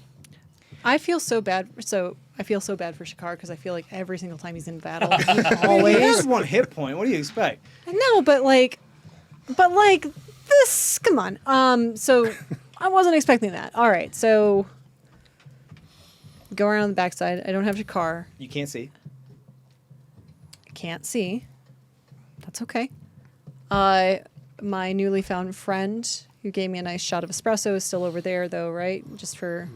I feel so bad. So I feel so bad for Shakar because I feel like every single time he's in battle, he always. He has 1 hit point. What do you expect? No, but like this. Come on. So I wasn't expecting that. All right, so go around the backside. I don't have Shakar. You can't see. Can't see. That's okay. My newly found friend who gave me a nice shot of espresso is still over there, though, right? Just for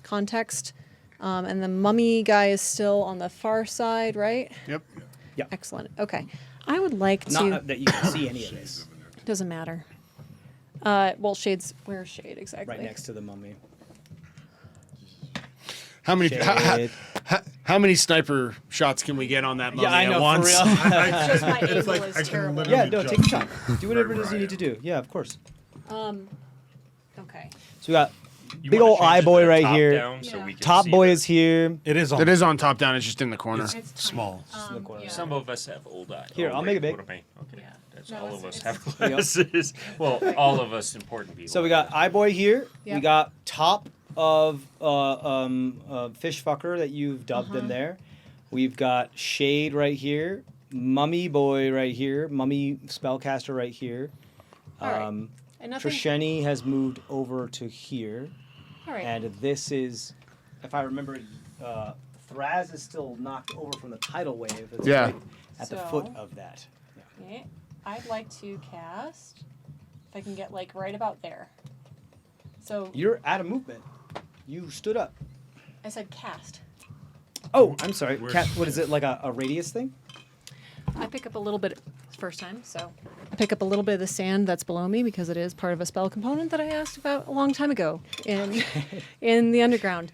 context. And the mummy guy is still on the far side, right? Yep. Excellent. Okay. I would like to. Not that you can see any of this. Doesn't matter. Well, Shade's. Where's Shade exactly? Right next to the mummy. How many Shade. how many sniper shots can we get on that mummy Yeah, I know, at once? for real. Just my It's angle like is I can terrible. literally Yeah, no, jump take a shot. Do whatever right it is where you I need to do. Yeah, of course. Okay. So we got You big wanna old change eye it boy to right top here. down so Yeah. we can Top see boy it? is here. It is on. It is on top down. It's just in the corner. It's small. in the corner. Some of us have old eyes. Here, I'll make it big. What am I? Okay. That's No, all of us it's- have glasses. Well, all of us important people. So we got eye boy here. We Yep. got top of fish fucker that you've dubbed Uh-huh. in there. We've got Shade right here. Mummy boy right here. Mummy spellcaster right here. All right. And nothing. Trisheni has moved over to here. All right. And this is if I remember, Thraz is still knocked over from the tidal wave. It's Yeah. right at the foot So- of that. Yeah. Okay. I'd like to cast, if I can get like right about there. So You're out of movement. You stood up. I said cast. Oh, I'm sorry. Where's- Cat, what is it, like a radius thing? I pick up a little bit first time, so I pick up a little bit of the sand that's below me because it is part of a spell component that I asked about a long time ago in the underground.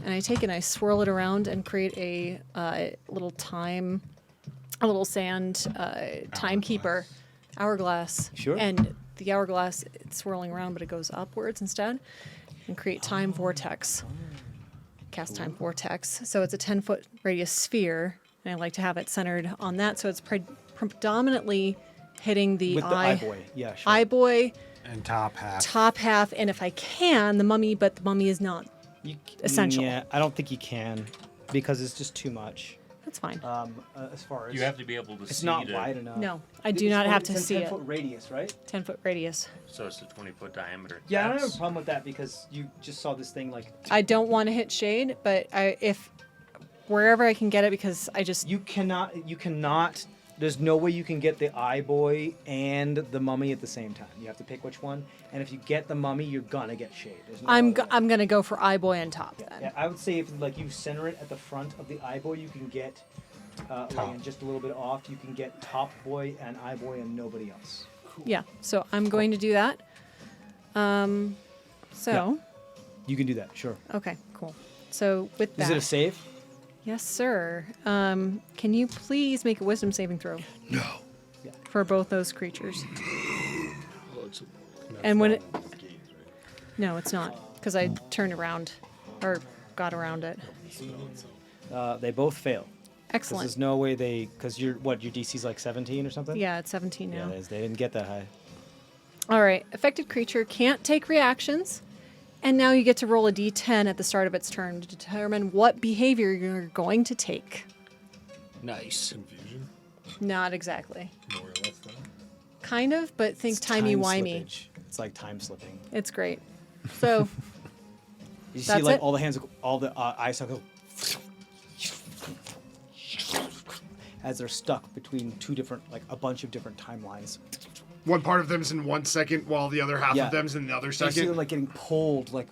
And I take it and I swirl it around and create a little sand timekeeper hourglass. Sure. And the hourglass, it's swirling around, but it goes upwards instead, and create time vortex. Cast time vortex. So it's a 10-foot radius sphere, and I like to have it centered on that, so it's predominantly hitting the With the eye boy. Yeah, sure. eye boy, And top half. top half, and if I can, the mummy, but the mummy is not essential. Yeah, I don't think you can because it's just too much. That's fine. As far as You have to be able to it's see not to, wide enough. No, I do not have to it's a see it. 10-foot radius, right? 10-foot radius. so it's a 20-foot diameter. Yeah, I don't have a That's- problem with that because you just saw this thing like I don't want to hit shade, but if wherever I can get it, because I just you cannot. There's no way you can get the eye boy and the mummy at the same time. You have to pick which one. And if you get the mummy, you're gonna get shade. There's no other way. I'm gonna go for eye boy on top then. Yeah, I would say if like you center it at the front of the eye boy, you can get like, and just a little bit off. You can get top boy and eye boy and nobody else. Yeah, so I'm going to do that. So, You can do that, sure. okay, cool. So with that, Is it a save? yes, sir. Can you please make a wisdom saving throw? No. For both those creatures. And when it, no, it's not, because I turned around, or got around it. They both fail. Excellent. There's no way because your DC's like 17 or something? Yeah, it's 17 now. Yeah, they didn't get that high. All right. Affected creature can't take reactions. And now you get to roll a d10 at the start of its turn to determine what behavior you're going to take. Nice. Confusion? Not exactly. More or less that. Kind of, but think It's time timey-wimey. slippage. It's like time slipping. It's great. So, You see That's like it? all the hands, all the eyes go as they're stuck between a bunch of different timelines. One part of them's in 1 second, while the other half Yeah. of them's in the other You see them second. like getting pulled, like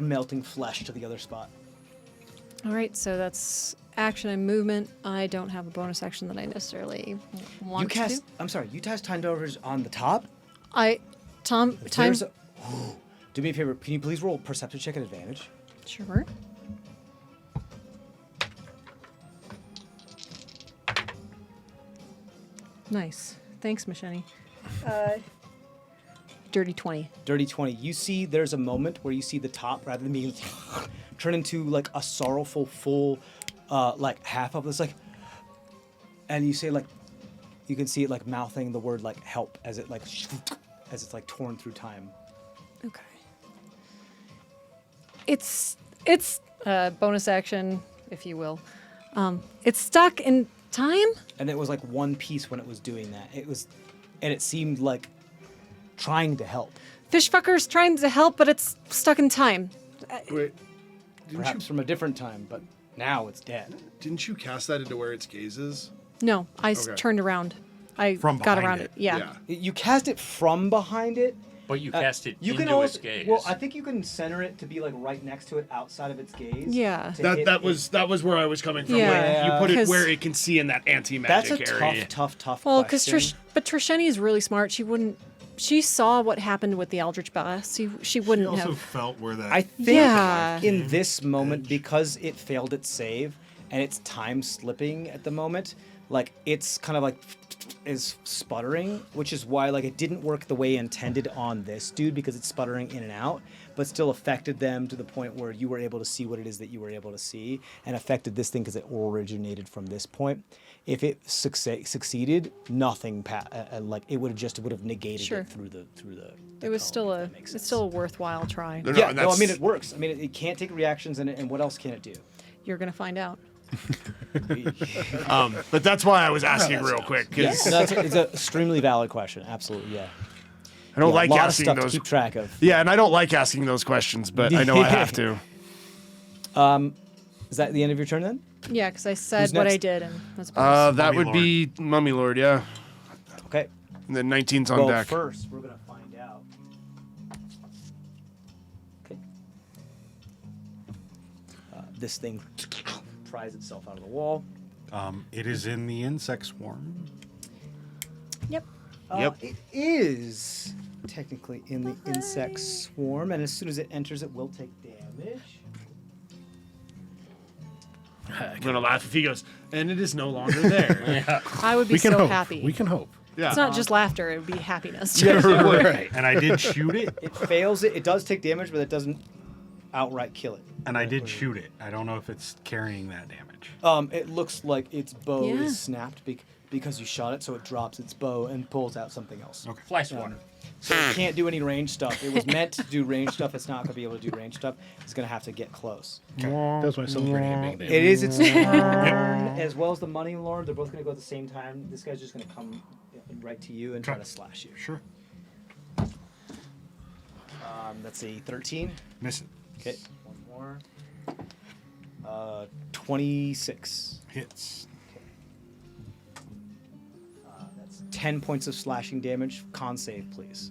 melting flesh to the other spot. all right. So that's action and movement. I don't have a bonus action that I necessarily want You cast. to. I'm sorry. You cast time doors on the top. Time. There's a, do me a favor. Can you please roll perception check at advantage? Sure. Nice. Thanks, Machete. Dirty 20. Dirty 20. You see there's a moment where you see the top, rather than being turn into like a sorrowful full like half of this, like, and you say like, you can see it like mouthing the word like help as it's like torn through time. Okay. It's bonus action, if you will. It's stuck in time. And it was like one piece when it was doing that. And it seemed like trying to help. Fishfucker's trying to help, but it's stuck in time. Wait, Perhaps from a different time, but now it's dead. didn't you cast that into where its gaze is? No, I Okay. turned around. I From got behind around it. it. Yeah. You cast it from behind it. But you cast it You into can its also, gaze. well, I think you can center it to be like right next to it, outside of its gaze. Yeah. to That hit that it. was where I was coming from. Yeah. Where you put it 'Cause- where it can see in that That's anti-magic a area. tough Well, because question. Trisheni is really smart. She saw what happened with the Eldritch Blast. She She wouldn't also have. felt where that. I think Yeah. in this moment, because it failed its save and it's time slipping at the moment, like it's kind of like is sputtering, which is why like it didn't work the way intended on this dude because it's sputtering in and out, but still affected them to the point where you were able to see what it is that you were able to see, and affected this thing because it originated from this point. If it succeeded, nothing like it would have negated Sure. it through the. It was cone, still if a that makes it's sense. still a worthwhile try. No, Yeah, and no, I mean that's- it works. I mean it can't take reactions, and what else can it do? You're gonna find out. But that's why I was asking real quick because No, it's an extremely valid question. Absolutely, yeah. I don't Yeah, like a lot of asking stuff those. to keep track of. Yeah, and I don't like asking those questions, but I know I have to. Is that the end of your turn then? Yeah, because I said Who's what I next? did, and that's bonus. That Mummy would Lord. be Mummy Lord, yeah. Okay. And then 19's on Well, deck. first we're gonna find out. Okay. This thing pries itself out of the wall. It is in the insect swarm. Yep. Yep. It is technically in the insect swarm, and as soon as it enters, it will take damage. I'm gonna laugh if he goes, and it is no longer there. I would be We can so hope. happy. We can hope. Yeah. It's not just laughter; it would be happiness. Yes, it would. Right. And I did shoot it. It fails it. It does take damage, but it doesn't outright kill it. And I did shoot it. I don't know if it's carrying that damage. It looks like its bow Yeah. is snapped because you shot it, so it drops its bow and pulls out something else. Okay. Fly swatter. So it can't do any range stuff. It was meant to do range stuff. It's not going to be able to do range stuff. It's going to have to get close. That's why some grenade being It is its turn, as well as the Money Lord. They're both going to go at the same time. This guy's just going to come right to you and try Okay. to slash you. Sure. That's a 13. Miss it. Okay, one more. 26. Hits. That's 10 points of slashing damage. Con save, please.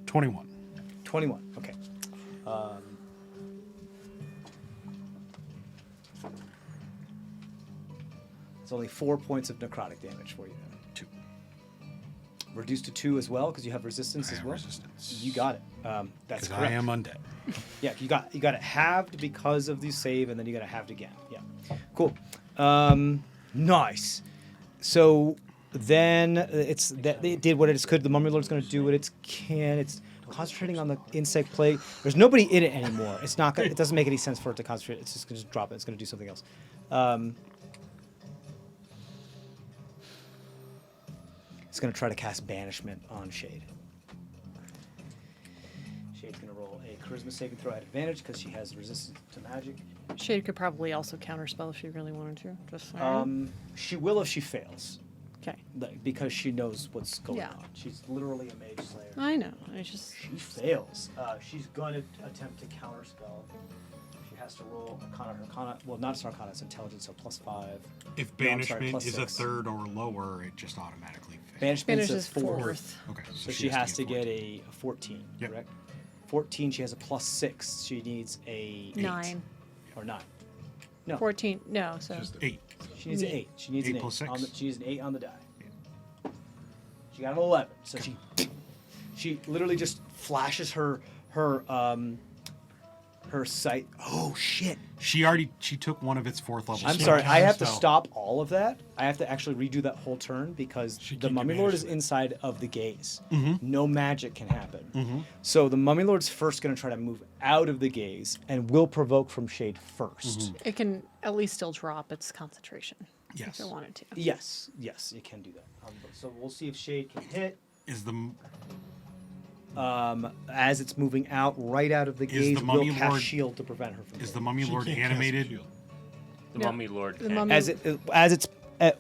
$21. 21. Okay. It's only 4 points of necrotic damage for you then. 2. Reduced to 2 as well because you have resistance I as have well. resistance. You got it. That's Because correct. I am undead. Yeah, you got it halved because of the save, and then you got it halved again. Yeah, cool. Nice. So then it did what it could. The Mummy Lord's going to do what it can. It's concentrating on the insect plague. There's nobody in it anymore. It's not. It doesn't make any sense for it to concentrate. It's just going to drop it. It's going to do something else. It's going to try to cast Banishment on Shade. Shade's going to roll a Charisma saving throw at advantage because she has resistance to magic. Shade could probably also counterspell if she really wanted to. Just saying. She will if she fails, Okay. because she knows what's going Yeah. on. She's literally a mage slayer. I know. I just. She fails. She's going to attempt to counterspell. She has to roll Arcana. Well, not it's Arcana, it's Intelligence, so +5. If No, I'm sorry, banishment is a +6. third or lower, it just automatically fails. Banishment Banish is is 4. fourth. Okay. So she has to get 14. a 14, Yep. correct? 14, she has a +6. She needs a 9. or 9. No, 14. No, so. 8. she needs an 8. She needs 8 an 8. plus 6. She needs an 8 on the die. She got an 11. So she literally just flashes her sight. Oh shit! She took one of its 4th levels. I'm sorry. I have to stop all of that. I have to actually redo that whole turn because She the can't Mummy do Lord is banishment. inside of the gaze. Mm-hmm. No magic can happen. Mm-hmm. So the Mummy Lord's first going to try to move out of the gaze and will provoke from Shade first. Mm-hmm. It can at least still drop its concentration. Yes. If it wanted to. Yes, it can do that. So we'll see if Shade can hit. Is the As it's moving out, right out of the gaze, the will Mummy cast Lord- shield to prevent her from. is the hitting. Mummy She Lord can't cast animated? shield. The Yeah. Mummy Lord. The can. Mummy- As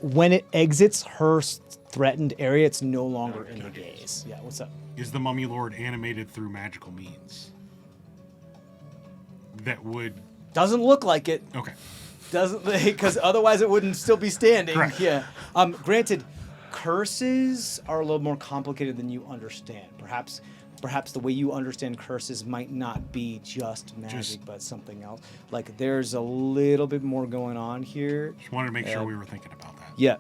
when it exits her threatened area, it's no longer in the gaze. Yeah, what's up? Is the Mummy Lord animated through magical means? That would. Doesn't look like it. Okay. Doesn't because otherwise it wouldn't still be standing. Correct. Yeah. Granted, curses are a little more complicated than you understand. Perhaps the way you understand curses might not be just magic, but something else. Like there's a little bit more going on here. Just wanted to make sure we were thinking about that. Yeah.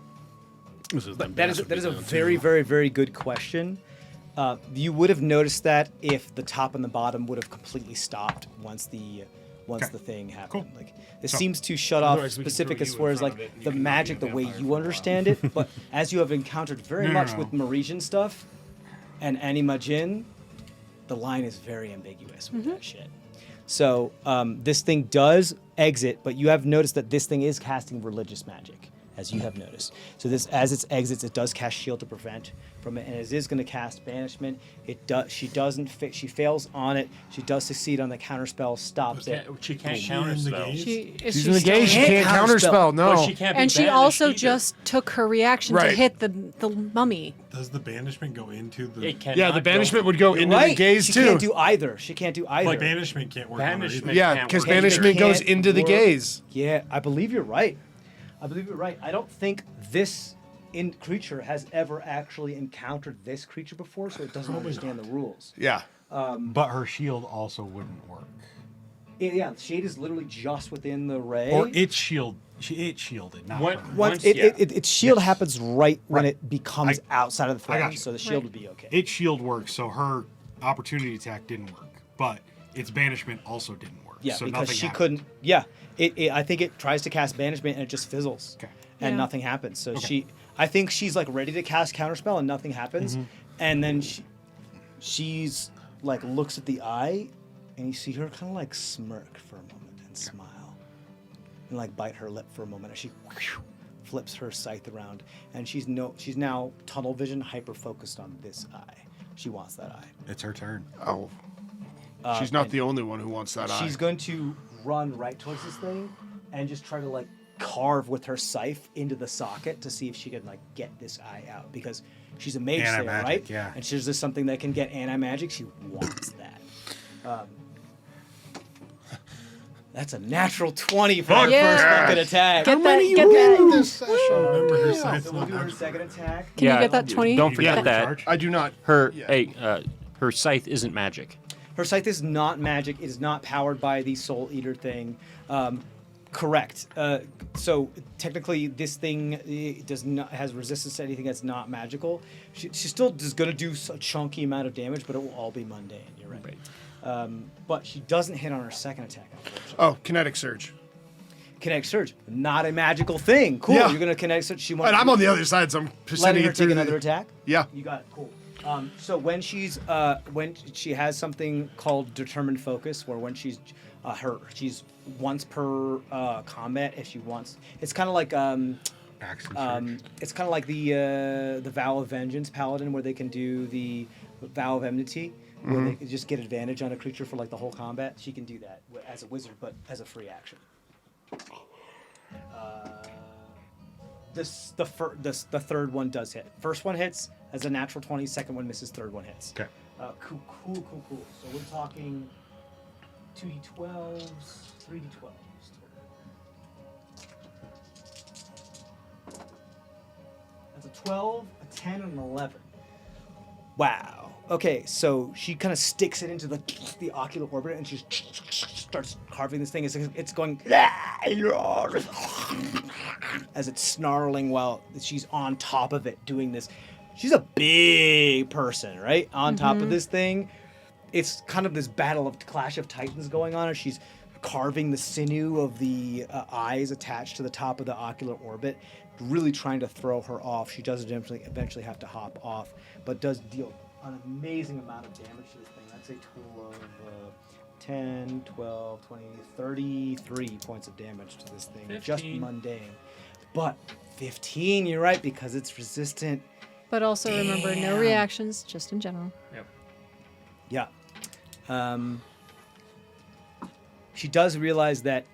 This is But that is a very, very, very good question. You would have noticed that if the top and the bottom would have completely stopped once the thing happened. Cool. Like this So- seems to shut off Otherwise we could specific throw as you far in as front like of it and the you can magic, be the a way vampire you for a understand it. But as you have encountered very No, much no. with Marisian stuff and Anima Jin, the line is very ambiguous with that shit. So this thing does exit, but you have noticed that this thing is casting religious magic. as you have noticed. So this, as it exits, it does cast Shield to prevent from it, and it is going to cast Banishment. It does. She doesn't. She fails on it. She does succeed on the counterspell. Stops it. She can't She in the counterspell. gaze? She's in the gaze. She can't counterspell. No. But she can't be And she banished also either. just took her reaction Right. to hit the mummy. Does the banishment go into the? It cannot Yeah, the banishment go. would go into the Right. gaze She too. can't do either. She can't do either. But banishment can't work. Banishment. On her Yeah, can't because work. banishment goes Can't into the work. gaze. Yeah, I believe you're right. I don't think this creature has ever actually encountered this creature before, so it doesn't understand the rules. Yeah. But her shield also wouldn't work. Yeah, the shade is literally just within the ray. Or its shield. It shielded, not What- her. Once Once- yeah. its shield happens right when Right. it becomes outside of the I got frame, you. so the shield Right. would be okay. Its shield works, so her opportunity attack didn't work. But its banishment also didn't work. Yeah, so because nothing she happened. couldn't. Yeah, I think it tries to cast banishment and it just fizzles, Okay. and Yeah. nothing happens. So Okay. I think she's like ready to cast counterspell and nothing happens, Mm-hmm. and then she's like looks at the eye, and you see her kind of like smirk for a moment and smile, and like bite her lip for a moment as she flips her scythe around, and she's now tunnel vision hyper focused on this eye. She wants that eye. It's her turn. Oh. She's not and the only one who wants that eye. She's going to run right towards this thing and just try to like carve with her scythe into the socket to see if she can like get this eye out, because she's a mage slayer, Anti-magic, right? yeah. And she's just something that can get anti-magic. She wants that. That's a natural 20 for her Yeah. first fucking attack. Get that. this session? Remember her scythe's So we'll not do her magical. second attack. Can you get that 20? Don't You forget got that. charge? I do not. Her Yeah. her scythe isn't magic. Her scythe is not magic. It is not powered by the Soul Eater thing. Correct. So technically, this thing does not has resistance to anything that's not magical. She still is going to do a chunky amount of damage, but it will all be mundane. You're right. But she doesn't hit on her second attack, unfortunately. Oh, kinetic surge. Kinetic Surge, not a magical thing. Cool. Yeah. You're going to Kinetic Surge. She wants. And I'm on the other side, so I'm letting sending her it take through another the- attack. Yeah. You got it. Cool. So when she has something called determined focus, where when she's once per combat, if she wants, it's kind of like Action surge. it's kind of like the Vow of Vengeance Paladin, where they can do the Vow of Enmity, where they can just get advantage on a creature for like the whole combat. She can do that as a wizard, but as a free action. The third one does hit. First one hits as a natural 20. Second one misses. Third one hits. Okay. Cool. So we're talking 2d12s, 3d12s. That's a 12, a 10, and an 11. Wow. Okay, so she kind of sticks it into the ocular orbit and she starts carving this thing. It's going as it's snarling while she's on top of it doing this. She's a big person, right? On top of this thing. It's kind of this battle of Clash of Titans going on, and she's carving the sinew of the eyes attached to the top of the ocular orbit, really trying to throw her off. She does eventually have to hop off, but does deal an amazing amount of damage to this thing. That's a total of 10, 12, 20, 33 points of damage to this thing. Just 15. mundane. But 15, you're right, because it's resistant. But also remember, no reactions, just in general. Yep. Yeah. She does realize that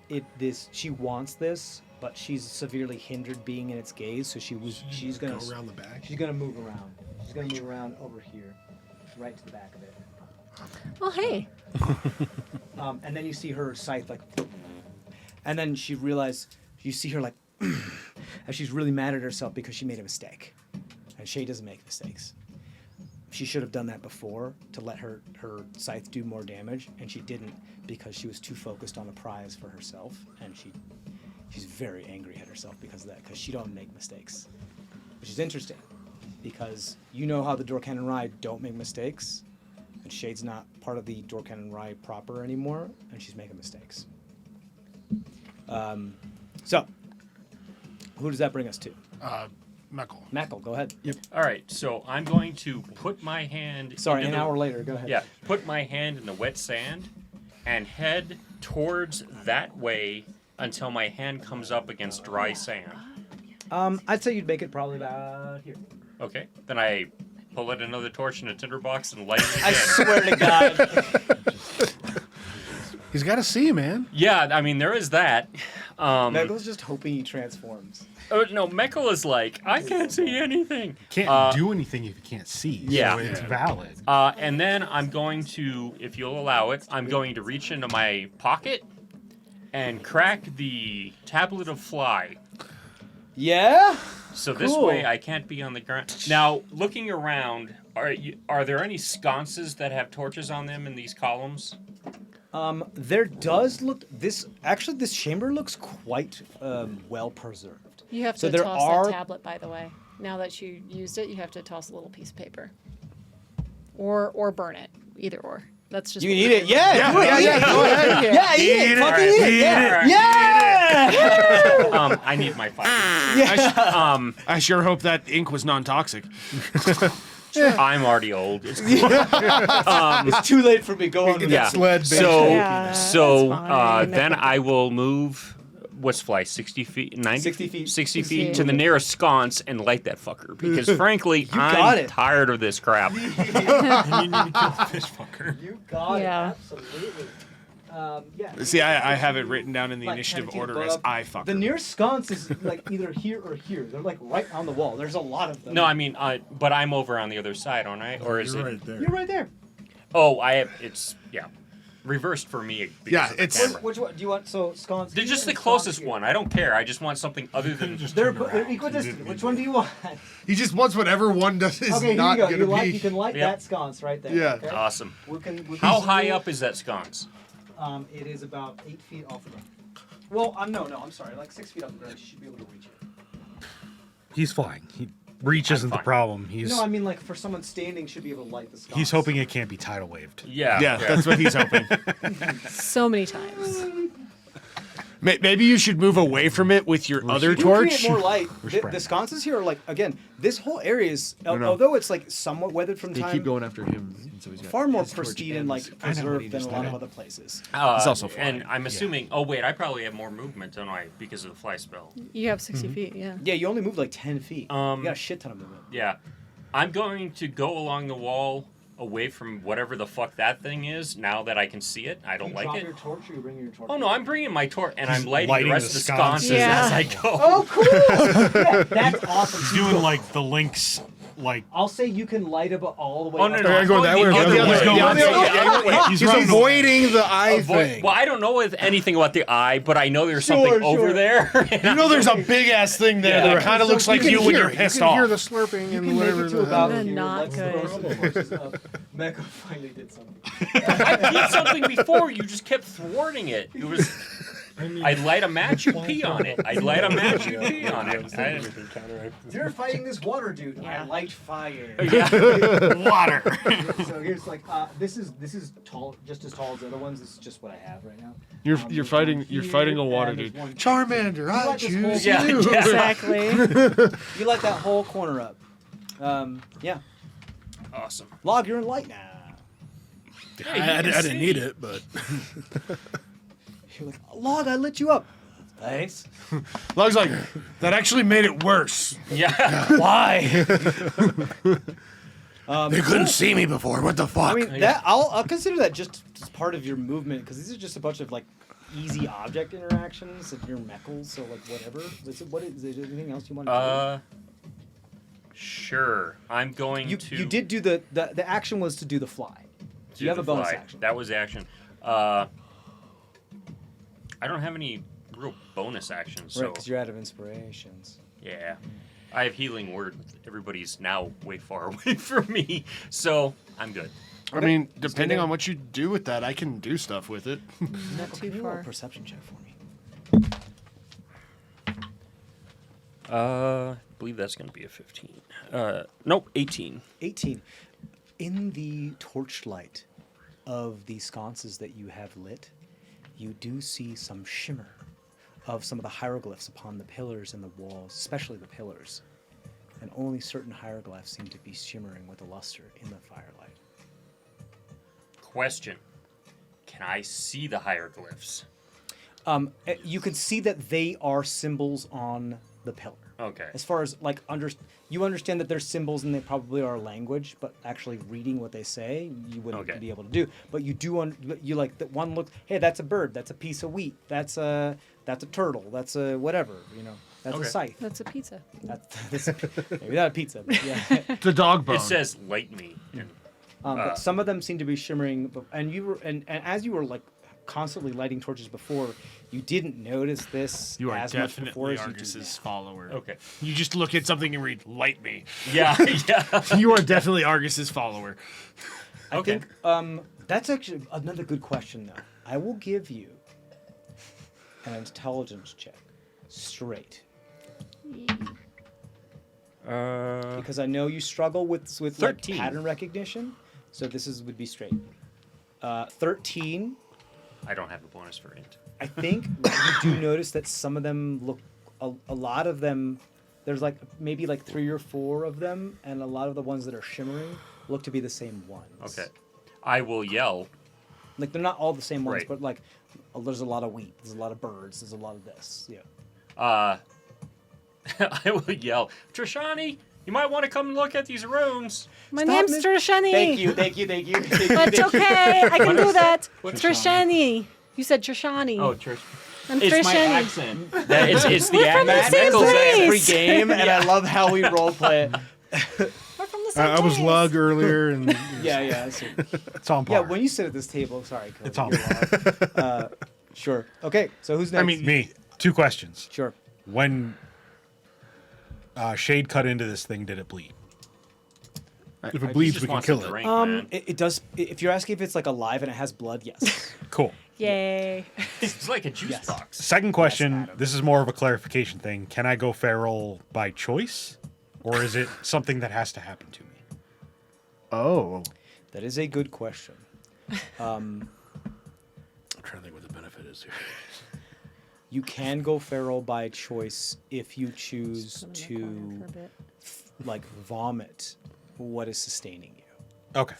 she wants this, but she's severely hindered being in its gaze, so she's gonna Go around the back. She's gonna move around. She's gonna move around over here, right to the back of it. Oh, hey. And then you see her scythe like, and then you see her like, as she's really mad at herself because she made a mistake, and Shay doesn't make mistakes. She should have done that before to let her scythe do more damage, and she didn't because she was too focused on the prize for herself, and she's very angry at herself because of that, because she don't make mistakes, which is interesting, because you know how the Dorkan Rye don't make mistakes, and Shade's not part of the Dorkan Rye proper anymore, and she's making mistakes. So, who does that bring us to? Knuckle. Mackle, go ahead. Yep. All right, so I'm going to put my hand. Sorry, into an the- hour later, go ahead. Yeah, put my hand in the wet sand and head towards that way until my hand comes up against dry sand. I'd say you'd make it probably about here. Okay. Then I pull out another torch and a tinderbox and light it again. I swear to God. He's got to see, man. Yeah, I mean, there is that. Megal's just hoping he transforms. No, Mekkel is like, I can't see anything. Can't do anything if you can't see. Yeah. So it's valid. And then I'm going to, if you'll allow it, I'm going to reach into my pocket and crack the tablet of fly. Yeah? So this Cool. way I can't be on the ground. Now, looking around, are there any sconces that have torches on them in these columns? There does look this chamber looks quite well preserved. You have So to there toss are- that tablet, by the way. Now that you used it, you have to toss a little piece of paper. Or burn it. Either or. That's just You can what eat we it. do. Yeah, do it. go ahead. Yeah, eat it. Fucking eat it. Alright. Yeah. I need my fiber. I sure hope that ink was non-toxic. I'm already old. It's cool. It's too late for me. Go on. with Yeah. it. Lead-based Yeah, So that's fine. then I will move. What's fly? 60 feet? 90? 60 feet. 60 feet feet. to the nearest sconce and light that fucker. Because frankly, got I'm it. tired of this crap. And you need to kill the fish fucker. You got Yeah. it. Absolutely. Yeah. See, I have it written down in the Like, initiative 10 feet order above. as I fuck. The nearest sconce is like either here or here. They're like right on the wall. There's a lot of them. No, I mean, but I'm over on the other side, aren't I? Or is You're it? right there. You're right there. Oh, I have. It's reversed for me. Because Yeah, of the it's- camera. Which one do you want? So sconce. They're here just the and sconce closest here. one. I don't care. I just want something other than. They're equidistant. Which one do you want? He just wants whatever one does is Okay, here not you go. gonna be. You can light Yep. that sconce right there. Yeah. Okay? Awesome. We can How high up is that sconce? It is about 8 feet off the ground. Well, no, I'm sorry. Like 6 feet off the ground. You should be able to reach it. He's flying. Reach I'm isn't the fine. problem. He's No, I mean like for someone standing, should be able to light the sconce. he's hoping it can't be tidal waved. Yeah. Yeah, that's what he's hoping. So many times. Maybe you should move away from it with your other You can torch. create more light. The spreading. sconces here are like again. This whole area is know. although it's like somewhat weathered from They time. keep going after him, and so he's got Far more his torch pristine and and like his- preserved than a lot of other places. He's also flying. And I'm assuming. Oh wait, I probably have more movement, don't I? Because of the fly spell. You have 60 feet, yeah. Yeah, you only moved like 10 feet. You got a shit ton of movement. Yeah. I'm going to go along the wall away from whatever the fuck that thing is. Now that I can see it, I don't You like drop it. your torch or you bring your torch? Oh no, I'm bringing my torch and I'm lighting, lighting the rest the of the sconces sconces. Yeah. as I go. Oh, cool! Yeah, that's awesome. He's doing like the links, like I'll say you can light up all the way. Oh up. no, Okay, no, I'm going that way or the other way? Let's go Yeah, one yeah, way. yeah, yeah. He's He's running avoiding the eye thing. Well, I don't know anything about the eye, but I know there's Sure, something sure. over there. You know, there's a big ass thing there Yeah. that kind of looks like you when you're pissed You can hear off. the slurping You and can make whatever. it to about Then here. not Let's good. throw some torches up. Mecha finally did something. I did something before. You just kept thwarting it. It was. I'd light a match, you pee on it. I'd light a match, you pee on it. You're fighting this water dude. I Yeah. light fire. water. So here's like this is tall, just as tall as the other ones. This is just what I have right now. You're There's fighting one you're here, fighting a water and there's dude. one- Charmander, I like this choose whole- Yeah, you. yeah. Exactly. You light that whole corner up. Yeah. Awesome. Log, you're in light now. I didn't need it, but You're like, Log, I lit you up. Thanks. Log's like, that actually made it worse. Yeah. Why? They couldn't see me before. What the fuck? I mean, that I'll consider that just as part of your movement because these are just a bunch of like easy object interactions and your meckles. So like whatever. Is there anything else you want to Sure. I'm going do? to. You did do the action was to do the fly. do You have a the bonus fly. action. That was action. I don't have any real bonus actions, Right, so because you're out of inspirations. yeah. I have healing word. Everybody's now way far away from me, so I'm good. I mean, depending there. on what you do with that, I can do stuff with it. Not too Can you roll a far. perception check for me. I believe that's going to be a 15. Nope, 18. 18. In the torchlight of the sconces that you have lit, you do see some shimmer of some of the hieroglyphs upon the pillars and the walls, especially the pillars. And only certain hieroglyphs seem to be shimmering with a luster in the firelight. Question: can I see the hieroglyphs? You can see that they are symbols on the pillar. Okay. As far as like you understand that they're symbols and they probably are a language, but actually reading what they say, you wouldn't Okay. be able to do. But you do you like that one look. Hey, that's a bird. That's a piece of wheat. That's a turtle. That's a whatever. You know. That's a Okay. scythe. That's a pizza. That's maybe not a pizza, but yeah. It's a dog bone. It says light me. And But some of them seem to be shimmering, and you were and as you were like constantly lighting torches before, you didn't notice this You are as much before definitely as you do Argus's now. follower. Okay. You just look at something and read, light me. Yeah, yeah. You are definitely Argus's follower. I Okay. think that's actually another good question, though. I will give you an intelligence check, straight, because I know you struggle with like 13. pattern recognition, so would be straight. 13. I don't have a bonus for int. I think you do notice that some of them look, a lot of them, there's like maybe like 3 or 4 of them, and a lot of the ones that are shimmering look to be the same ones. Okay. I will yell. Like they're not all the same ones, Right. but like there's a lot of wheat, there's a lot of birds, there's a lot of this. Yeah. I will yell, Trishani, you might want to come look at these runes. My Stop name's it. Trishani. Thank you, thank you, thank you. That's okay. I can do that. Trishani. You said Trishani. Oh, Trish. I'm It's my Trishani. accent. It's the We're from the accent. same Michael's place. every game, and I love how we role play it. We're from the same I was place. Lug earlier, and Yeah, yeah. I see. It's on par. Yeah, when you sit at this table, sorry, Cody, It's on you're allowed. Sure. Okay, so who's next? I mean, Me. 2 questions. sure. When Shade cut into this thing, did it bleed? if it He bleeds, just we can wants to kill it. drink, man. It does. If you're asking if it's like alive and it has blood, yes. Cool. Yay. It's like a juice Yes. box. Second question. Adam. This is more of a clarification thing. Can I go feral by choice, or is it something that has to happen to me? oh. That is a good question. I'm trying to think what the benefit is here. You can go feral by choice if you choose Put 'em in the corner to for a bit. like vomit what is sustaining you. Okay.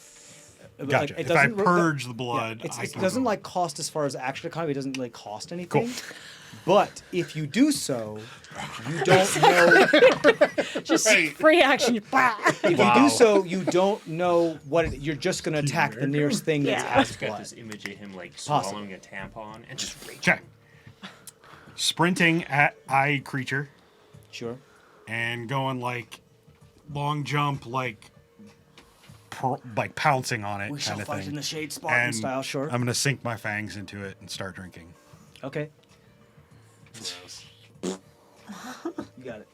Like, Gotcha. it If I doesn't re- purge the yeah, blood, it I can doesn't go. like cost as far as action economy. It doesn't like cost anything. Cool. But if you do so, you don't know. Just free action. If you do so, you don't know what you're just going to attack the nearest thing that Yeah. I has just got blood. this image of him like Possible. swallowing a tampon and just raging. Okay. Sprinting at eye creature Sure. and going like long jump, like pouncing on it, We shall kind of fight thing. in the shade, Spartan And style. Sure. I'm gonna sink my fangs into it and start drinking. Okay. You got it.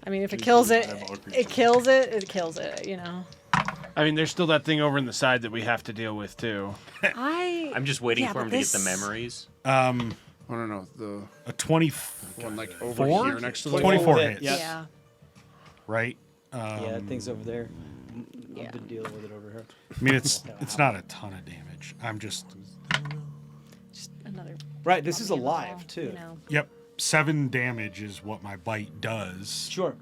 I mean, if it kills it, it kills it. It kills it. You know. I mean, there's still that thing over in the side that we have to deal with, too. I'm just waiting Yeah, for but him to get the this- memories. I don't know. The A 20, one, like, over Four? here next to the 24 hit, hits, Yep. Yeah. right? Yeah, that thing's over there. Yeah. I've been dealing with it over here. I mean, it's not a ton of damage. I'm just Just another. Right, this is bump in the alive wall, too. You know. yep. 7 damage is what my bite does. Sure.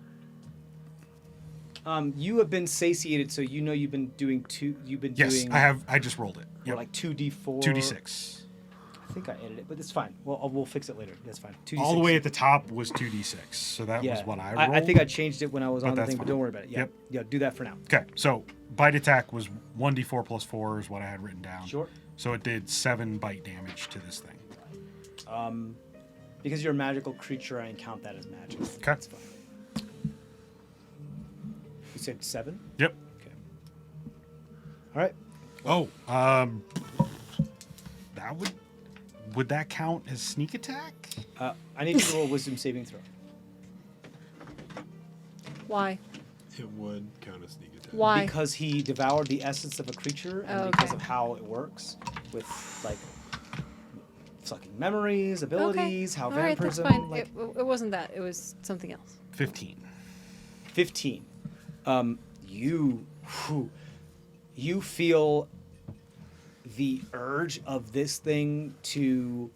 You have been satiated, so you know you've been doing two. You've been Yes, doing. I have. I just rolled it. Yep. Like 2d4. 2d6. I think I edited it, but it's fine. Well, we'll fix it later. That's fine. 2d6. All the way at the top was 2d6, so that Yeah. was what I rolled. I think I changed it when I was But on the that's thing, but fine. don't worry about it. Yeah. Yep. Yeah. Do that for now. Okay, so bite attack was 1d4 plus 4 is what I had written down. Sure. So it did 7 bite damage to this thing. Because you're a magical creature, I count that as magic. Okay. That's fine. You said 7. Yep. Okay. All right. Oh, that would that count as sneak attack? I need you to roll a wisdom saving throw. Why? It would count as sneak attack. Why? Because he devoured the essence of a creature, and Oh, because okay. of how it works with like sucking memories, abilities, how All right, that's vampirism. fine. Like It wasn't that. It was something else. 15. 15. You feel the urge of this thing to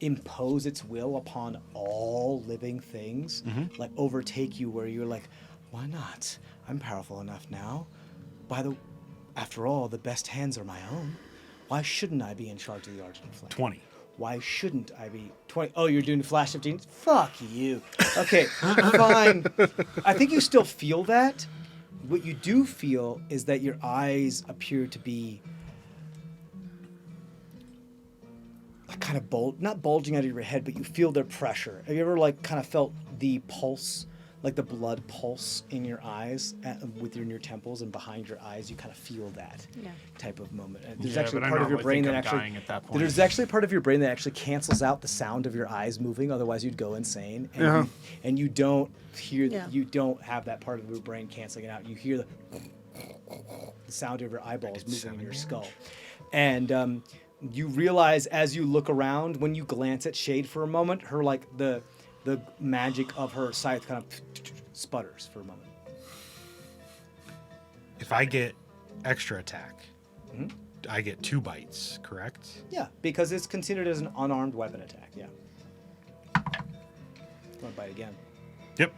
impose its will upon all living things, like overtake you, where you're like, why not? I'm powerful enough now. After all, the best hands are my own. Why shouldn't I be in charge of the Argent Flame? 20. Why shouldn't I be 20? Oh, you're doing Flash of Genius? Fuck you. Okay, fine. I think you still feel that. What you do feel is that your eyes appear to be like kind of not bulging out of your head, but you feel their pressure. Have you ever like kind of felt the pulse, like the blood pulse in your eyes, within your temples and behind your eyes? You kind of feel that type of moment. And there's actually a part of your brain that actually there's actually a part of your brain that actually cancels out the sound of your eyes moving. Otherwise, you'd go insane. And you don't hear you don't have that part of your brain canceling it out. You hear the sound of your eyeballs moving in your skull, and you realize as you look around, when you glance at Shade for a moment, her like the magic of her scythe kind of sputters for a moment. If I get extra attack, I get 2 bites, correct? Yeah, because it's considered as an unarmed weapon attack. Yeah. Want to bite again? Yep.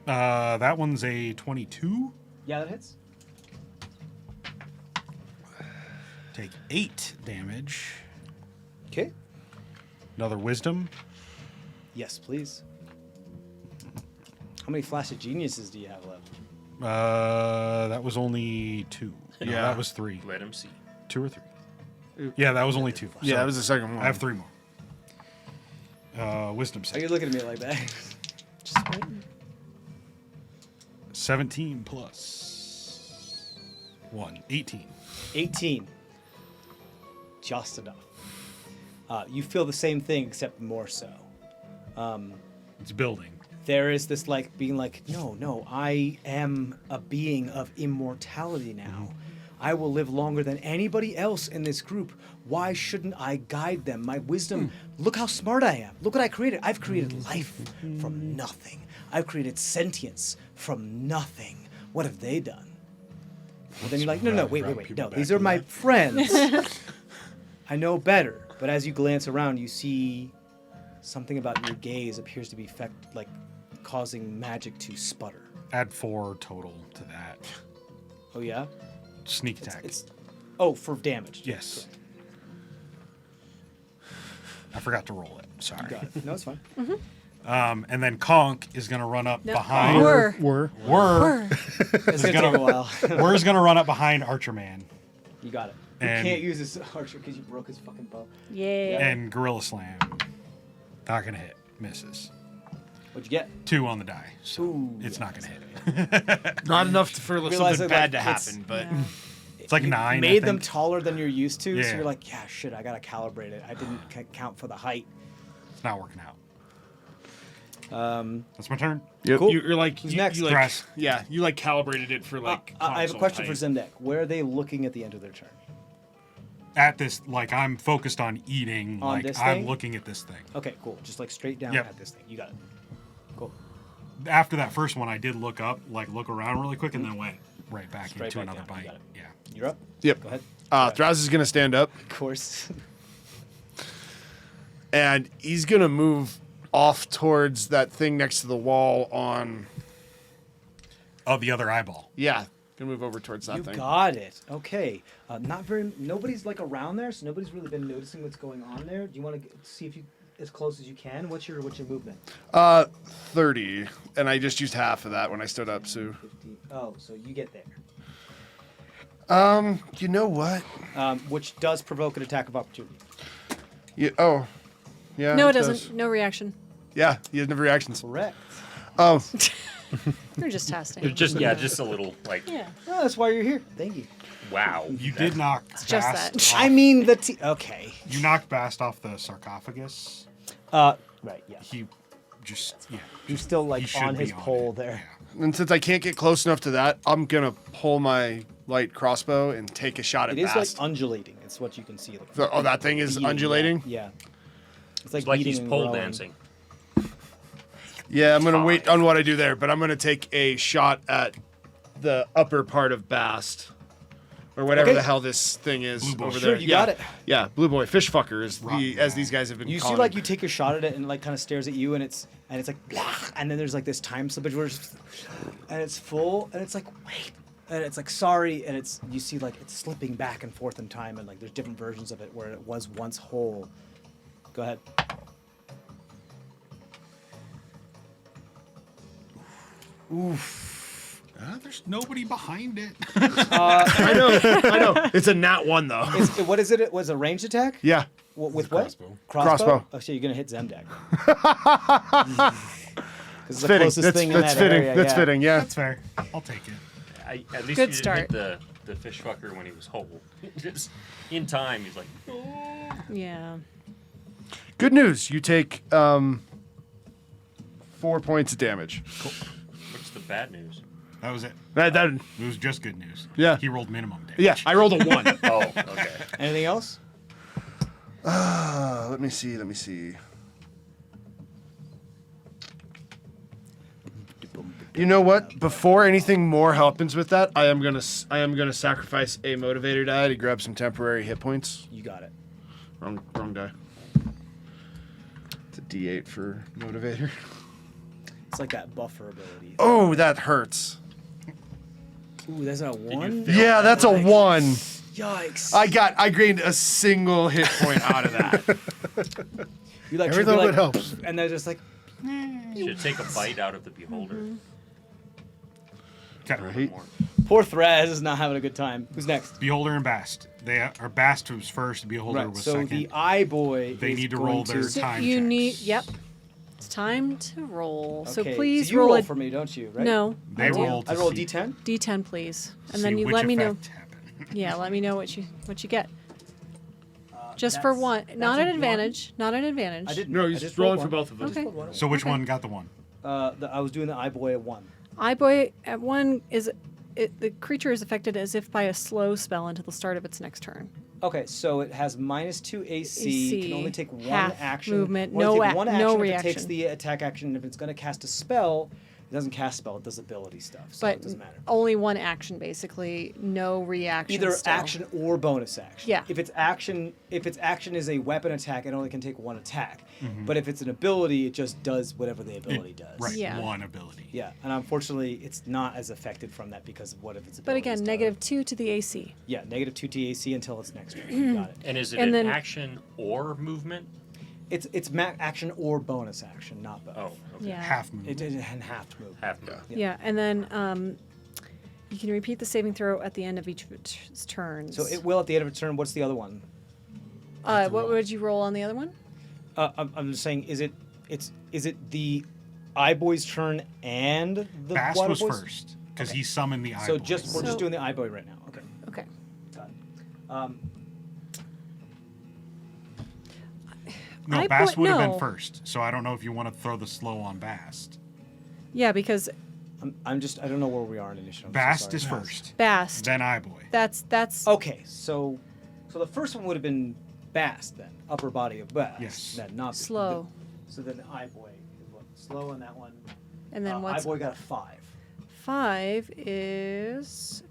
That one's a 22. Yeah, that hits. Take 8 damage. Okay. Another wisdom. Yes, please. How many Flash of Geniuses do you have left? That was only 2. No, Yeah. that was 3. Let him see. 2 or 3. Yeah, that was only 2. Yeah, that was the second one. I have 3 more. Wisdom Are you save. looking at me like that? Just waiting. 17 plus 1. 18. 18. Just enough. You feel the same thing, except more so. It's building. There is this like being like, no, I am a being of immortality now. I will live longer than anybody else in this group. Why shouldn't I guide them? My wisdom, look how smart I am. Look what I created. I've created life from nothing. I've created sentience from nothing. What have they done? Well, then you're like, no, wait. No, these are my friends. I know better. But as you glance around, you see something about your gaze appears to be causing magic to sputter. Add 4 total to that. Oh, yeah? Sneak attack. For damage. Yes. I forgot to roll it. Sorry. Got it. No, it's fine. And then Conk is going to run up No. behind. Were. It's going to take a while. Were's going to run up behind Archer Man. You got it. You And- can't use this archer because you broke his fucking bow. Yeah. And Gorilla Slam. Not going to hit. Misses. What'd you get? 2 on the die. So Ooh, it's yeah. not going to hit. Not enough for Realize something that, bad like, to it's- happen, but It's like You 9. I made them think. taller than you're used to, so Yeah. you're like, yeah, shit, I gotta calibrate it. I didn't count for the height. It's not working out. Um, That's my turn. Cool. you're like, Who's you, next? you like, Grass. yeah, you like calibrated it for like. I have a console question for height. Zemdek. Where are they looking at the end of their turn? At this, like, I'm focused on eating. On Like, this I'm thing? looking at this thing. Okay, cool. Just like straight down Yep. at this thing. You got it. Cool. After that first one, I did look around really quick, and then went right back Straight into back another down. You bite. got it. Yeah. You're up. Yep. Go ahead. Thraz is gonna stand up Of course. and he's gonna move off towards that thing next to the wall on. Oh, the other eyeball. Yeah, gonna move over towards that You thing. got it. Okay. Nobody's like around there, so nobody's really been noticing what's going on there. Do you want to see if you as close as you can? What's your movement? 30, and I just used half of that when I stood up. So, 50. Oh, so you get there. you know what? Which does provoke an attack of opportunity. Yeah. Oh, yeah. No, it does. doesn't. No reaction. Yeah, he doesn't have reactions. Correct. Oh, We're just testing. Just a little like Yeah. Oh, that's why you're here. Thank you. wow. You did knock It's just Bast that. off- I mean okay. You knocked Bast off the sarcophagus. Right. Yeah. He just You're still he like should on be his on pole it. there. and since I can't get close enough to that, I'm gonna pull my light crossbow and take a shot at It is like Bast. undulating. It's what you can see. Like, Oh, that thing is beating, undulating. Yeah. It's It's like beating he's and pole growing. dancing. Yeah, I'm gonna wait on what I do there, but I'm gonna take a shot at the upper part of Bast, or whatever Okay. the hell this thing is Blue boy. over Sure, there. you yeah. got it. Yeah, blue boy, fish fucker, Rotten as guy. these guys have been. You see, calling like him. you take your shot at it and like kind of stares at you, and it's like, blah, and then there's like this time slippage where it's, and it's full, and it's like, wait, and it's like sorry, and you see like it's slipping back and forth in time, and like there's different versions of it where it was once whole. Go ahead. There's nobody behind it. I know. It's a nat 1 though. What is it? Was it a ranged attack? Yeah. With what? crossbow. Crossbow. Oh, so you're gonna hit Zemdak. It's the Fitting. closest thing in That's that fitting. area, That's yeah. fitting. Yeah. That's fair. I'll take it. At least Good you start. didn't hit the fish fucker when he was whole. Just in time, he's like, Yeah. Good news. You take 4 points of damage. what's the bad news? That was it. That It was just good news. Yeah. He rolled minimum damage. yeah. I rolled a 1. Oh, okay. Anything else? Let me see. You know what? Before anything more happens with that, I am gonna sacrifice a motivator die to grab some temporary hit points. You got it. Wrong die. It's a D8 for motivator. It's like that buffer ability. Oh, that hurts. Ooh, that's not a Did you 1. fail? Yeah, that's a 1. Yikes! I gained a single hit point out of that. You like Every should be little like, bit helps. and they're just like, You should take a bite out of the beholder. Okay. Right. More. poor Thraz is not having a good time. Who's next? Beholder and Bast. Bast was first. Beholder Right. was So second. the eye boy. They is need to going roll their So time you checks. need. Yep. It's time to roll. So Okay, please you roll, roll for me, don't you? Right? No. They I do. roll to I roll a see- D10. D10, please, and see then you which let me know. effect happened. Yeah, let me know what you get. Just for one, not an advantage. Not an advantage. I didn't. No, I he's just rolling rolled for one. both of us. Okay. So which Okay. one got the 1? I was doing the eye boy at 1. Eye boy at 1 is the creature is affected as if by a slow spell until the start of its next turn. Okay, so it has -2 AC. Can only take one half action. movement, Only no take ac- one no action if reaction. it takes the attack action. And if it's going to cast a spell, it doesn't cast spell. It does ability stuff. So But it doesn't matter. only one action, basically, no reaction. Either still. action or bonus action. Yeah. If its action is a weapon attack, it only can take one attack. But if it's an ability, it just does whatever the ability does. Right. Yeah. One ability. Yeah, and unfortunately, it's not as affected from that because of what if it's But abilities again, do. -2 to the AC. Yeah, -2 TAC until its next turn. You got it. And is it And an then- action or movement? It's action or bonus action, not both. Oh, okay. Yeah. Half movement. It half move. Half movement. Yeah, and then you can repeat the saving throw at the end of each of its turns. So it will at the end of its turn. What's the other one? What would you roll on the other one? I'm just saying, is it the eye boy's turn and the Bast water was boy's? first because Okay. he summoned the eye. So boy. we're just So- doing the eye boy right now. Okay, Okay. got it. No, I Bast put- would have no. been first. So I don't know if you want to throw the slow on Bast. Yeah, because I don't know where we are in initiative. I'm so Bast sorry. is first. Bast. Then eye boy. That's Okay, so the first one would have been Bast then, upper body of Bast. Yes. Then not Slow. So then eye boy is what? Slow on that one. and then eye what's boy got a 5. 5 is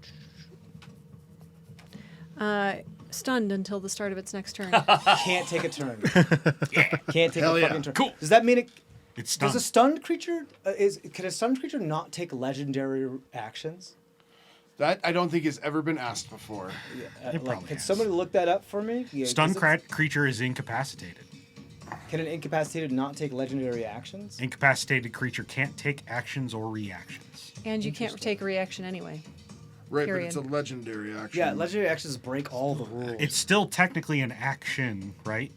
stunned until the start of its next turn. Can't take a turn. Can't take Hell a yeah. fucking turn. Cool. Does that mean it? It's Does stunned. a stunned creature can a stunned creature not take legendary actions? That I don't think has ever been asked before. probably Can has. somebody look that up for me? Yeah, Stunned is it- creature is incapacitated. Can an incapacitated not take legendary actions? Incapacitated creature can't take actions or reactions. And you can't take a reaction anyway. Right, Period. but it's a legendary action. Yeah, legendary actions break all the rules. It's still technically an action, right?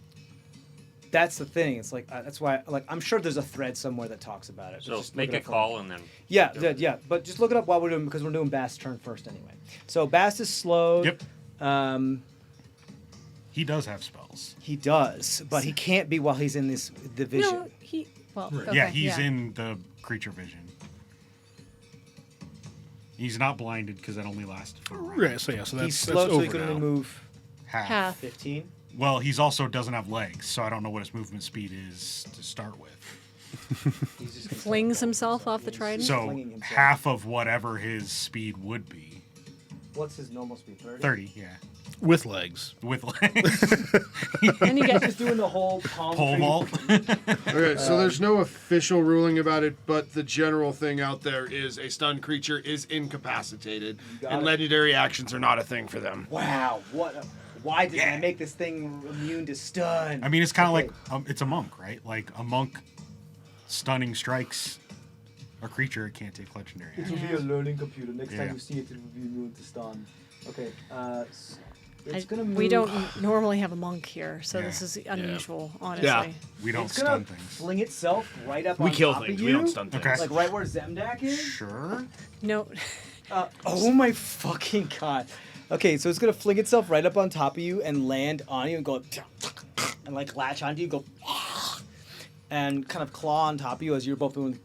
That's the thing. It's like that's why. Like I'm sure there's a thread somewhere that talks about it. So Just make look a it up for call me. and then. Yeah. But just look it up while we're doing because we're doing Bast's turn first anyway. So Bast is slowed. Yep. He does have spells. He does, but he can't be while he's in this division. No, he. Well, okay, Yeah, he's in the creature vision. He's not blinded because that only lasted for a round. Right, so yeah, so that's, He's that's slowed, so he over can only now. move half. 15. Well, he's also doesn't have legs, so I don't know what his movement speed is to start with. He's just gonna Flings start himself going. off the He's trident? So flinging himself. half of whatever his speed would be. What's his normal speed? 30. 30, yeah. With legs. with legs. And you get Just doing the whole palm Pole tree. vault. Okay, so there's no official ruling about it, but the general thing out there is a stunned creature is incapacitated, got and it. legendary actions are not a thing for them. Wow, why did I make this thing immune to stun? I mean, it's kind of Okay. like it's a monk, right? Like a monk stunning strikes a creature, it can't take legendary It action. will be a learning computer. Next Yeah. time you see it, it will be immune to stun. Okay, it's gonna move. we don't normally have a monk here, so Yeah. this is unusual, honestly. Yeah. We don't It's gonna stun things. fling itself right up We on kill top things. of you. We don't stun things. Okay. Like right where Zemdak is. Sure. No, Oh my fucking god. Okay, so it's gonna fling itself right up on top of you and land on you and go and like latch onto you, go and kind of claw on top of you as you're both doing.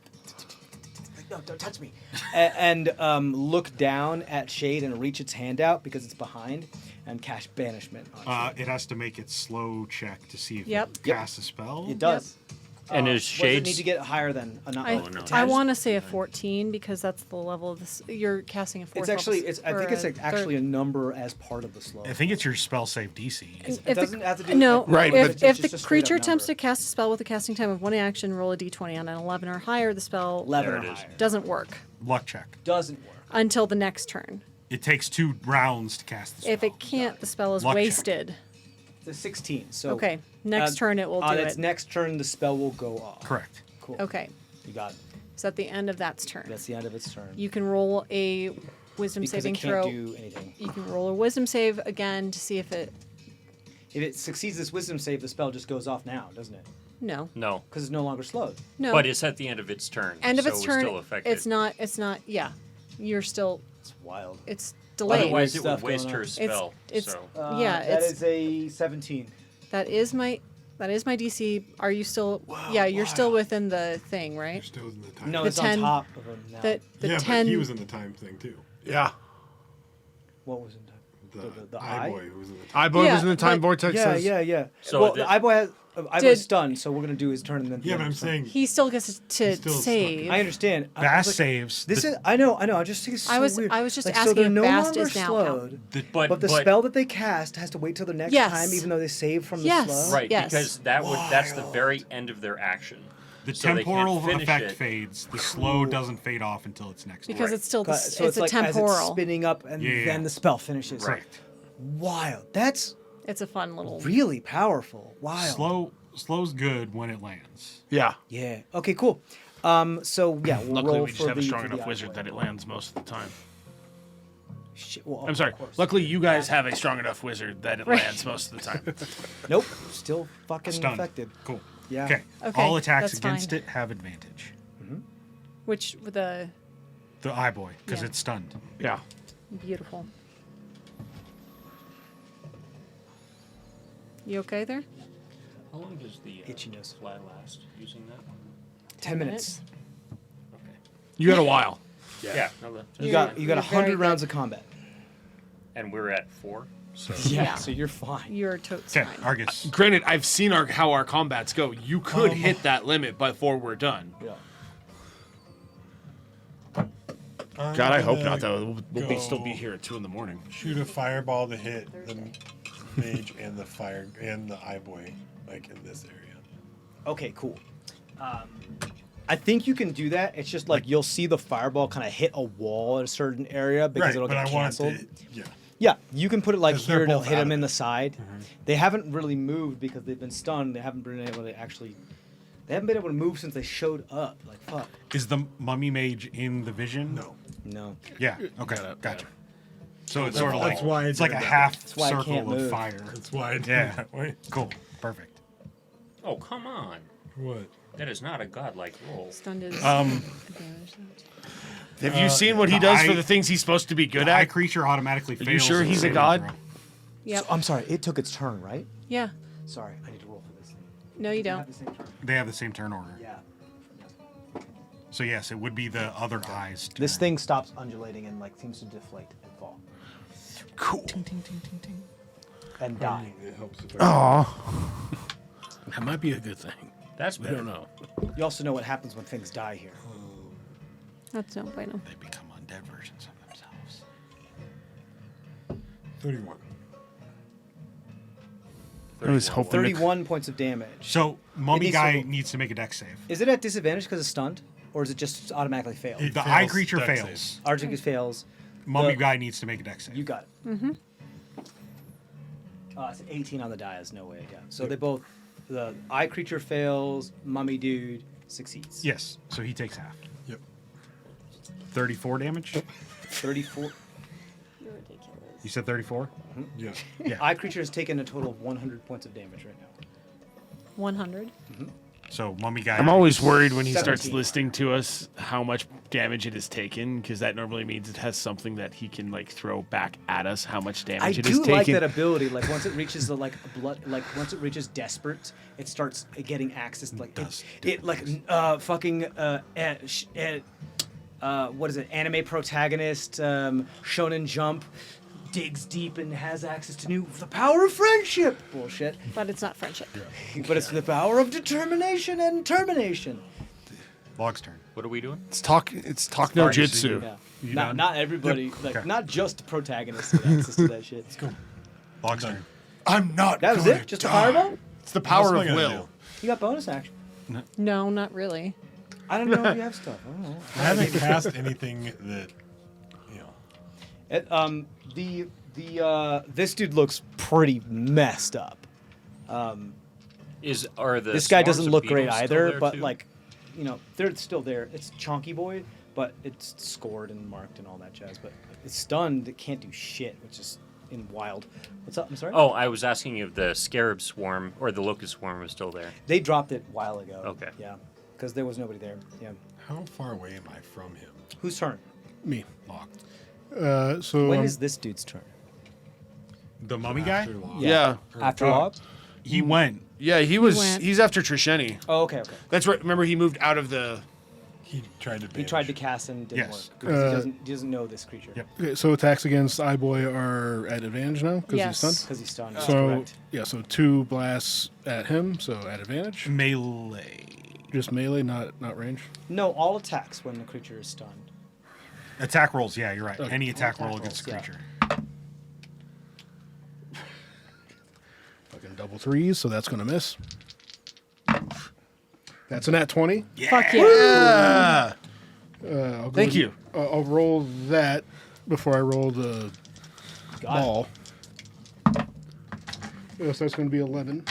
Like, no, don't touch me. And look down at Shade and reach its hand out because it's behind and cast banishment on It has to make its slow check to see if Yep. it casts a spell. you. It does. And is What does it need Shades to get higher than a I, no. I want to say a 14 because that's the level of this. You're casting a fourth. It's actually. level, It's. I or think it's a actually a third. number as part of the slow. I think it's your spell save DC. It If doesn't have to do. no, Right, If, but- if it's just the a straight up creature attempts number. to cast a spell with a casting time of 1 action, roll a d20 on an 11 or higher. The spell 11 There or it is. higher. doesn't work Luck check. Doesn't work. until the next turn. It takes 2 rounds to cast the spell. If it can't, the spell is Luck check. wasted. It's a 16. So Okay, next turn it will on do its it. next turn, the spell will go off. Correct. Cool. Okay, You got it. so at the end of that's turn, That's the end of its turn. you can roll a wisdom because saving it can't throw. do anything. You can roll a wisdom save again to see if it. If it succeeds this wisdom save, the spell just goes off now, doesn't it? No, No. Because it's no longer slowed. no. But it's at the end of its turn. end of so its it's turn. still affected. It's not. It's not. Yeah, you're still. It's wild. It's delayed. Otherwise, it Stuff would waste going her on. spell. It's so. yeah. That It's is a 17. that is my DC. Are you still? Yeah, you're still within the thing, right? You're still in the time. No, The it's 10 on top of him now. The yeah, 10. but he was in the time thing too. Yeah. What was in the eye eye? boy who was in the time. Eyeboy Yeah, was in the time but- vortex. Yeah, says- yeah. So well, the- the eyeboy has. Eyeboy's Did- stunned, so we're gonna do his turn and then. Yeah, but I'm saying He still gets to still stuck. save. I understand. I Bass was like, saves. This the, is. I know. I just think it's so I was weird. just Like, so asking they're if no Bast longer is now slowed, But the spell that they cast has to wait till the next Yes. time, even though they save from the Yes. slow. Right, Yes. because that's the very end of their action. the so they can't temporal finish effect it. fades. The slow doesn't fade off until its next because turn. it's still the, So it's a like as it's temporal. spinning up, and Yeah, yeah, then yeah. the spell finishes. Correct. Wild. That's It's a fun little. really powerful. Wild. Slow's good when it lands. Yeah. Yeah. Okay. Cool. So yeah, we'll Luckily, roll we just for have a the- strong for the enough wizard eyeboy. that it lands most of the time. Shit, well, I'm sorry. of course. Luckily, you guys have a strong enough wizard that it Right. lands most of the time. Nope. Still fucking Stunned. affected. Cool. Yeah. Okay. Okay, All attacks that's against fine. it have advantage. Which the The eye boy, because Yeah. it's stunned. Yeah. beautiful. You okay there? How long does the Itchiness. fly last using that? 10 minutes. Okay. You got a while. Yeah. no, You You're- got you're 100 very rounds good. of combat. And we're at 4. So Yeah. So you're fine. You're totes Okay, fine. Argus. Granted, I've seen how our combats go. You could hit that limit before we're done. Yeah. God, I hope not, though. though. We'll still be here at 2 in the morning. Shoot a fireball to hit Thursday. the mage and the fire and the eye boy, like in this area. Okay, cool. I think you can do that. It's just like you'll see the fireball kind of hit a wall at a certain area because it'll but get I want canceled. to, yeah. Yeah, you can put it like 'Cause they're here and it'll both hit out them of in it. the side. They haven't really moved because they've been stunned. They haven't been able to actually. They haven't been able to move since they showed up. Like fuck. Is the mummy mage in the vision? No. No. Yeah. Okay. Gotcha. So it's That's- sort of like that's why I it's did like it a that half That's why I circle can't of move. fire. That's why I did Yeah. it that way. Cool. Perfect. Oh, come on. What? That is not a godlike roll. Stunned is Um, advantage. Have you seen what he the does for eye- the things he's supposed to be good The eye at? creature automatically fails. you sure its he's a saving god? throw. Yep. I'm sorry. It took its turn, right? Yeah. Sorry, I need to roll for this thing. No, you They have don't. the same turn. They have the same turn order. Yeah. So yes, it would be the other eyes. This turn. thing stops undulating and like seems to deflate and fall Cool. and die. It helps if That might be a good thing. That's We better. don't know. You also know what happens when things die here. That's no bueno. They become undead versions of themselves. 31. I was hoping. 31 points of damage. So mummy needs guy to- needs to make a dex save. Is it at disadvantage because it's stunned, or is it just automatically failed? The fails eye creature dex fails. save. Argent fails. Mummy The- guy needs to make a dex save. You got it. Mm-hmm. It's 18 on the die. There's no way. Yeah. So they both. The eye creature fails. Mummy dude succeeds. Yes. So he takes half. Yep. 34 damage. 34. You're ridiculous. You said 34. Yeah. Yeah. Eye creature has taken a total of 100 points of damage right now. 100. So mummy guy. I'm always worried when he starts 17. listing to us how much damage it has taken, because that normally means it has something that he can like throw back at us. How much damage I it has do taken. like that ability. Like once it reaches the blood, like once it reaches desperate, it starts getting access. Like it like fucking what is it? Anime protagonist, Shonen Jump, digs deep and has access to the power of friendship. Bullshit. But it's not friendship. But it's the power of determination and termination. Log's turn. What are we doing? It's talk no Alright, jutsu. Yeah. Not everybody. Like Okay. not just protagonists have access to that shit. Log's turn. I'm not. That was it. Just a fireball. It's the power What's of am I gonna will. You got bonus action. No, not really. I don't know if you have stuff. I don't know. I haven't cast anything that, you know. This dude looks pretty messed up. Are the This guy swarms doesn't of look great beetles still either, there, but too? like, they're still there. It's Chonky Boy, but it's scored and marked and all that jazz. But it's stunned. It can't do shit, which is wild. What's up? I'm sorry. Oh, I was asking if the scarab swarm or the locust swarm was still there. They dropped it a while ago. Okay. Yeah, because there was nobody there. Yeah. How far away am I from him? Whose turn? Me. Log. So When is this dude's turn? The mummy guy. After log. Yeah. After Oh. log? He went. Yeah, went. he's after Trisheni. Oh, okay. That's right. Remember, he moved out of the. He tried to. He Banish. tried to cast and didn't Yes. work. 'Cause he doesn't know this creature. Yep. okay, so attacks against Eyeboy are at advantage now because Yes. he's stunned. Because he's stunned. That's So correct. yeah, so 2 blasts at him, so at advantage. Melee. Just melee, not range. No, all attacks when the creature is stunned. Attack rolls. Yeah, you're right. Okay. Any attack Attack roll rolls, against the yeah. creature. Fucking double 3s, so that's gonna miss. That's an at 20. Fuck yeah. I'll go Thank you. I'll roll that before I roll the Got it. ball. So that's going to be 11.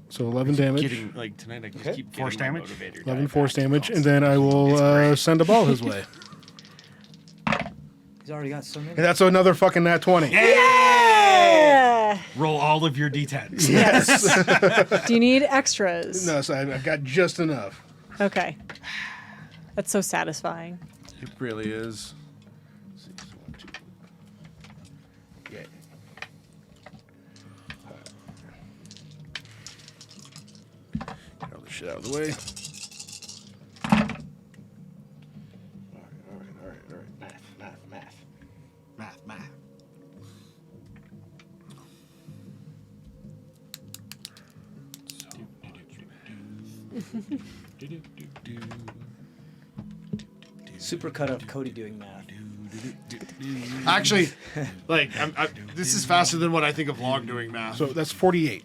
So 11 damage. Getting like tonight, I just Okay. keep Force getting my damage? motivator 11 die force back. damage, and then I will send a ball his way. He's already got so many. And that's another fucking nat 20. Yeah. Roll all of your d10s. Yes. Do you need extras? No, so I've got just enough. Okay. That's so satisfying. It really is. 6, 1, 2. Yeah. Get all this shit out of the way. All right. Math. Super cut of Cody doing math. Actually, like, this is faster than what I think of Log doing math. So that's 48.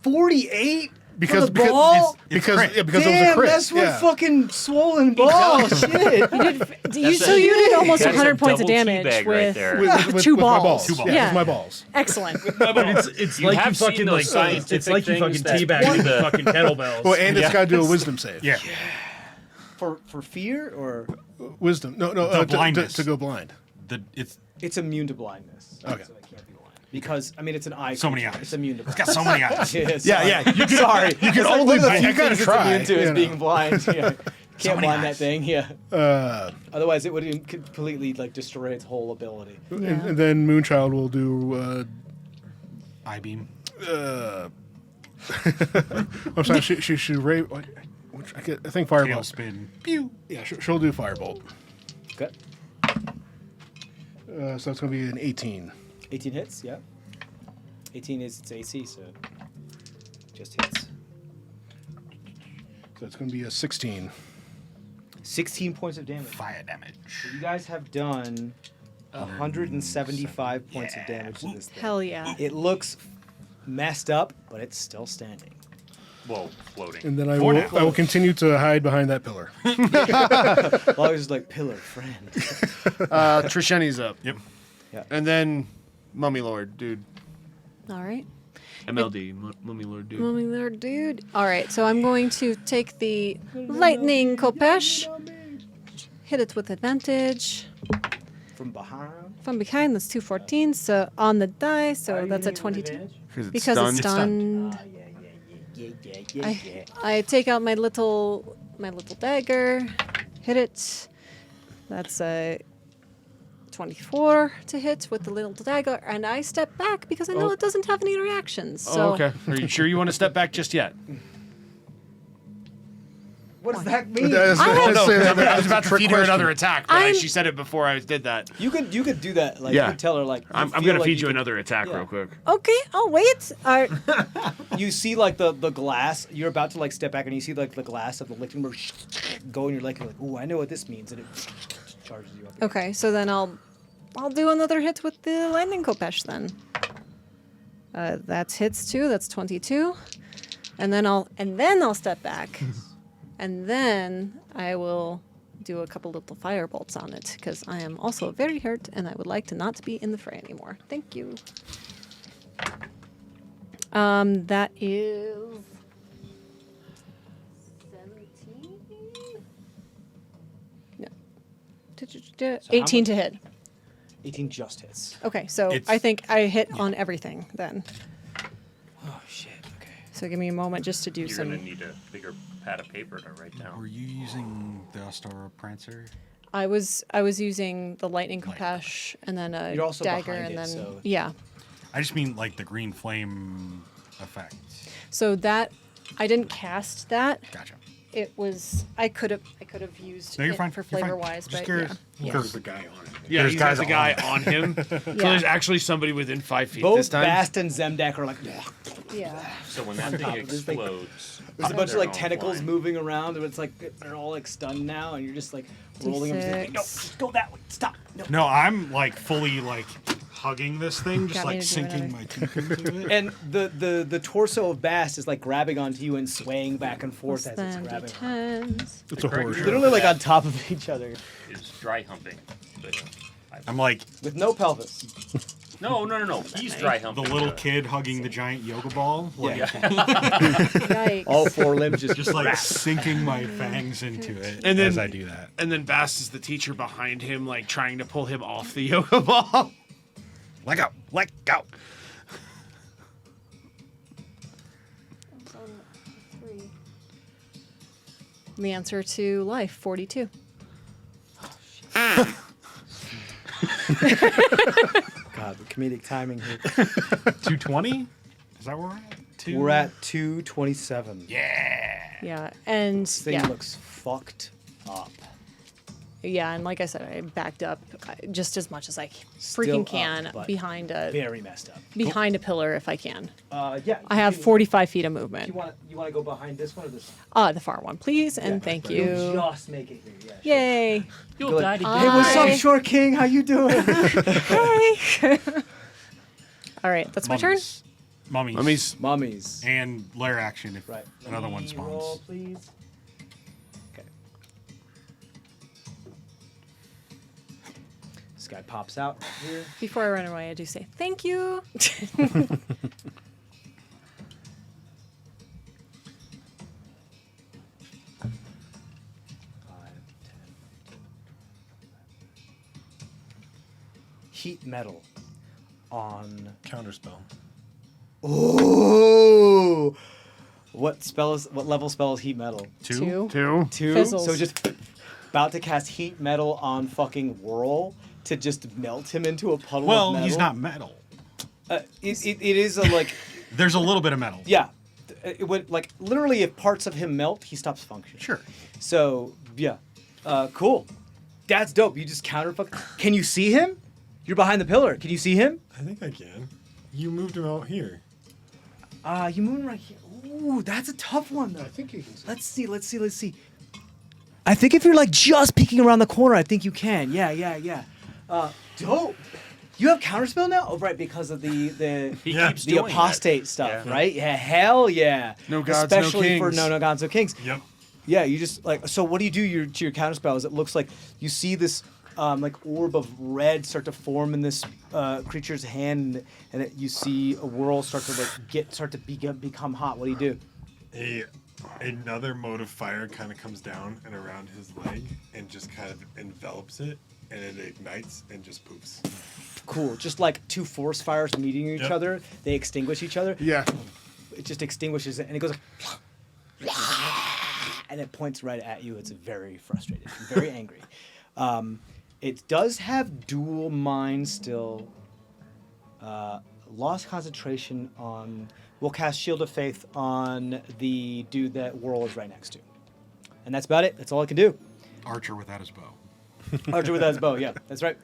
48? Because the ball? because crit. yeah, because Damn, it was a crit. that's what yeah. fucking swollen ball. Shit. You did almost That's a 100 points of double damage teabag right with, there. with two my balls. balls. Yeah, Yeah. with my balls. Excellent. It's You like have you seen fucking those like scientific it's like you fucking things that teabag the- fucking kettlebells. Well, and it's got to do a wisdom save. Yeah. For fear or Wisdom. No, blindness. to go blind. it's immune to blindness. Okay. So it can't be blind. Because I mean it's an eye. So many creature. eyes. It's immune to It's blindness. got so many eyes. Yeah. You can, sorry. You can only- you gotta it's try, immune to is you know. being blind. Yeah. Can't many blind that eyes. thing. Yeah. Uh, Otherwise, it would completely like destroy its whole ability. and then Moonchild will do. Eye beam. I'm sorry. She should rave. I think fireball. Tailspin. Pew. Yeah, she'll do firebolt. Okay. So that's going to be an 18. 18 hits. Yeah. 18 is its AC, so just hits. So it's going to be a 16. 16 points of damage. Fire damage. So you guys have done 175 points of damage to this thing. Hell yeah. It looks messed up, but it's still standing. Whoa, floating. And then I For will, now. I will continue to hide behind that pillar. As long as it's like pillar friend. Trisheni's up. Yep. Yeah. And then Mummy Lord, dude. All right. MLD, Mummy Lord, dude. Mummy Lord dude. All right, so I'm going to take the lightning kopesh, hit it with advantage. From behind. From behind, that's 214. So on the die, so that's a 22. Because Because it's stunned. I take out my little dagger, hit it. That's a 24 to hit with the little dagger, and I step back because I know it doesn't have any reactions. So Oh, okay. Are you sure you want to step back just yet? What does that mean? I was about to Trick feed her question. another attack, but she said it before I did that. You could do that. Like Yeah. you could tell her like. I'm feel going to like feed you could- another attack yeah. real quick. Okay, I'll wait. You see like the glass. You're about to like step back and you see like the glass of the Lichtenberg go in your leg. You're like, ooh, I know what this means, and it charges you up. Okay, so then I'll do another hit with the lightning kopesh then. That's hits too. That's 22, and then I'll step back, and then I will do a couple little fire bolts on it because I am also very hurt and I would like to not be in the fray anymore. Thank you. That is 17. No. 18 to hit. 18 just hits. Okay, so It's- I think I hit on everything then. Oh shit. Okay. So give me a moment just to do You're some. gonna need a bigger pad of paper to write down. Were you using the Astara Prancer? I was using the lightning kopesh and then a You're also dagger behind and it, then so- yeah. I just mean like the green flame effect. So that I didn't cast that. Gotcha. It was I could have used No, you're it fine. for You're fine. flavor wise, Just but curious. yeah. Because the guy on it. Yeah, There's he's got guys the guy on on him. So there's actually somebody within 5 feet Both this time. Bast and Zemdak are like. Yeah. So when that thing top of this thing. explodes, There's a bunch of they're like all tentacles flying. moving around, and it's like they're all like stunned now, and you're just like rolling them. Like, no, D6. just go that way. Stop. No. no, I'm like fully like hugging this thing, just Got me like to do sinking another. my teeth into it. And the torso of Bast is like grabbing onto you and swaying back and forth Plus as it's then grabbing. D10s. It's a horror correct show. Literally like on top of each other Is dry humping. But, I'm like with no pelvis. no. He's dry the humping. little kid hugging the giant yoga ball, like Yikes. All four limbs just like sinking my fangs into it And then- as I do that. And then Bast is the teacher behind him, like trying to pull him off the yoga ball. Let go, let go. The answer to life, 42. God, the comedic timing here. 220? Is that where we're at? We're at 227. Yeah, and This thing yeah. looks fucked up. Yeah, and like I said, I backed up just as much as I Still freaking up, can but behind a Very messed up. a pillar if I can. Yeah. I have 45 feet of movement. You want to go behind this one or this? The far one, please, and thank you. Just make it here. Yeah. Sure. Yay! You'll Go die like, together. Hey, what's up, Hi. Short King? How you doing? Hey! All right, that's my turn. Mummies. Mummies. Mummies. And lair action if Right. another one Roll, spawns. please. Okay. This guy pops out here. Before I run away, I do say thank you. 5, 10. Heat metal on. Counterspell. Oh! What level spell is heat metal? Two. 2. 2. Fizzles. So just about to cast heat metal on fucking Whirl to just melt him into a puddle of Well, metal. he's not metal. It is a like. There's a little bit of metal. Yeah. It would like literally if parts of him melt, he stops functioning. Sure. So yeah, cool. That's dope. You just counter fuck. Can you see him? You're behind the pillar. Can you see him? I think I can. You moved him out here. You moving right here. Ooh, that's a tough one though. I think you can see. Let's see. I think if you're like just peeking around the corner, I think you can. Yeah. Dope. You have counterspell now? Oh, right, because of He keeps the doing apostate stuff, Yeah. right? Yeah, hell yeah. No gods, no Especially for kings. no gods, no kings. Yep. Yeah, you just like. So what do you do to your counterspell? Is it looks like you see this like orb of red start to form in this creature's hand, and you see a whirl start to become hot. What do you do? Another mode of fire kind of comes down and around his leg and just kind of envelops it, and it ignites and just poofs. Cool. Just like two forest fires meeting each Yep. other, they extinguish each other. Yeah. It just extinguishes it, and it goes. And it points right at you. It's very frustrated, very angry. It does have dual mind still. Lost concentration on. We'll cast Shield of Faith on the dude that Whirl is right next to, and that's about it. That's all I can do. Archer without his bow. Archer with his bow. Yeah, that's right.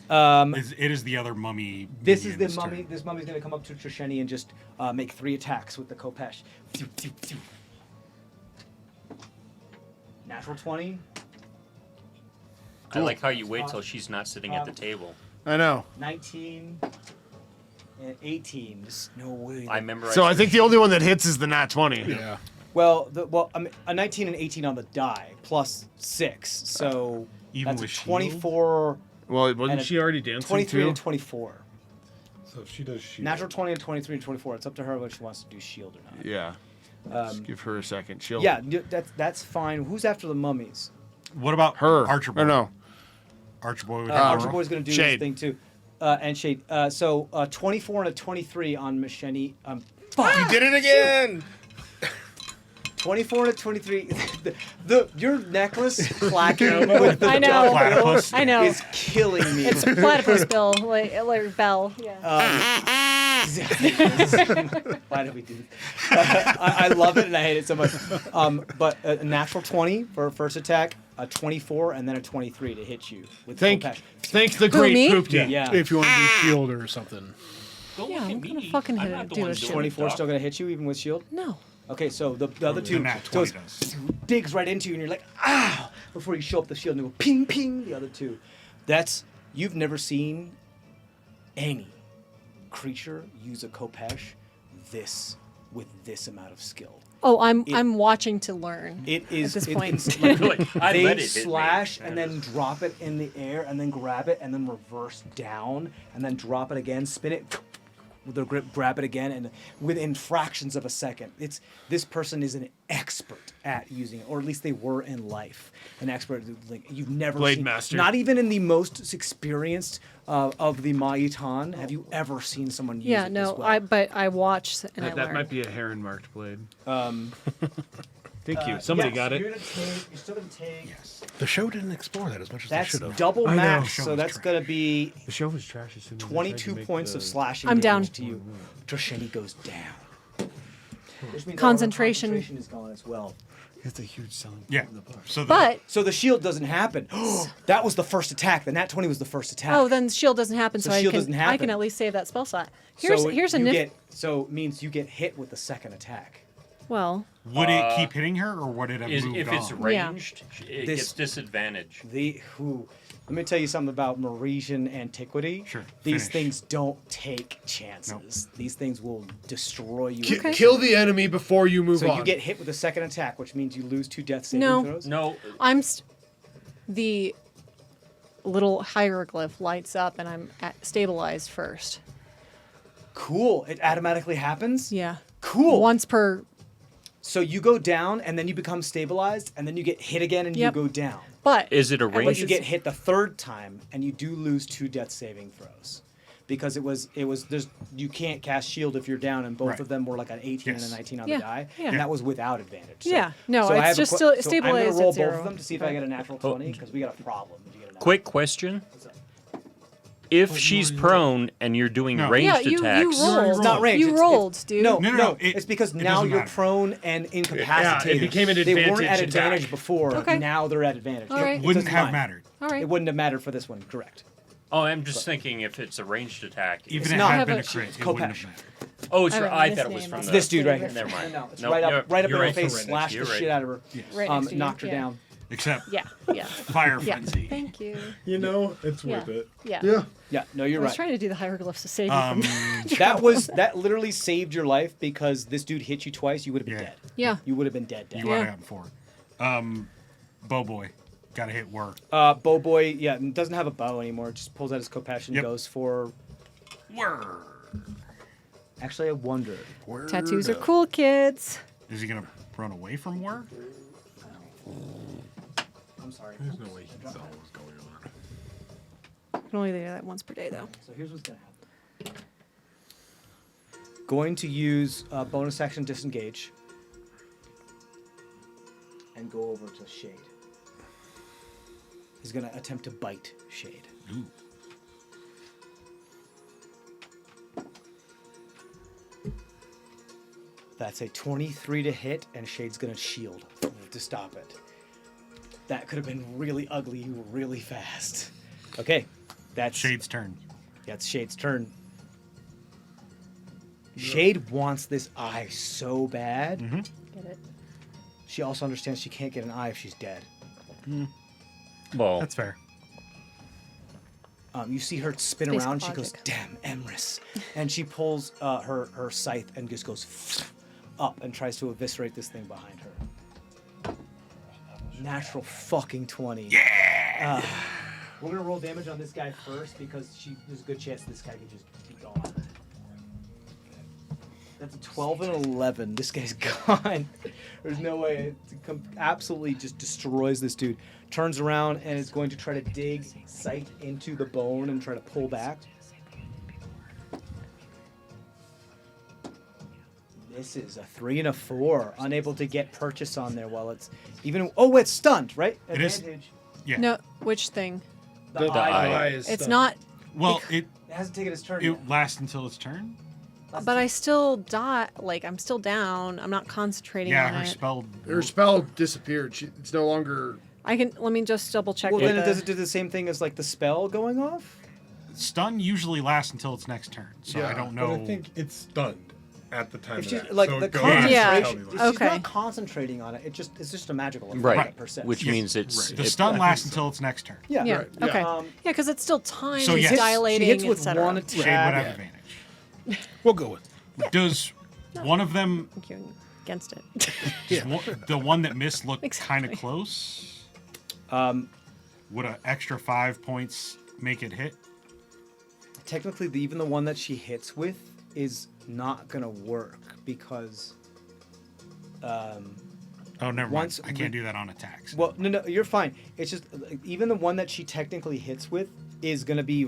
It is the other mummy. This is minion the mummy. turn. This mummy's gonna come up to Trisheni and just make 3 attacks with the Kopesh. Natural 20. I like how you wait till she's not sitting at the table. I know. 19 and 18. There's no way. I memorize. So I think the only one that hits is the nat 20. Yeah. Well, I mean, a 19 and 18 on the die plus 6, so Even that's with a shield? 24, Well, And wasn't a she already dancing 23 too? and 24. So if she does shield. Natural 20 and 23 and 24. It's up to her whether she wants to do shield or not. Yeah. Just give her a second. She'll. Yeah, that's fine. Who's after the mummies? What about Her. Archer boy? Or no. Archer boy. With Archer Boy's going to do Shade. his thing too. And Shade. So 24 and a 23 on Macheni. Fuck! You did it again! 24 and a 23. Your necklace clacking with the I know. Platypus. I know. is killing me. It's platypus bill, like Bell. Yeah. Why did we do that? I love it and I hate it so much. But a natural 20 for a first attack, a 24, and then a 23 to hit you with Thank Kopesh. the great me? Poopty. Yeah. If you want to do shield or something. Don't Yeah, look I'm at gonna me. fucking I'm hit not it, the do one a doing shield. the 24 still talk. going to hit you even with shield? No. Okay, so the other The two nat 20 goes, does. digs right into you, and you're like, ah! Before you show up the shield, and you go ping, ping, the other two. You've never seen any creature use a Kopesh with this amount of skill. Oh, I'm watching to learn. It is At this point. it's like, Like, I they let it hit me. slash and then drop it in the air and then grab it and then reverse down and then drop it again, spin it with their grip, grab it again, and within fractions of a second. This person is an expert at using it, or at least they were in life. An expert, like you've never Blade seen, master. not even in the most experienced of the Ma'itan have you ever seen someone use Yeah, it no, this well. but I watched and I That learned. might be a heron marked blade. Thank you. Somebody yes, got it. You're still gonna take. The show didn't explore that as much as they That's should have. double I know. max, Show so was that's trash. gonna be The show was trash as soon as I tried to 22 make points the- of slashing I'm damage down. to you. Trisheni goes down. Which means Concentration. all her concentration is gone as well. It's a huge selling Yeah. point in the book. So the, But So the shield doesn't happen. That was the first attack. The nat 20 was the first attack. oh, then shield doesn't happen, So so shield I doesn't can happen. at least save that spell slot. so Here's a you nif. get, so it means you get hit with the second attack. Well, would it keep hitting her, or would it have moved If it's on? ranged, it This- gets disadvantage. Let me tell you something about Mauritian antiquity. Sure, These finish. things don't take chances. These things will destroy you. Okay. Kill the enemy before you move So on. you get hit with a second attack, which means you lose 2 death saving No. throws. No, the little hieroglyph lights up, and I'm stabilized first. Cool. It automatically happens. Yeah. Cool. Once per. So you go down, and then you become stabilized, and then you get hit again, and Yep. you go down. But is it a But range? you get hit the third time, and you do lose 2 death saving throws, because it was there's you can't cast shield if you're down, and both Right. of them were like an 18 and Yes. a 19 on Yeah, the die, yeah. and that was without advantage. So, Yeah, no, so I it's have a just que- still so stabilized I'm at gonna roll both zero. of them to see if I get a natural 20, because we got a problem. Did you get a Quick question. If she's prone and you're doing No. ranged Yeah, you attacks, rolled. It's not ranged. You it's- rolled, dude. No, No, no, no, it- it's because it now doesn't you're matter. prone and incapacitated. Yeah, it became an They weren't at advantage advantage attack. before. Okay. Now they're at advantage. All right. It Wouldn't doesn't have mind. mattered. All right. It wouldn't have mattered for this one. Correct. oh, I'm just thinking if it's a ranged attack. Even It's if it not. had Have been a- a crit, it's it wouldn't Kopesh. have mattered. Oh, it's I I, don't know thought it his was name. from It's the. This dude right here. Never mind. No, it's Nope, right up you're in her right, face, you're slashed right. the shit out of her, Right next to you, knocked her yeah. down. Except Yeah, yeah, fire yeah. frenzy. Thank you. You know, it's Yeah. worth it. Yeah. Yeah, no, you're I was right. trying to do the hieroglyphs to save you from That literally saved your life because this dude hit you twice. You would have been Yeah. dead. Yeah. You would have been dead. You Dead. would have Yeah. gotten 4. Bow boy. Gotta hit whir. Bow boy, yeah, doesn't have a bow anymore. Just pulls out his Kopesh and Yep. goes for. Whir. Actually, I wondered. Tattoos are cool, kids. Is he gonna run away from whir? I'm sorry. There's no way he saw what was going on. I can only do that once per day, though. So here's what's gonna happen. Going to use bonus action disengage and go over to Shade. He's gonna attempt to bite Shade. Ooh. That's a 23 to hit, and Shade's gonna shield to stop it. That could have been really ugly really fast. Okay, that's Shade's turn. That's Shade's turn. Shade wants this eye so bad. Get it? She also understands she can't get an eye if she's dead. Well, That's fair. You see her spin Basic around. She goes, logic. "Damn, Emrys," and she pulls her scythe and just goes up and tries to eviscerate this thing behind her. Natural fucking 20. Yeah. We're gonna roll damage on this guy first because there's a good chance this guy could just be gone. That's a 12 and 11. This guy's gone. There's no way. It absolutely just destroys this dude. Turns around and is going to try to dig sight into the bone and try to pull back. This is a 3 and a 4. Unable to get purchase on there while it's even. Oh, it's stunned, right? It is. Advantage. Yeah. No, which thing? The eye. eye. It's not. Well, it It hasn't taken its turn yet. it lasts until its turn. But I still die. Like, I'm still down. I'm not concentrating Yeah, on her it. spell. Her spell disappeared. It's no longer. Let me just double check. Well, with then it the- does it do the same thing as like the spell going off? Stun usually lasts until its next turn, so I Yeah, don't But know. I think it's stunned at the time If of she, that. like so the it goes concentration, Yeah. tell me if later. she's Okay. not concentrating on it, it's just a magical effect. right. Percent. Which Yes. means it's the it- stun lasts until its next turn. Yeah. Yeah. Right, Okay. yeah. Yeah, because it's still time. So it's yes. dilating, She hits with etc. one Shade would attack. have Yeah. advantage. We'll go with. Does one of them, I'm queuing against it. the one that missed, look kind Exactly. of close? Um, Would an extra 5 points make it hit? technically, even the one that she hits with is not gonna work because. Oh, never Once mind. I can't do that on attacks. Well, no, you're fine. It's just even the one that she technically hits with is gonna be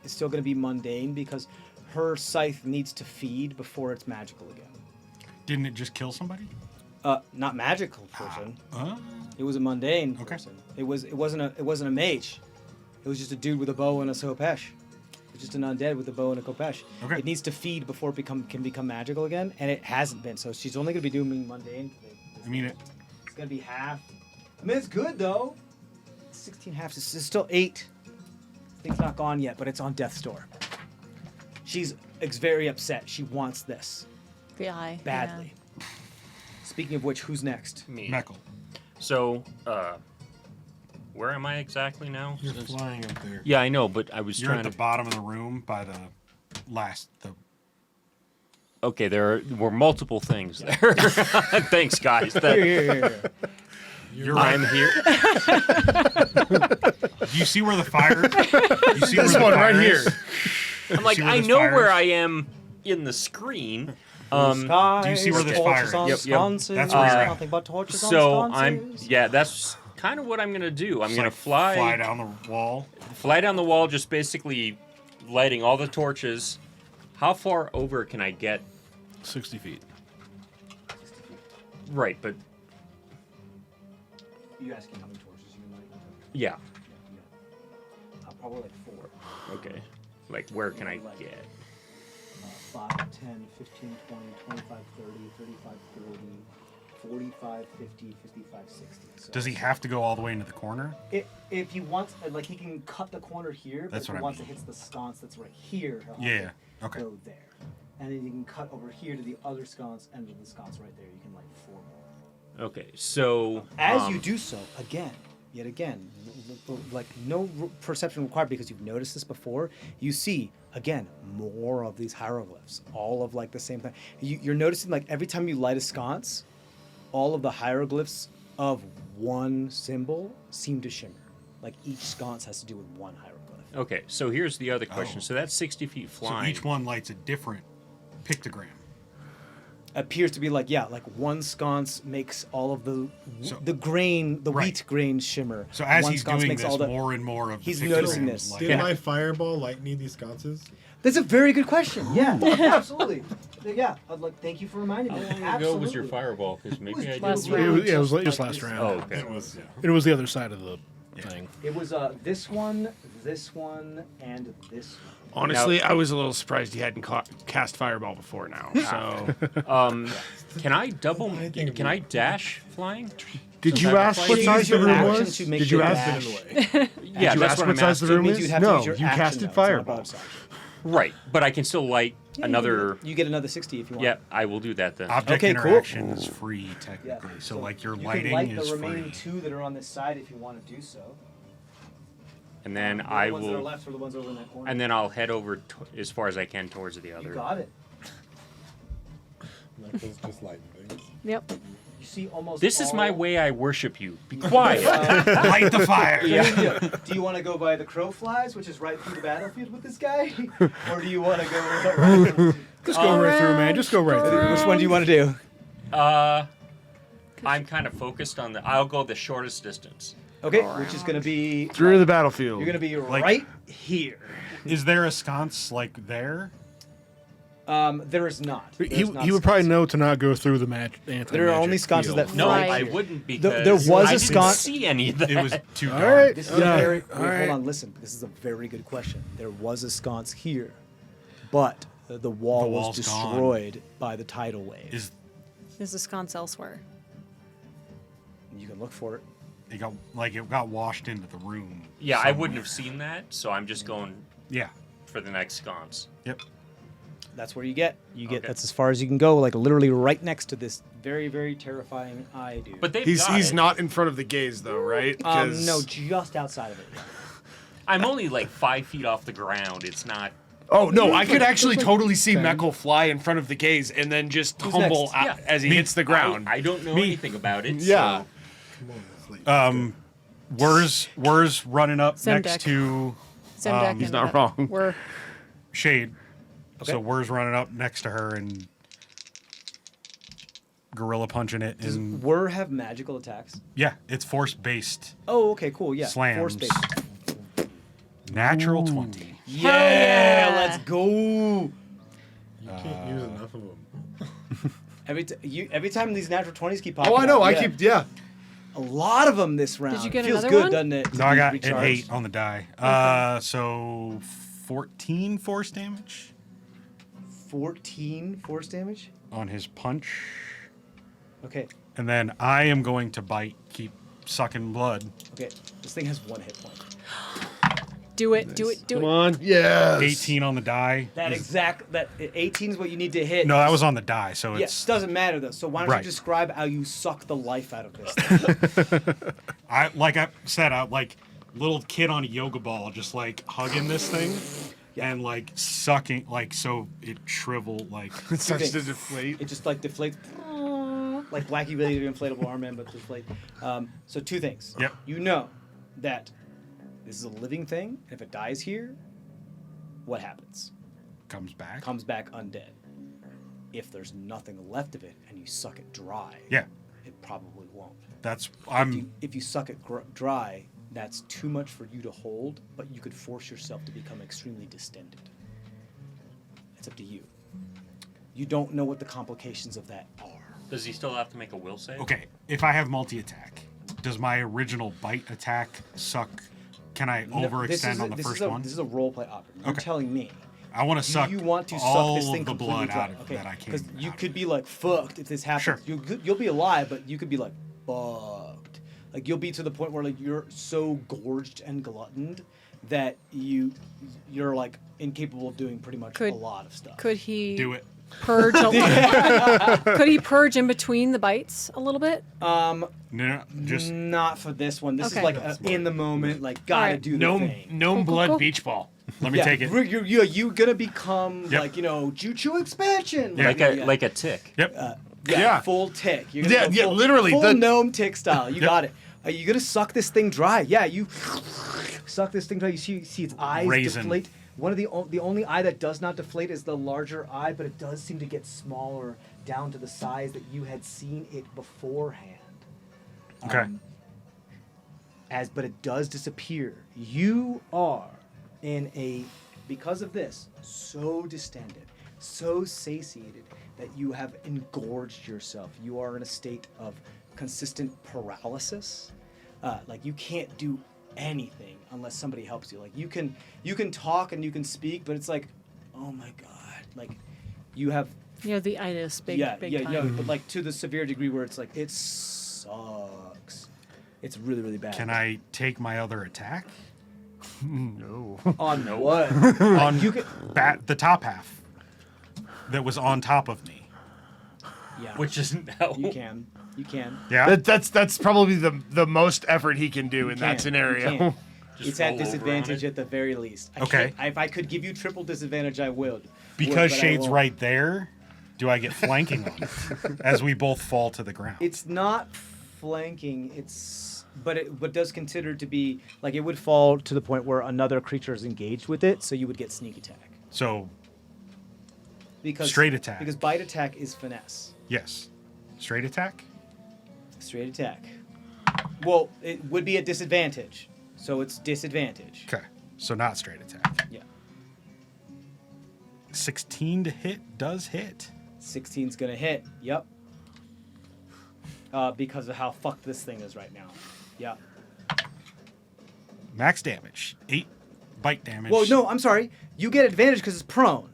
it's still gonna be mundane because her scythe needs to feed before it's magical again. Didn't it just kill somebody? Not magical person. Uh, It was a mundane Okay. person. It wasn't a mage. It was just a dude with a bow and a Kopesh. It's just an undead with a bow and a Kopesh. Okay. It needs to feed before it can become magical again, and it hasn't been. So she's only gonna be doing mundane. I mean, It's gonna be half. I mean, it's good though. 16 halves. It's still 8. Thing's not gone yet, but it's on death's door. She's very upset. She wants this The eye. badly. Speaking of which, who's next? me. Meckle. So, where am I exactly now? You're flying up there. Yeah, I know, but I was You're trying at the to. bottom of the room by the last. Okay, there were multiple things there. Thanks, guys. Here. You're right. I'm here. Do you see where the fire? You see This where the one fire right is? here. I'm like, see where I this know fire where is? I am in the screen. Do you see where this fire is? On Yep. sconces, That's where you're at. nothing but torches on So sconces. that's kind of what I'm gonna do. I'm Just, gonna like, fly down the wall. down the wall, just basically lighting all the torches. How far over can I get? 60 feet. Right, but You asking how many torches you can light? yeah, Probably like 4. okay. Like, where can I get? 5, 10, 15, 20, 25, 30, 35, 40, 45, 50, 55, 60. So Does he have to go all the way into the corner? If he wants, like, he can cut the corner here, but That's if what he I wants mean. to hit the sconce that's right here, he'll have Yeah. to Okay. go there. And then you can cut over here to the other sconce, and to the sconce right there. You can light 4 more. Okay, so As you do so, yet again, like no perception required because you've noticed this before, you see, again, more of these hieroglyphs, all of like the same thing. You're noticing like every time you light a sconce, all of the hieroglyphs of one symbol seem to shimmer. Like each sconce has to do with one hieroglyph. Okay, so here's the other question. So that's 60 feet So flying. each one lights a different pictogram. Appears to be like one sconce makes all of the grain, the Right. wheat grain shimmer. So as One he's sconce doing makes this, all the- more and more of the he's noticing pictograms this. light Did up. my fireball light any of these sconces? That's a very good question. Yeah, absolutely. Yeah, I'd like thank you for reminding me. How long ago Absolutely. was your fireball? Because maybe I last did. round. It was just like last this. round. Oh, okay. It was, yeah. It was the other side of the thing. It was this one, and this one. Honestly, I was a little surprised he hadn't cast fireball before now. So, Can I double? Can I dash flying? did you Cyber ask flight? what You size use the your room action was? to make Did you the ask? dash. Yeah, Did you that's ask what what I'm size the asking. So it room means is? you'd have to No, use your you action, casted though. It's not a fireball. bonus action. Right, but I can still light another. You get another 60 if you want. Yeah, I will do that then. Object Okay, cool. interaction is free Yeah. technically. So like your you lighting can light is the remaining free. two that are on this side if you want to do so. And then The I ones that are will. left are the ones over in that corner. And then I'll head over as far as I can towards the you other. got it. Knuckles just lighting things. Yep. You see almost. This is my all- way I worship you. Be quiet. Light the fire. Do you want to go by the crow flies, which is right through the battlefield with this guy, or do you want to go right? Just go right through, man. Just go right through. Which one do you want to do? I'm kind of focused on the. I'll go the shortest distance. Okay, which is going to be. Through the battlefield. You're going to be Like- right here. Is there a sconce like there? There is not. He There's not would probably sconces. know to not go through the anti-magic. There are only sconces that No, Right. I wouldn't because there was a I didn't sconce- see any of that. It was too All dark. right. This is Yeah. a very. All Wait, right. hold on, listen. This is a very good question. There was a sconce here, but the wall The was wall's gone. destroyed by the tidal wave. Is There's a sconce elsewhere. You can look for it. it got washed into the room? Yeah, I somewhere. wouldn't have seen that, so I'm just going Yeah. for the next sconce. Yep. That's where you get. Okay. That's as far as you can go. Like literally right next to this very, very terrifying eye, dude. But they've He's got it. not in front of the gaze though, right? 'Cause- no, just outside of it. I'm only like 5 feet off the ground. It's not. Oh no, I could actually totally see Meckel fly in front of the gaze and then just humble next? Yeah. as he hits the ground. I don't know anything about it. Yeah. So Come on, let's light Where's running up Zemdek. next to Zemdek he's and not that- wrong. We're Shade? Okay. So where's running up next to her and gorilla punching it? Does And Whir have magical attacks? yeah, it's force based. Oh, okay, cool. Yeah. Slams. Force based. Natural 20. Yeah, yeah. let's go. You can't use enough of them. Every time these natural 20s keep popping Oh, I know. up, I yeah. keep yeah. A lot of them this round. you get Feels another good, one? doesn't it? No, I got an Recharged. 8 on the die. So 14 force damage 14 force damage. on his punch. Okay, And then I am going to bite, keep sucking blood. okay. This thing has 1 hit point. do it, do it, do Come it. on. Yes. 18 on the die. That 18 is what you need to hit. No, that was on the die, so Yes, it's doesn't matter though. So why don't Right. you describe how you suck the life out of this thing? I like I said, I like little kid on a yoga ball, just like hugging this thing and like sucking, like so it shriveled, like It starts to things. deflate. It just like deflates, like Wacky Willy inflatable armband, but deflate. So 2 things. Yep. You know that this is a living thing. And if it dies here, what happens? comes back. Comes back undead. If there's nothing left of it and you suck it dry, Yeah, it probably won't. that's If you suck it dry, that's too much for you to hold, but you could force yourself to become extremely distended. It's up to you. You don't know what the complications of that are. does he still have to make a will save? okay. If I have multi attack, does my original bite attack suck? Can I No, overextend on the first one? This is a roleplay option. You're Okay. telling me. I want to Do suck you want to all suck this thing of the completely blood dry? out of that I can. Because you out of could it. be like fucked if this happens. Sure. You'll be alive, but you could be like fucked. Like you'll be to the point where like you're so gorged and gluttoned that you're like incapable of doing pretty much Could- a lot of stuff. Could he Do it. purge? Could he purge in between the bites a little bit? No, just Not for this one. This Okay. is like in the moment, like gotta Alright. do the Gnome, thing. gnome Cool, cool, blood cool. beach ball. let me take it. You're gonna become Yep. like Juju expansion. Yeah. Like a tick. Yep. Yeah. Full tick. You're gonna Yeah, go yeah, full, literally, full the- gnome tick style. You got it. Are you gonna suck this thing dry? Yeah, you suck this thing dry. You see its eyes Raisin. deflate. One of the only eye that does not deflate is the larger eye, but it does seem to get smaller down to the size that you had seen it beforehand. Okay. But it does disappear. You are because of this, so distended, so satiated that you have engorged yourself. You are in a state of consistent paralysis. Like you can't do anything unless somebody helps you. Like you can talk and you can speak, but it's like, oh my god, like you have The itis, big time. yeah, but like to the severe degree where it's like it sucks. It's really really bad. Can I take my other attack? No. On what? On you can. the top half that was on top of me. Yeah. Which isn't no. You can. You can. Yeah. That's probably the most effort he can do in that can, scenario. you can. Just It's at roll over on disadvantage it. at the very least. Okay. If I could give you triple disadvantage, I would. Because but I Shade's won't. right there, do I get flanking on it as we both fall to the ground? It's not flanking. But it does consider to be like it would fall to the point where another creature is engaged with it, so you would get sneak attack. So, Because Straight attack. Because bite attack is finesse. yes. Straight attack? Straight attack. Well, it would be a disadvantage, so it's disadvantage. Okay. So not straight attack. Yeah. 16 to hit does hit. 16's gonna hit. Yep. Because of how fucked this thing is right now. Yeah. Max damage. 8 bite damage. Well, no, I'm sorry. You get advantage because it's prone.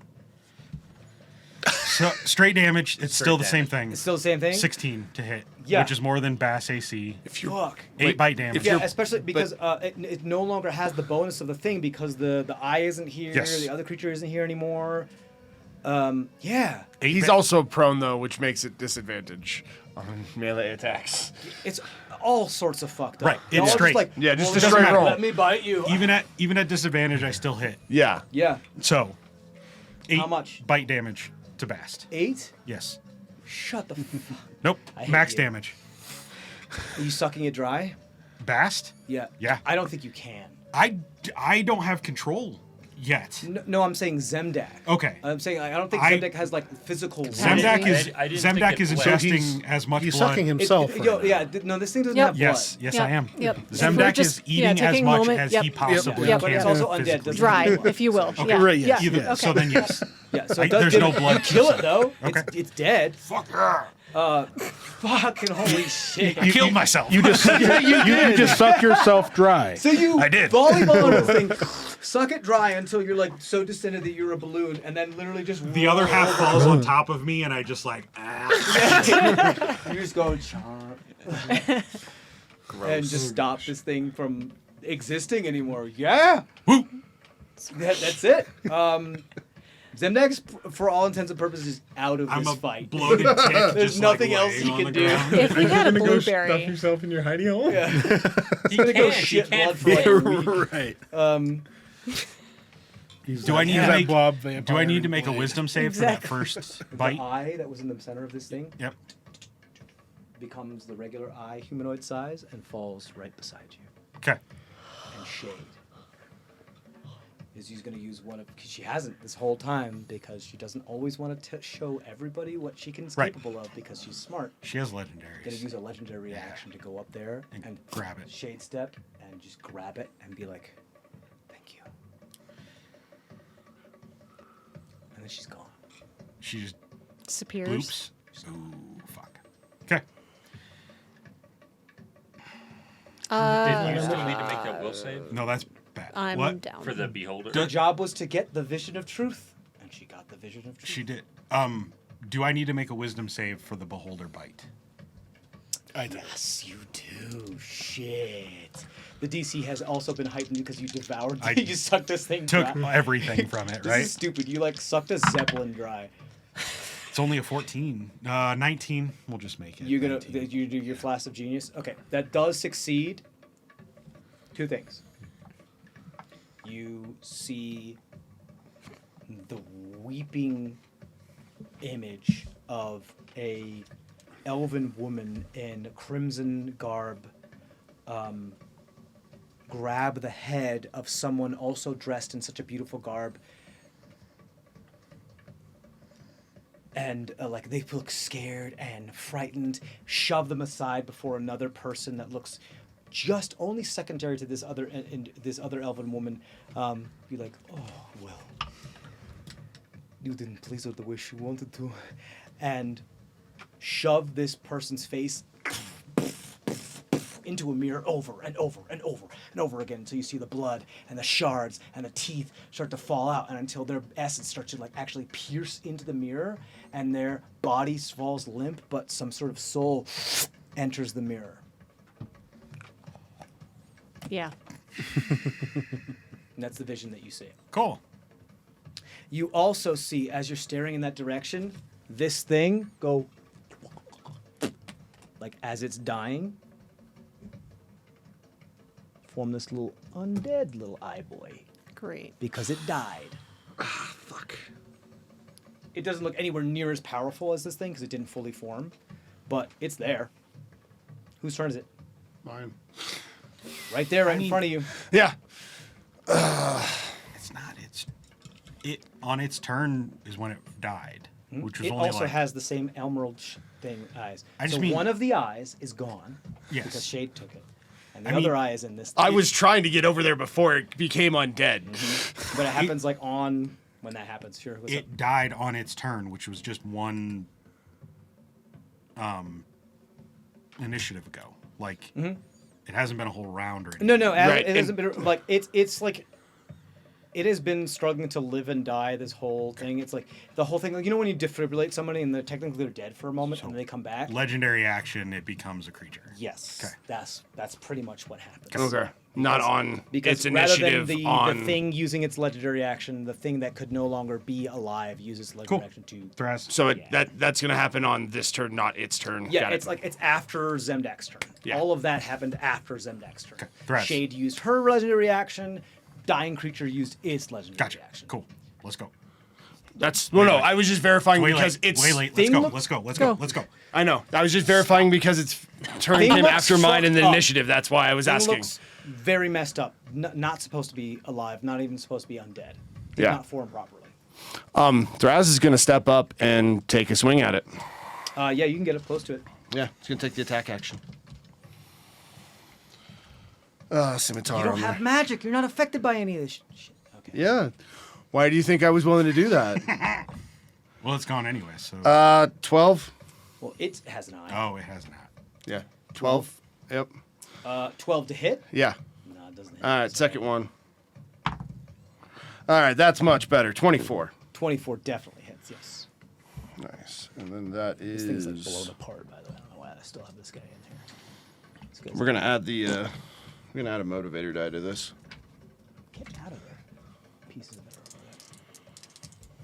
So, straight damage, it's still the same thing. It's still the same thing. 16 to hit. Yeah. Which is more than Bass AC. Fuck. 8 bite damage. Yeah, especially because it no longer has the bonus of the thing because the eye isn't here. Yes. The other creature isn't here anymore. Yeah. He's also prone though, which makes it disadvantage on melee attacks. It's all sorts of fucked up. Right, it's Y'all are just straight. like, Yeah, just well, a doesn't straight matter, roll. Let me bite you. Even at disadvantage, I still hit. Yeah. Yeah. So, 8 How much? bite damage to Bast. 8? Yes. Shut the fuck. Nope. I hate Max you. damage. Are you sucking it dry? Bast? Yeah. Yeah. I don't think you can. I don't have control yet. No, I'm saying Zemdak. Okay. I'm saying I don't think I- Zemdak has like physical. Zemdak is I didn't think Zemdak it is bled. ingesting as much He's blood. sucking himself. right now. No, this thing doesn't Yep. have blood. Yes, yes, Yep, I am. yep. If we're Zemdak just- is eating as taking a much moment, as yep. he possibly Yep. But can. it's also undead. physically. Doesn't Dry, have blood. if you will. Okay, Yeah. right, yes. Yeah. Either, Okay. So then yes. Yeah, so I- it does there's give no it- blood You kill it to- though. Okay. It's dead. Fuck. Fucking holy shit. I killed myself. You just you just suck yourself dry. So you I did. volleyball this thing, suck it dry until you're like so distended that you're a balloon, and then literally just The other half falls on top of me, and I just like, you just go chomp and just stop this thing from existing anymore. Yeah, whoop. that's it. Zemdak's, for all intents and purposes, out of I'm this a fight. bloated tick. There's just, nothing like, else laying he on can the do. ground. If we had a blueberry, yourself in your hidey hole? Yeah. He gonna go can't. He shit can't blood for like a fit. week. Right. Do I need to make? blob Do I vampire need to make a blade. wisdom save Exactly. for that first The bite? eye that was in the center of this thing Yep. becomes the regular eye, humanoid size, and falls right beside you. Okay. And Shade is she's going to use one of, because she hasn't this whole time, because she doesn't always want to show everybody what she can is Right. capable of, because she's smart. She has Going to legendaries. use a legendary reaction to go up there And and grab it. Shade step and just grab it and be like, thank you. And then she's gone. She just disappears. oops. Ooh, fuck. Okay. Didn't you still need to make that will save No, that's bad. I'm what? down. for the beholder? Her job was to get the vision of truth, and she got the vision of truth. She did. Do I need to make a wisdom save for the beholder bite? Yes, you do. Shit. The DC has also been heightened because you devoured. I you sucked this thing Took dry. everything from it, This right? is stupid. You like sucked a zeppelin dry. It's only a 14. 19. We'll just make it. You're gonna 19. you do your flash of genius. Okay, that does succeed. Two things. You see the weeping image of a elven woman in crimson garb grab the head of someone also dressed in such a beautiful garb, and like they look scared and frightened, shove them aside before another person that looks just only secondary to this other this other elven woman be like, oh well, you didn't please her the way she wanted to, and shove this person's face into a mirror over and over and over and over again until you see the blood and the shards and the teeth start to fall out, and until their essence starts to like actually pierce into the mirror and their body falls limp, but some sort of soul enters the mirror. Yeah. And that's the vision that you see. Cool. You also see, as you're staring in that direction, this thing go like as it's dying, form this little undead little eye boy Great. because it died. Fuck. It doesn't look anywhere near as powerful as this thing because it didn't fully form, but it's there. Whose turn is it? Mine. Right there, right in front of you. Yeah. It's not. It on its turn is when it died, which was It only also like, has the same emerald thing eyes. I just so mean- one of the eyes is gone Yes. because Shade took it, and the I mean, other eye is in this. I was trying to get over there before it became undead. But it happens like on when that happens. Sure. What's up? it died on its turn, which was just one initiative ago. Like it hasn't been a whole round or anything. No, Right, it hasn't been like it's like it has been struggling to live and die. This whole thing, it's like the whole thing. Like, you know when you defibrillate somebody and they're technically dead for a moment and then they come back. Legendary action, it becomes a creature. Yes, Okay. that's pretty much what happens. Okay. Not on Because its rather initiative than on. the thing using its legendary action, the thing that could no longer be alive uses legendary Cool. action to. Thras. So Yeah. that's gonna happen on this turn, not its turn. Yeah, Got it. it's like it's after Zemdak's turn. Yeah. All of that happened after Zemdak's turn. Thras. Shade used her legendary action. Dying creature used its legendary Gotcha. action. Cool. Let's go. That's no. I was just verifying Way because late. it's Way late. Let's thing go. looks- Let's go. Let's Go. go. Let's go. I know. I was just verifying because its turn Thing came looks after mine in the fucked up. initiative. That's why I was Thing asking. looks very messed up. Not supposed to be alive. Not even supposed to be undead. Did Yeah. not form properly. Thraz is gonna step up and take a swing at it. Yeah, you can get up close to it. Yeah, he's gonna take the attack action. Scimitar. You don't on have there. magic. You're not affected by any of this shit. Okay. Yeah. Why do you think I was willing to do that? Well, it's gone anyway. So. 12. Well, it has an eye. Oh, it has not. Yeah. 12. Yep. 12 to hit. Yeah. No, it doesn't hit. All right. Second one. All right. That's much better. 24. 24 definitely hits. Yes. Nice. And then that This is. thing's like blown apart. By the way, I don't know why I still have this guy in here. This guy's We're gonna add the. We're gonna add a motivator die to this. Get out of there. Pieces of it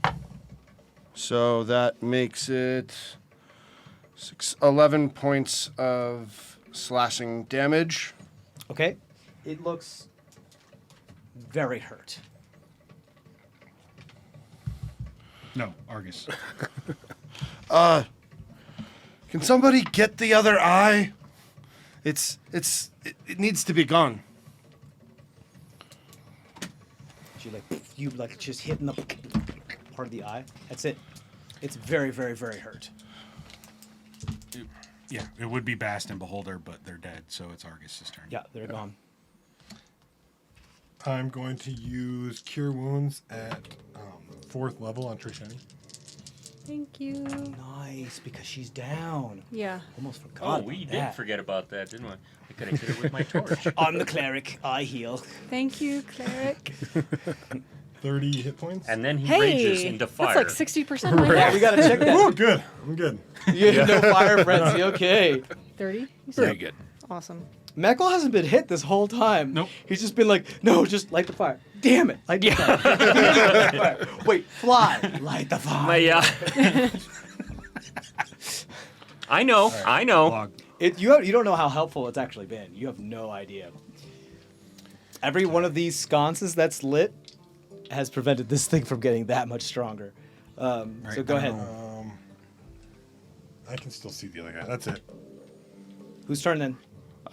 are over there. So that makes it 11 points of slashing damage. Okay. It looks very hurt. No, Argus. Can somebody get the other eye? It needs to be gone. You like just hitting the part of the eye. That's it. It's very, very, very hurt. Yeah, it would be Bast and Beholder, but they're dead, so it's Argus's turn. Yeah, they're gone. I'm going to use Cure Wounds at 4th level on Trishani. Thank you. Nice, because she's down. Yeah. Almost forgot. Oh, about we did that. forget about that, didn't we? I could have hit it with my torch. I'm the cleric. I heal. Thank you, cleric. 30 hit points. And then he rages Hey, into fire. that's like 60% of my Yeah, we gotta check that. Oh, good. I'm good. You have no fire frenzy. Okay. 30. You Very said? good. Awesome. Meckle hasn't been hit this whole time. Nope. He's just been like, no, just light the fire. Damn it. Light the fire. Wait, fly. Light the fire. Yeah. I know. I know. Log. You don't know how helpful it's actually been. You have no idea. Every one of these sconces that's lit has prevented this thing from getting that much stronger. So go ahead. I can still see the other guy. That's it. Whose turn then?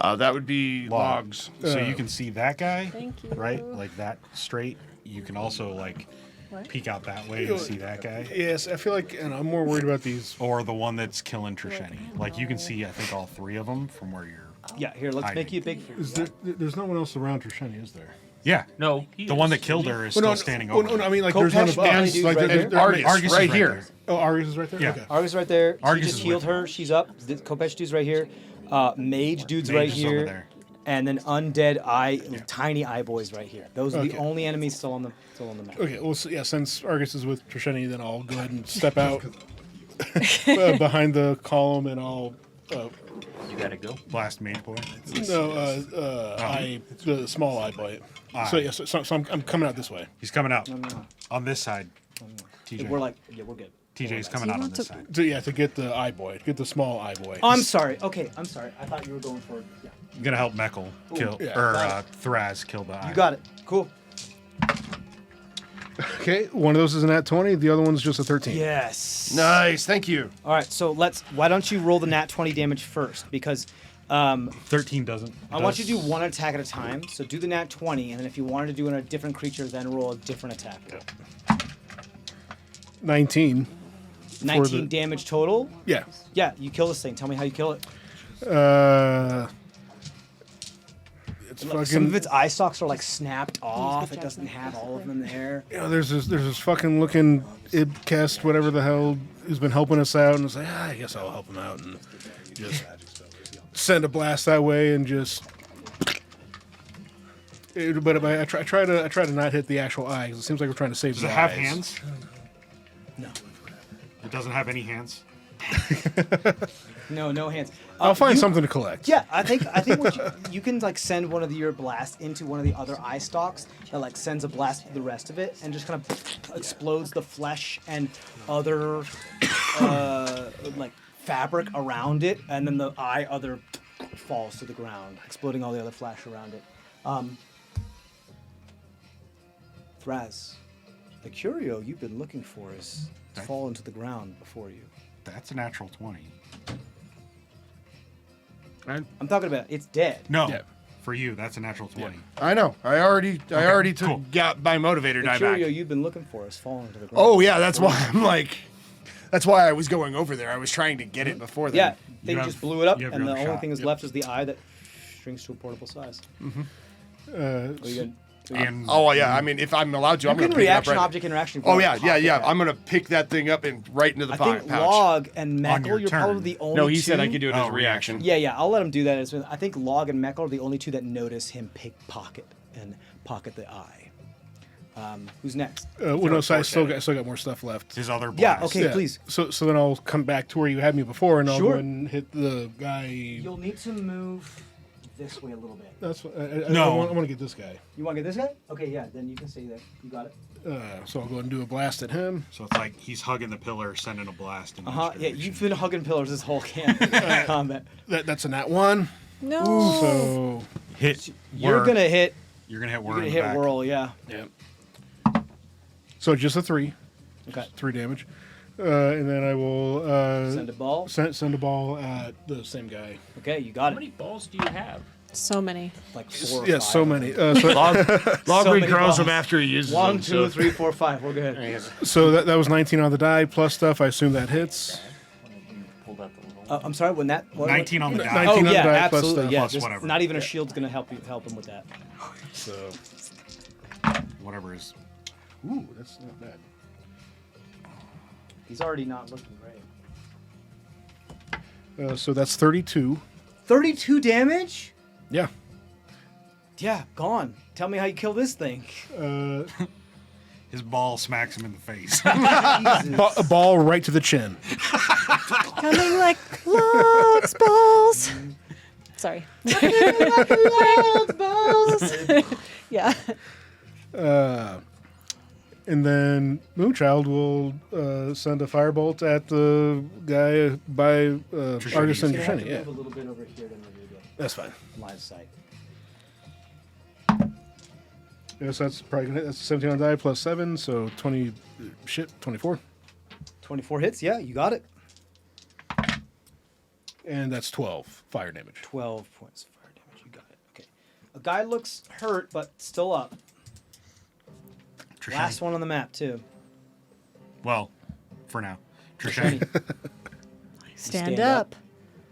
That would be logs. So you can see that guy, Thank you. right? Like that straight. You can also like What? peek out that way and see that guy. Yes, I feel like, and I'm more worried about these. Or the one that's killing Trisheni. Like you can see, I think, all three of them from where you're. Yeah, here, let's Hiding. make you a big. Is there, there's no one else around Trisheni, is there? Yeah. No. The one that killed her is still standing over. No, I mean, like, Kopesh there's one above. Valley dude's Like, right there- there. there- Argus, Argus is right right here. there. Oh, Argus is right there? Yeah. Okay. Argus right there. Argus She just is healed with her. her. She's up. The Kopesh dude's right here. Mage dude's Mage right is over here. there. And then undead tiny eye boys right here. Those are the Okay. only enemies still on the map. Okay, well, so, yeah, since Argus is with Trisheni, then I'll go ahead and step out behind the column and I'll. You gotta go. Blast Mage Boy. The small eye boy. Eye. So, yeah, so I'm coming out this way. He's coming out on this side. TJ. We're like, yeah, we're good. TJ's coming out on this side. To get the eye boy, get the small eye boy. I'm sorry. Okay, I'm sorry. I thought you were going for. Yeah. I'm gonna help Mekkel kill yeah. Thraz kill the eye. You got it. Cool. Okay, one of those is an at 20, the other one's just a 13. Yes. Nice, thank you. All right, so why don't you roll the nat 20 damage first? Because 13 doesn't. I want you to do one attack at a time. So do the nat 20, and then if you wanted to do it on a different creature, then roll a different attack. 19. 19 damage total. Yeah. Yeah, you kill this thing. Tell me how you kill it. It's Some fucking. of its eye stalks are like snapped off. It doesn't have all of them there. You know, there's this fucking looking Ibcast, whatever the hell, who's been helping us out, and it's like, I guess I'll help him out, and just send a blast that way, and just. But I try to not hit the actual eye, because it seems like we're trying to save Does the it have eyes. hands? No. It doesn't have any hands. No hands. I'll find you- something to collect. Yeah, I think what you can like send one of your blasts into one of the other eye stalks that like sends a blast to the rest of it and just kind of explodes the flesh and other like fabric around it, and then the eye other falls to the ground, exploding all the other flesh around it. Thraz, the curio you've been looking for has fallen to the ground before you. That's a natural 20. I'm talking about it's dead. No. Yeah. For you, that's a natural 20. I know. I already cool. got my motivator The die curio back. you've been looking for has fallen to the ground. Oh yeah, that's why I'm like. That's why I was going over there. I was trying to get it before then. Yeah, they You have- just blew it up, you have and your the other only shot. thing that's left is the eye that shrinks to a portable size. Are you good? And Oh yeah. I mean, if I'm allowed to, I'm You gonna can pick it up reaction right. object interaction. if you Oh want yeah, to yeah, pop yeah. it I'm gonna pick that thing up and right into the I think pouch. Log and On Meckel, your you're turn. probably the only No, he two. said I could do it as Oh, a reaction. Yeah, I'll let him do that. I think Log and Meckel are the only two that notice him pickpocket and pocket the eye. Who's next? Well, no, so I still got more stuff left. his other Yeah, blast. okay, please. So then I'll come back to where you had me before, and I'll Sure. go and hit the guy. You'll need to move this way a little bit. That's what, No. I want to get this guy. You want to get this guy? Okay, yeah. Then you can stay there. You got it. So I'll go and do a blast at him. So it's like he's hugging the pillar, sending a blast. In each Yeah, direction. you've been hugging pillars this whole combat. That's a nat 1. No. So hit. You're Whir. gonna hit. You're gonna hit You're whir. gonna in the hit back. whirl. Yeah. yeah. So just a 3. Okay. 3 damage. And then I will Send a ball. send a ball at the same guy. Okay, you got How it. many balls do you have? So many. Like 4 or Yeah, 5. so many. Log So many regrows them balls. after he uses 1, them. 2, so- 3, 4, 5. We're good. So that was 19 on the die plus stuff. I assume that hits. Pulled out the little. I'm sorry. When that 19 on the die. 19 Oh on the yeah, die plus absolutely. stuff. Yeah, Plus just whatever. not even a shield's gonna help him with that. So Whatever is. ooh, that's not bad. He's already not looking great. So that's 32. 32 damage? Yeah. Yeah, gone. Tell me how you kill this thing. His ball smacks him in the face. Jesus. A ball right to the chin. Coming like logs, balls. Sorry. balls. Yeah. And then Moonchild will send a firebolt at the guy by Argent and You're gonna have to Trisheni. Yeah, move a little bit over here to move you that's fine. line of sight. Yes, that's probably gonna hit. That's 17 on die plus 7, so 24. 24 hits. Yeah, you got it. And that's 12 fire damage. 12 points of fire damage. You got it. Okay. A guy looks hurt, but still up. Trisheni. Last one on the map too. Well, for now. Trisheni. Stand up.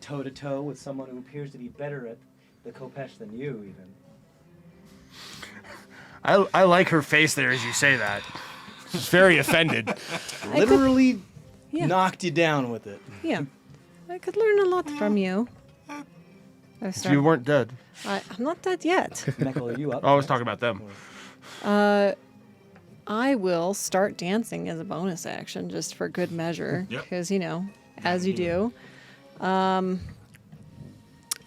Toe to toe with someone who appears to be better at the Kopesh than you, even. I like her face there as you say that. She's very offended. Literally Yeah. knocked you down with it. Yeah. I could learn a lot from you. You weren't dead. I'm not dead yet. Meckle, are you up? Oh, I was talking about them. I will start dancing as a bonus action just for good measure. Yep. Because, as you do. And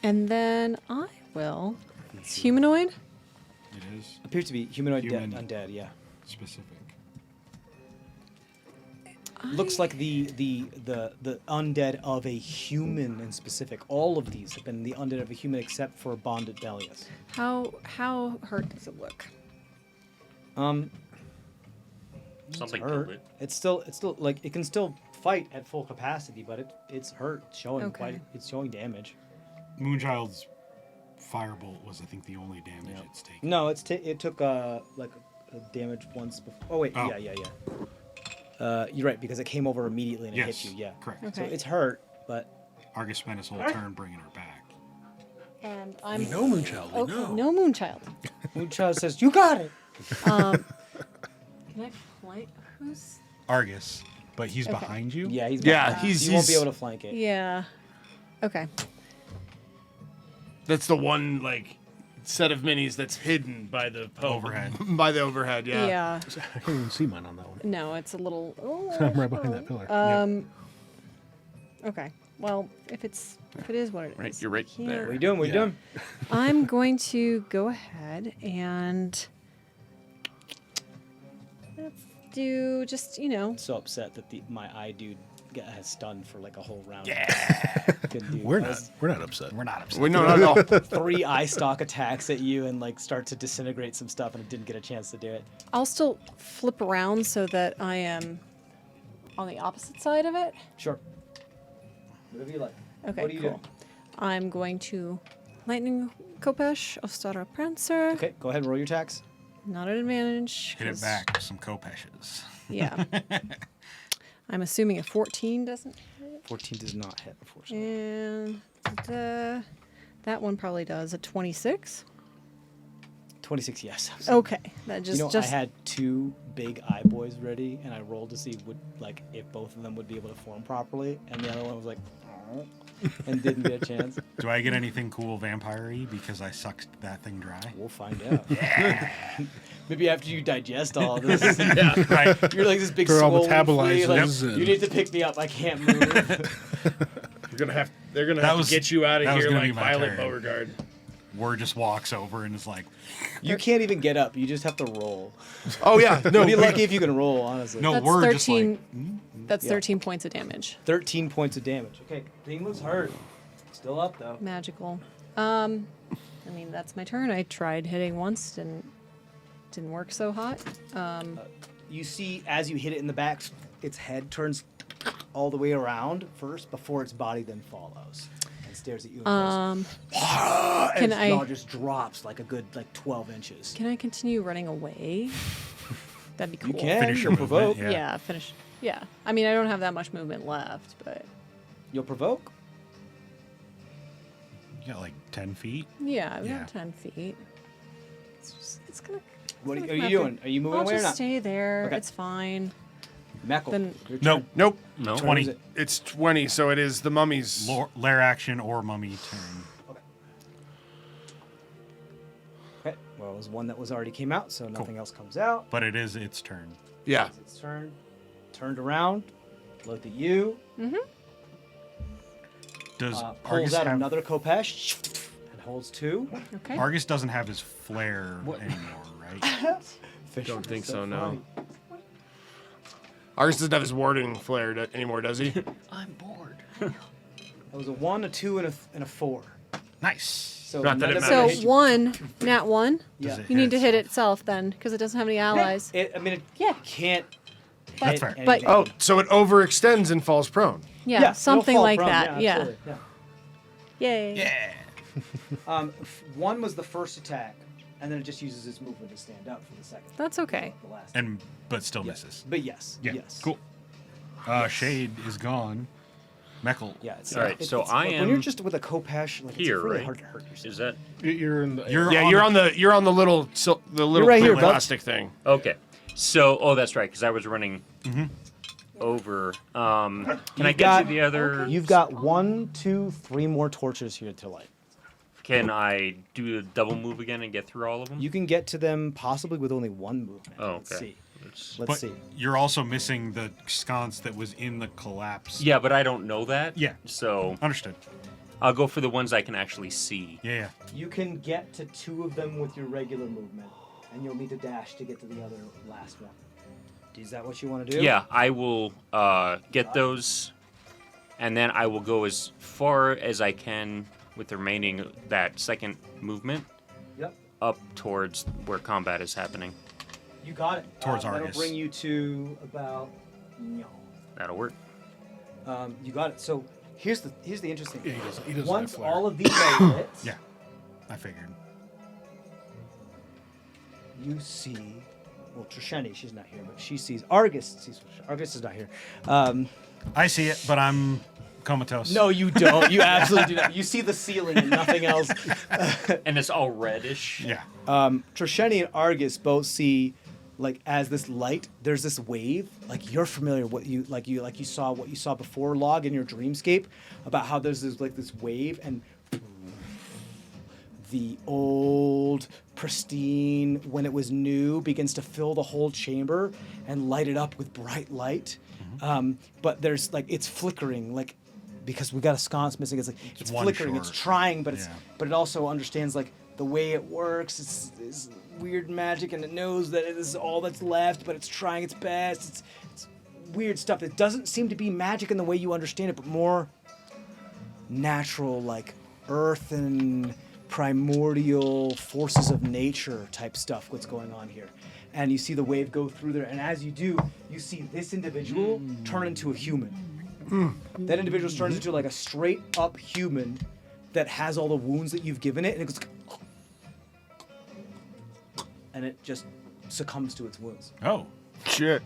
then I will. It's humanoid? It is Appears to be humanoid Human. undead, yeah. specific. Looks like the undead of a human in specific. All of these have been the undead of a human except for Bonded Delius. How hurt does it look? Something hurt. killed it. It's still like it can still fight at full capacity, but it's hurt. Showing Okay. it's showing damage. Moonchild's firebolt was, I think, the only damage it's taken. No, it took like a damage once before. Oh wait, Oh. yeah. You're right because it came over immediately and it Yes, hit you. Yeah, correct. So Okay. it's hurt, but Argus spent his whole turn bringing her back. And I'm No Moonchild. We okay. know. No Moonchild. Moonchild says, "You got it." Can I flank? Who's? Argus, but he's Okay. behind you? Yeah, he's Yeah, behind. he's- He won't be he's- able to flank it. Yeah. Okay. That's the one like set of minis that's hidden by the Overhead. by the overhead. Yeah. Yeah. I can't even see mine on that one. No, it's a little. Oh, I'm right behind that pillar. Okay. Well, if it is what it is. Right, you're right can't- there. What are you doing? What are you Yeah. doing? I'm going to go ahead and let's do just So upset that my eye dude has stunned for like a whole round. Yeah. Good dude. We're That not. was We're not upset. We're not upset. Wait, no. 3 eye stalk attacks at you and like start to disintegrate some stuff, and it didn't get a chance to do it. I'll still flip around so that I am on the opposite side of it. Sure. Whatever you like. Okay, What are you cool. doing? I'm going to lightning Kopesh, Ostara Prancer. Okay, go ahead and roll your attacks. Not an advantage. Hit it 'cause- back with some Kopeshes. Yeah. I'm assuming a 14 doesn't hit. 14 does not hit, unfortunately. And that one probably does. A 26. 26, yes. Okay, that just I had 2 big eye boys ready, and I rolled to see if both of them would be able to form properly, and the other one was like, "Oh," and didn't get a chance. Do I get anything cool vampire-y because I sucked that thing dry? We'll find out. Maybe after you digest all of this, Right. you're like this big They're all swollen flea, like, metabolized and- you need to pick me up. I can't move. They're gonna That have was- to get you out of that was here gonna like be my Violet turn. Beauregard. Word just walks over and is like, You can't even get up. You just have to roll. Oh yeah, no. You'll be lucky if you can roll, honestly. no, That's we're 13. just like, That's Yeah. 13 points of damage. 13 points of damage. Okay, thing looks hurt. Still up though. Magical. That's my turn. I tried hitting once, didn't work so hot. You see, as you hit it in the back, its head turns all the way around first before its body then follows and stares at you. And goes, Can its jaw I just drops like a good 12 inches. can I continue running away? That'd be cool. You can. Finish your You'll movement, provoke. Yeah, finish. Yeah. I mean, I don't have that much movement left, but You'll provoke. you got like 10 feet? yeah, I've Yeah. got 10 feet. It's gonna. What it's are gonna you come doing? Are you moving I'll away or just not? stay there. Okay. It's fine. Meckle. Then- your Nope. turn. Nope. No. 20. Is it? It's 20, so it is the mummy's. Lair action or mummy turn. Okay. Well, it was one that was already came out, so nothing else comes out. But it is its turn. Yeah. It's its turn. Turned around. Looked at you. Does Pulls Argus out have, another Kopesh and holds 2. Okay. Argus doesn't have his flare What? anymore, right? Don't think so, no. funny. Argus doesn't have his warding flare anymore, does he? I'm bored. That was a 1, a 2, and a 4. Nice. So Not that none it of them matters. So hit you. 1, nat 1. Yeah. You need to hit it itself then, because it doesn't have any allies. I mean, it can't. That's hit fair. anything. But- Oh, so it overextends and falls prone. Yeah, Yeah, it'll something fall like prone, that. Yeah. absolutely, Yay. Yeah. 1 was the first attack, and then it just uses its movement to stand up for the second. That's okay. The last. But still Yeah. misses. But yes. Yeah. Yes. Cool. Shade is gone. Meckle. Yeah. It's, All right, so I when you're am just with a Kopesh, like, here, it's really right? hard to hurt yourself. Is that You're in the. You're on the little right here, bud. plastic thing. okay? So, that's right, because I was running over. Can I get to the other? You've got 1, 2, 3 more torches here to light. Can I do a double move again and get through all of them? You can get to them possibly with only 1 movement. Oh, Let's okay. see. Let's- Let's But see. you're also missing the sconce that was in the collapse. Yeah, but I don't know that. Yeah. So Understood. I'll go for the ones I can actually see. Yeah. You can get to 2 of them with your regular movement, and you'll need to dash to get to the other last one. Is that what you want to do? Yeah, I will get those, and then I will go as far as I can with the remaining that second movement Yep. up towards where combat is happening. You got it. Towards That'll Argus. bring you to about. That'll work. You got it. So here's the interesting Yeah, thing. he doesn't Once have flare. all of these are lit, Yeah. I figured. you see. Well, Trisheni, she's not here, but she sees Argus. Argus is not here. I see it, but I'm comatose. No, you don't. You absolutely do not. You see the ceiling and nothing else. And it's all reddish. Yeah. Trisheni and Argus both see, like, as this light, there's this wave. Like, you're familiar what you saw what you saw before, Log, in your dreamscape, about how there's this wave, and the old pristine, when it was new, begins to fill the whole chamber and light it up with bright light. But there's it's flickering, because we got a sconce missing. It's one flickering. short. It's trying, but Yeah. but it also understands the way it works. It's weird magic, and it knows that it is all that's left. But it's trying its best. It's weird stuff. It doesn't seem to be magic in the way you understand it, but more natural, like earth and primordial forces of nature type stuff. What's going on here? And you see the wave go through there, and as you do, you see this individual turn into a human. That individual turns into a straight up human that has all the wounds that you've given it, and it goes, and it just succumbs to its wounds. Oh. Shit.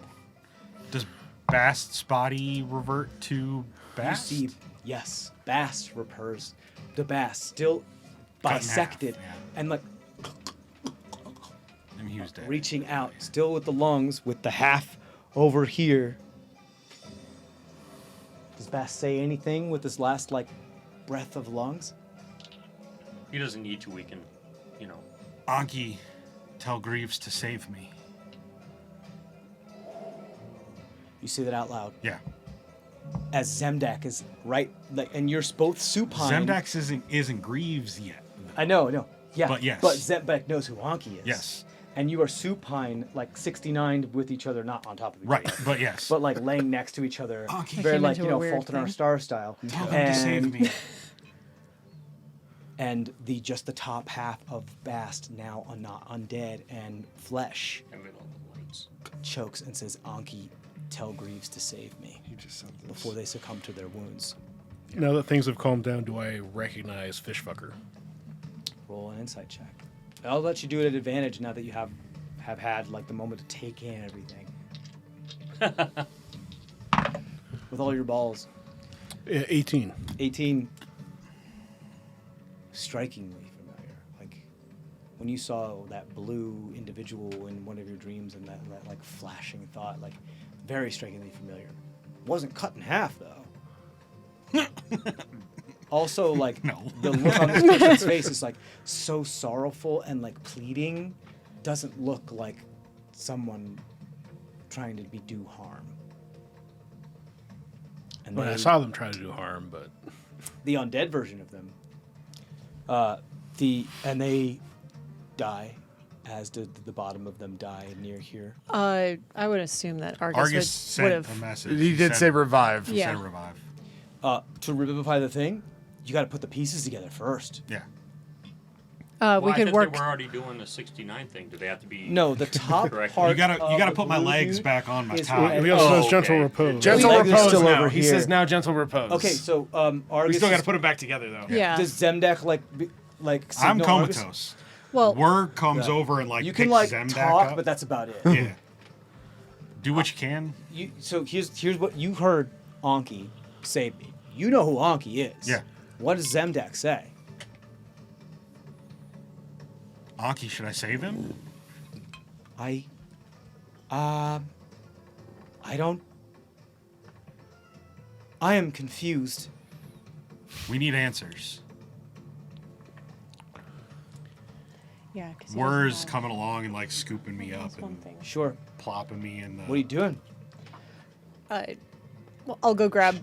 Does Bast's body revert to Bast? You see, yes, Bast repairs the Bast, still Cut in half, bisected, yeah. and And he was dead. reaching out, still with the lungs, with the half over here. Does Bast say anything with this last breath of lungs? He doesn't need to. We can, Anki, tell Greaves to save me. You say that out loud. Yeah. As Zemdak is right, and you're both supine. Zemdax isn't Greaves yet. I know, yeah. But yes. But Zemdak knows who Anki is. Yes. And you are supine, 69 with each other, not on top of each Right, other. but yes. But laying next to each other, Anki very came into a weird Fault in Our thing. Star style. Tell him to save me. And the top half of Bast, now not undead and flesh, and with all the lights. chokes and says, "Anki, tell Greaves to save me You just said this. before they succumb to their wounds." Now that things have calmed down, do I recognize Fishfucker? Roll an insight check. I'll let you do it at advantage now that you have had the moment to take in everything. With all your balls. 18. 18. Strikingly familiar. When you saw that blue individual in one of your dreams and that flashing thought, very strikingly familiar. Wasn't cut in half though. Also, No. the look on this person's face is so sorrowful and pleading. Doesn't look like someone trying to do harm. And Well, I saw them try to do harm, but the undead version of them. And they die as did the bottom of them die near here. I would assume that Argus Argus would sent have. a message. He did say revive. Yeah. Said revive. To revivify the thing, you got to put the pieces together first. Yeah. Well, We I could thought work. they were already doing the 69 thing. Do they have to be? No, the top Correct. part. You gotta of the put my blue legs dude back on my is- top. He also Oh, says gentle okay. repose. Gentle Leg is repose still now. over He here. says now gentle repose. Okay, so we Argus. still got to is- put it back together though. Yeah. Does Zemdak I'm signal Argus? comatose. Well, Word comes Yeah. over and You can picks Zemdak talk, up. but that's about it. Yeah. Do what you can. So here's what you heard Anki say. You know who Anki is. Yeah. What does Zemdak say? Anki, should I save him? I don't. I am confused. We need answers. yeah. 'cause he Word's doesn't have- coming along and scooping me up That's one and thing. Sure. plopping me in the. What are you doing? Well, I'll go grab.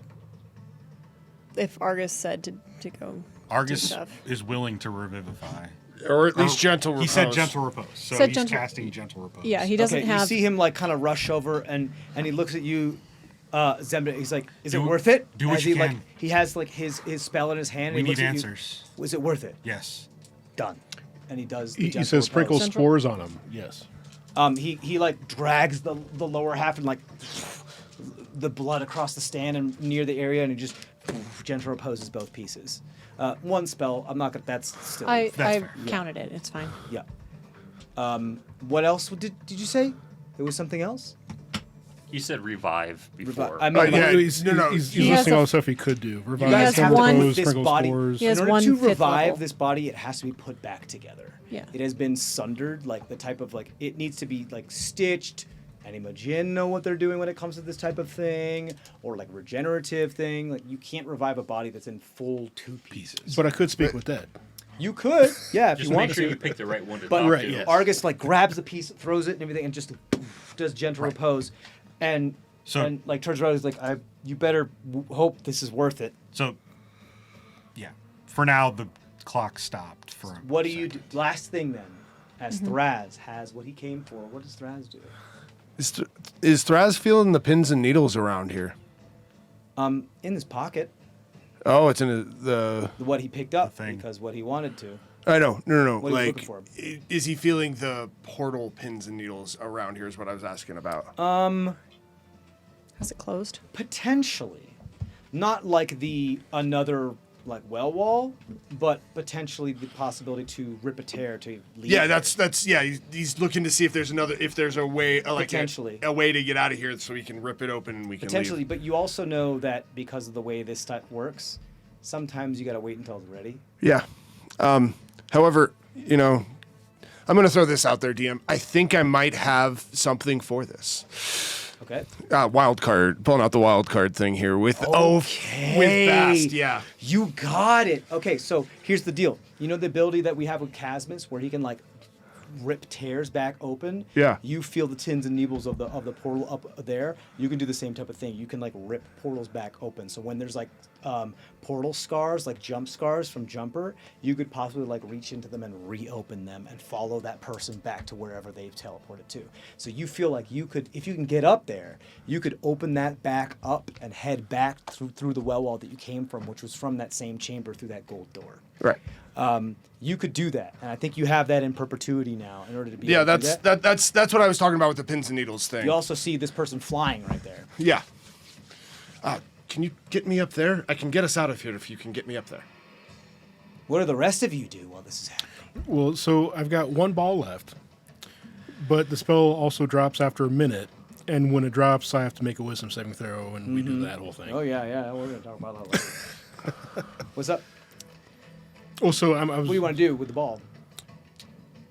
If Argus said to go. Argus do stuff. is willing to revivify. Or at least gentle repose. He said gentle repose, so Said he's gentle- casting gentle repose. Yeah, he doesn't okay, have. you see him kind of rush over and he looks at you, Zemdak. He's like, "Is it Do- worth it?" do what As you he can. he has his spell in his hand. We and he need looks at you. answers. Was it worth it? Yes. Done. And he does. The He gentle says sprinkle repose. spores on him. Yes. He drags the lower half and the blood across the stand and near the area, and he just gentle reposes both pieces. One spell. I'm not gonna. That's still. I fair. counted it. It's fine. Yeah. What else did you say? There was something else. He said revive before. I mean, yeah, he's no, he's he has listing a- all the stuff he could do. you Revive, guys has have to one- put repose, this sprinkle body. spores. He has in order one to fifth revive level. this body, it has to be put back together. Yeah. It has been sundered, the type of it needs to be stitched. Any Majin know what they're doing when it comes to this type of thing, or regenerative thing. You can't revive a body that's in full two pieces. But I could speak with that. You could, yeah, if Just you make want sure to. you pick the right one to But talk right, to. yes. Argus grabs the piece, throws it and everything, and just does gentle repose, and So- turns around. He's like, "You better hope this is worth it." So, yeah. For now, the clock stopped for. a What do you second. do? Last thing then, as Thraz has what he came for. What does Thraz do? Is Thraz feeling the pins and needles around here? In his pocket, Oh, it's in the. what he picked up thing. because what he wanted to. I know. No. What are you looking for? Is he feeling the portal pins and needles around here? Is what I was asking about. Has it closed? Potentially, not the another well wall, but potentially the possibility to rip a tear to leave. Yeah, it. that's yeah. He's looking to see if there's a way, Potentially. a way to get out of here, so we can rip it open and we can Potentially, leave. but you also know that because of the way this stuff works, sometimes you gotta wait until it's ready. Yeah. However, I'm going to throw this out there, DM. I think I might have something for this. Okay. Wild card, pulling out the wild card thing here with Okay. with Bast. Yeah. You got it. Okay, so here's the deal. You know the ability that we have with Casmus, where he can rip tears back open. Yeah. You feel the tins and needles of the portal up there. You can do the same type of thing. You can rip portals back open. So when there's portal scars, jump scars from Jumper, you could possibly reach into them and reopen them and follow that person back to wherever they've teleported to. So you feel like you could, if you can get up there, you could open that back up and head back through the well wall that you came from, which was from that same chamber through that gold door. Right. You could do that, and I think you have that in perpetuity now in order to be. Yeah, able to do that. that's what I was talking about with the pins and needles thing. You also see this person flying right there. Yeah. Can you get me up there? I can get us out of here if you can get me up there. What do the rest of you do while this is happening? Well, so I've got one ball left, but the spell also drops after a minute, and when it drops, I have to make a wisdom saving throw, and we do that whole thing. Oh yeah, we're gonna talk about that later. What's up? Well, so I What was. do you want to do with the ball?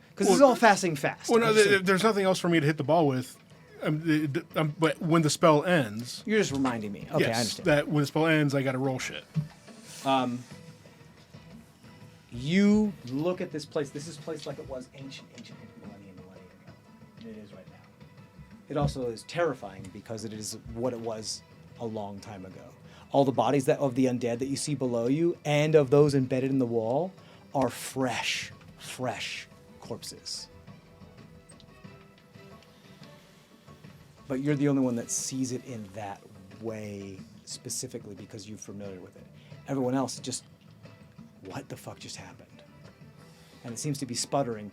Because this is all fasting fast. Well, no, Obviously. there's nothing else for me to hit the ball with. But when the spell ends, You're just reminding me. Okay, I yes, understand. that when the spell ends, I got to roll shit. You look at this place. This is placed like it was ancient millennium ago. It is right now. It also is terrifying because it is what it was a long time ago. All the bodies of the undead that you see below you and of those embedded in the wall are fresh corpses. but you're the only one that sees it in that way specifically because you're familiar with it. Everyone else just, what the fuck just happened? And it seems to be sputtering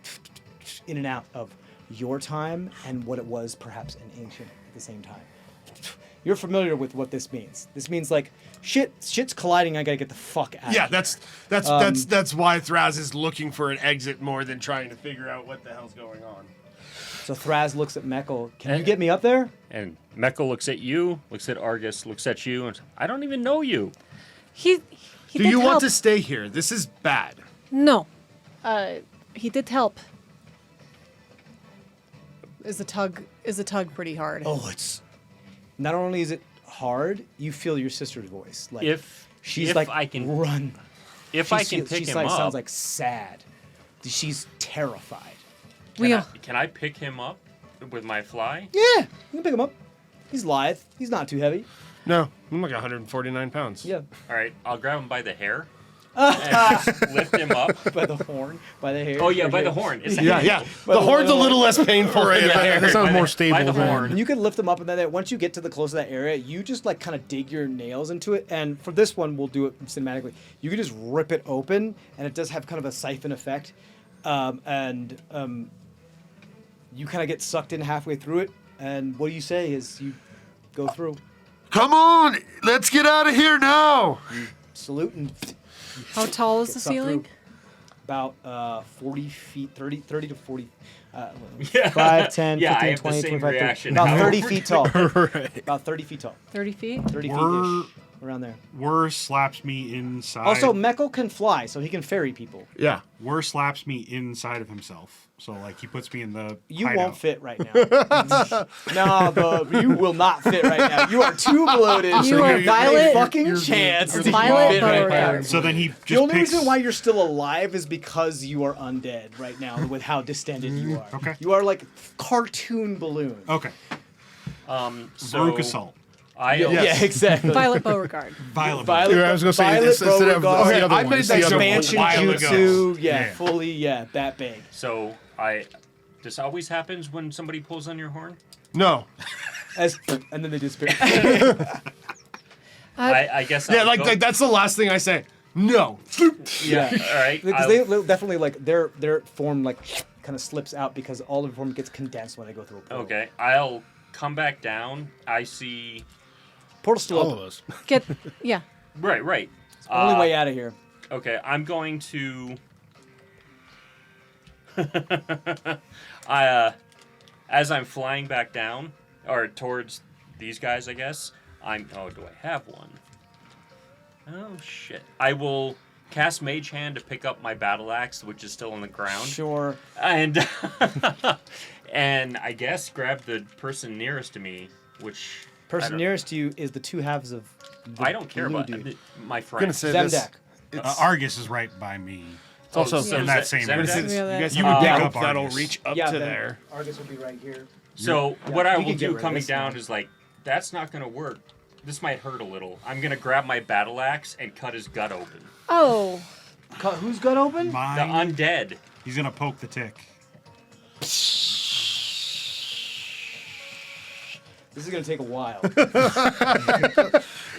in and out of your time and what it was perhaps an ancient at the same time. You're familiar with what this means. This means like shit's colliding. I gotta get the fuck out. Yeah, of here. that's why Thraz is looking for an exit more than trying to figure out what the hell's going on. So Thraz looks at Meckel. Can you get me up there? And Meckel looks at you, looks at Argus, looks at you, and I don't even know you. He Do did you help. want to stay here? This is bad. No. He did help. Is the tug pretty hard? Oh, it's not only is it hard, you feel your sister's voice. Like If she's like, I can run. If She I can feels- pick she him up, sounds like sad. She's terrified. can I pick him up with my fly? Yeah, you can pick him up. He's lithe. He's not too heavy. No, I'm like 149 pounds. Yeah. All right, I'll grab him by the hair and just lift him up. By the horn, by the hair. Oh yeah, by the horn. It's Yeah. The horn's a little less painful than the hair. That sounds more By stable the than. horn. And you can lift them up, and then once you get to the close of that area, you just like kind of dig your nails into it. And for this one, we'll do it cinematically. You can just rip it open, and it does have kind of a siphon effect. You kind of get sucked in halfway through it. And what do you say as you go through? Come on, let's get out of here now. Salute and How tall is get the sucked ceiling? through. About 40 feet, 30 to 40. Yeah. 5, 10, Yeah, 15, I have the 20, same 25, 30. reaction. About How 30 we're feet tall. Right. About 30 feet tall. 30 feet? 30 We're- feet-ish. Around there. Whir slaps me inside. Also, Meckel can fly, so he can ferry people. Yeah. Whir slaps me inside of himself. So like he puts me in the. You hideout. won't fit right now. No, you will not fit right now. You are too bloated. You are not Violet- a fucking chance. to Violet fit right Beauregard. now. So then he just The only picks. reason why you're still alive is because you are undead right now with how distended you are. Okay. You are like cartoon balloon. Okay. So Baruch assault. Yeah, exactly. Violet Beauregard. Violent. Violet, Yeah, I was gonna say Violet instead of Beauregard. the other I one, made it's that the other joke one. Expansion while ago. jutsu. Yeah, Yeah. fully. that big. So this always happens when somebody pulls on your horn. No. And then they disappear. I guess. Yeah, I'll like go- that's the last thing I say. No. Yeah. All right. Because I'll- they definitely like their form like kind of slips out because all the form gets condensed when they go through a portal. Okay, I'll come back down. I see. Portal's still All of open. us. Yeah. Right. Only way out of here. Okay, I'm going to. As I'm flying back down, or towards these guys, I guess. Oh, do I have one? Oh shit! I will cast Mage Hand to pick up my battle axe, which is still on the ground, Sure. and and I guess grab the person nearest to me, which I Person don't- nearest to you is the two halves of. The I don't care blue about dude. my I'm friend. gonna say this. Zemdak. Argus is right by me. It's also so in that same Zemdak- area. Yeah, you guys You have would a pick rope up that'll Argus. reach up Yeah, to then there. Argus will be right here. So Yeah, what I you will can get do rid of coming this down now. is like, that's not gonna work. This might hurt a little. I'm gonna grab my battle axe and cut his gut open. Oh. Who's got open? The Mine. undead. He's gonna poke the tick. This is gonna take a while.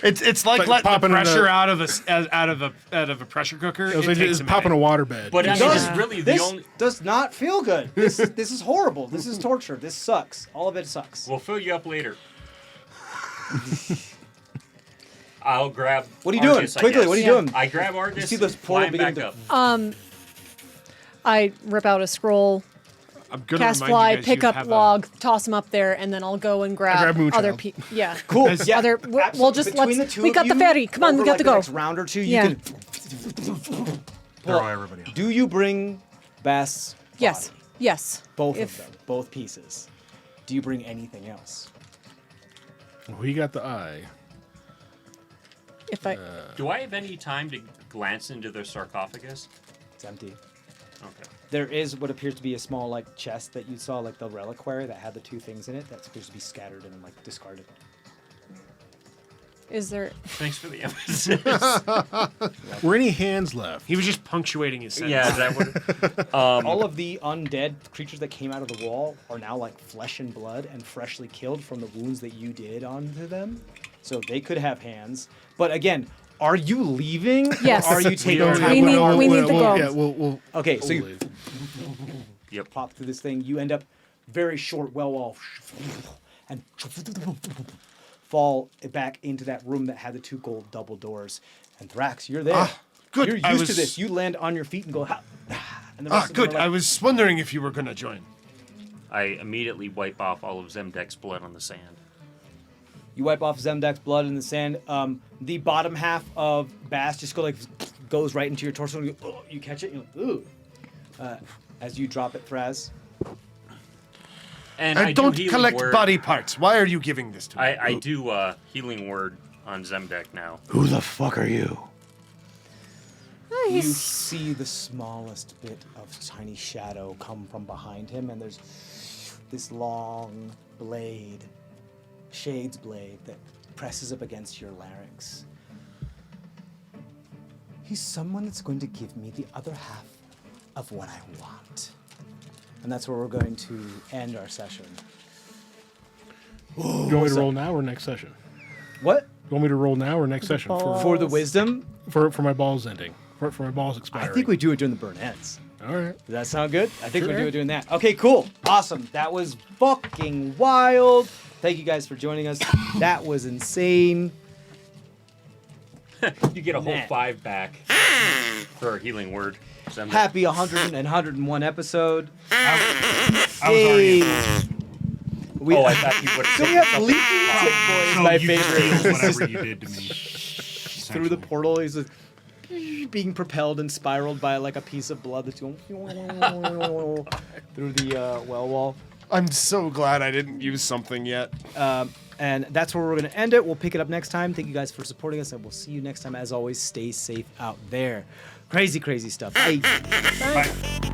It's like like letting the popping in pressure a- out of a pressure cooker. It was It like takes it's a popping a minute. water bed. But I mean, Does- it's really the this only. does not feel good. This is horrible. This is torture. This sucks. All of it sucks. We'll fill you up later. I'll grab. What are you doing? Argus, I Quickly, guess. what are you doing? I grab Argus. You see this fly portal him begin back to- up. I rip out a scroll, I'm gonna cast remind you fly, guys pick you up have log, toss them up there, and then I'll go and grab grab Moonchild. other people. Yeah. Cool. Yeah. Other- we'll absolutely. just- Between let's- the two we of got the you, ferry. Come on, we over, got like, to the go. next round or two, you Yeah. can. Throw everybody else. Do you bring Bass? Yes. body? Yes. Both If- of them. Both pieces. Do you bring anything else? We got the eye. If I. Do I have any time to glance into their sarcophagus? It's empty. Okay. There is what appears to be a small like chest that you saw, like the reliquary that had the two things in it. That appears to be scattered and like discarded. Is there? Thanks for the emphasis. Were any hands left? He was just punctuating his sentence. Yeah, is that what? All of the undead creatures that came out of the wall are now like flesh and blood and freshly killed from the wounds that you did onto them. So they could have hands. But again, are you leaving? Yes. Or are you taking are. time? We need the gold. Yeah, we'll Okay, so you leave. Yep. pop through this thing. You end up very short, well wall, and fall back into that room that had the 2 gold double doors. And Thrax, you're there. Good. You're I used to was- this. You land on your feet and go, ha, and the rest of them Good. are like, I was wondering if you were gonna join. I immediately wipe off all of Zemdek's blood on the sand. You wipe off Zemdek's blood in the sand. The bottom half of Bass just goes right into your torso. And you catch it. And you're like, ooh. As you drop it, Thraz. And I do don't healing collect word. body parts. Why are you giving this to me? I do healing word on Zemdek now. Who the fuck are you? You see the smallest bit of tiny shadow come from behind him, and there's this long blade, Shade's blade, that presses up against your larynx. He's someone that's going to give me the other half of what I want. And that's where we're going to end our session. You want me to roll now or next session? What? You want me to roll now or next session? For the wisdom? For my balls ending. For my balls I expiring. think we do it during the burn ends. All right. Does that sound good? I think Sure. we'll do it doing that. Okay, cool. Awesome. That was fucking wild. Thank you guys for joining us. That was insane. You get a whole Nah. 5 back for a healing word. Zemdek. Happy 100 and 101 episode. I was already. We, Oh, I thought you would have so we have Leaping Tick Boy is So my you just favorite. feel whatever you did to me. Through the portal, he's just being propelled and spiraled by like a piece of blood that's going through the well wall. I'm so glad I didn't use something yet. And that's where we're going to end it. We'll pick it up next time. Thank you guys for supporting us, and we'll see you next time. As always, stay safe out there. Crazy, crazy stuff. Bye. Bye.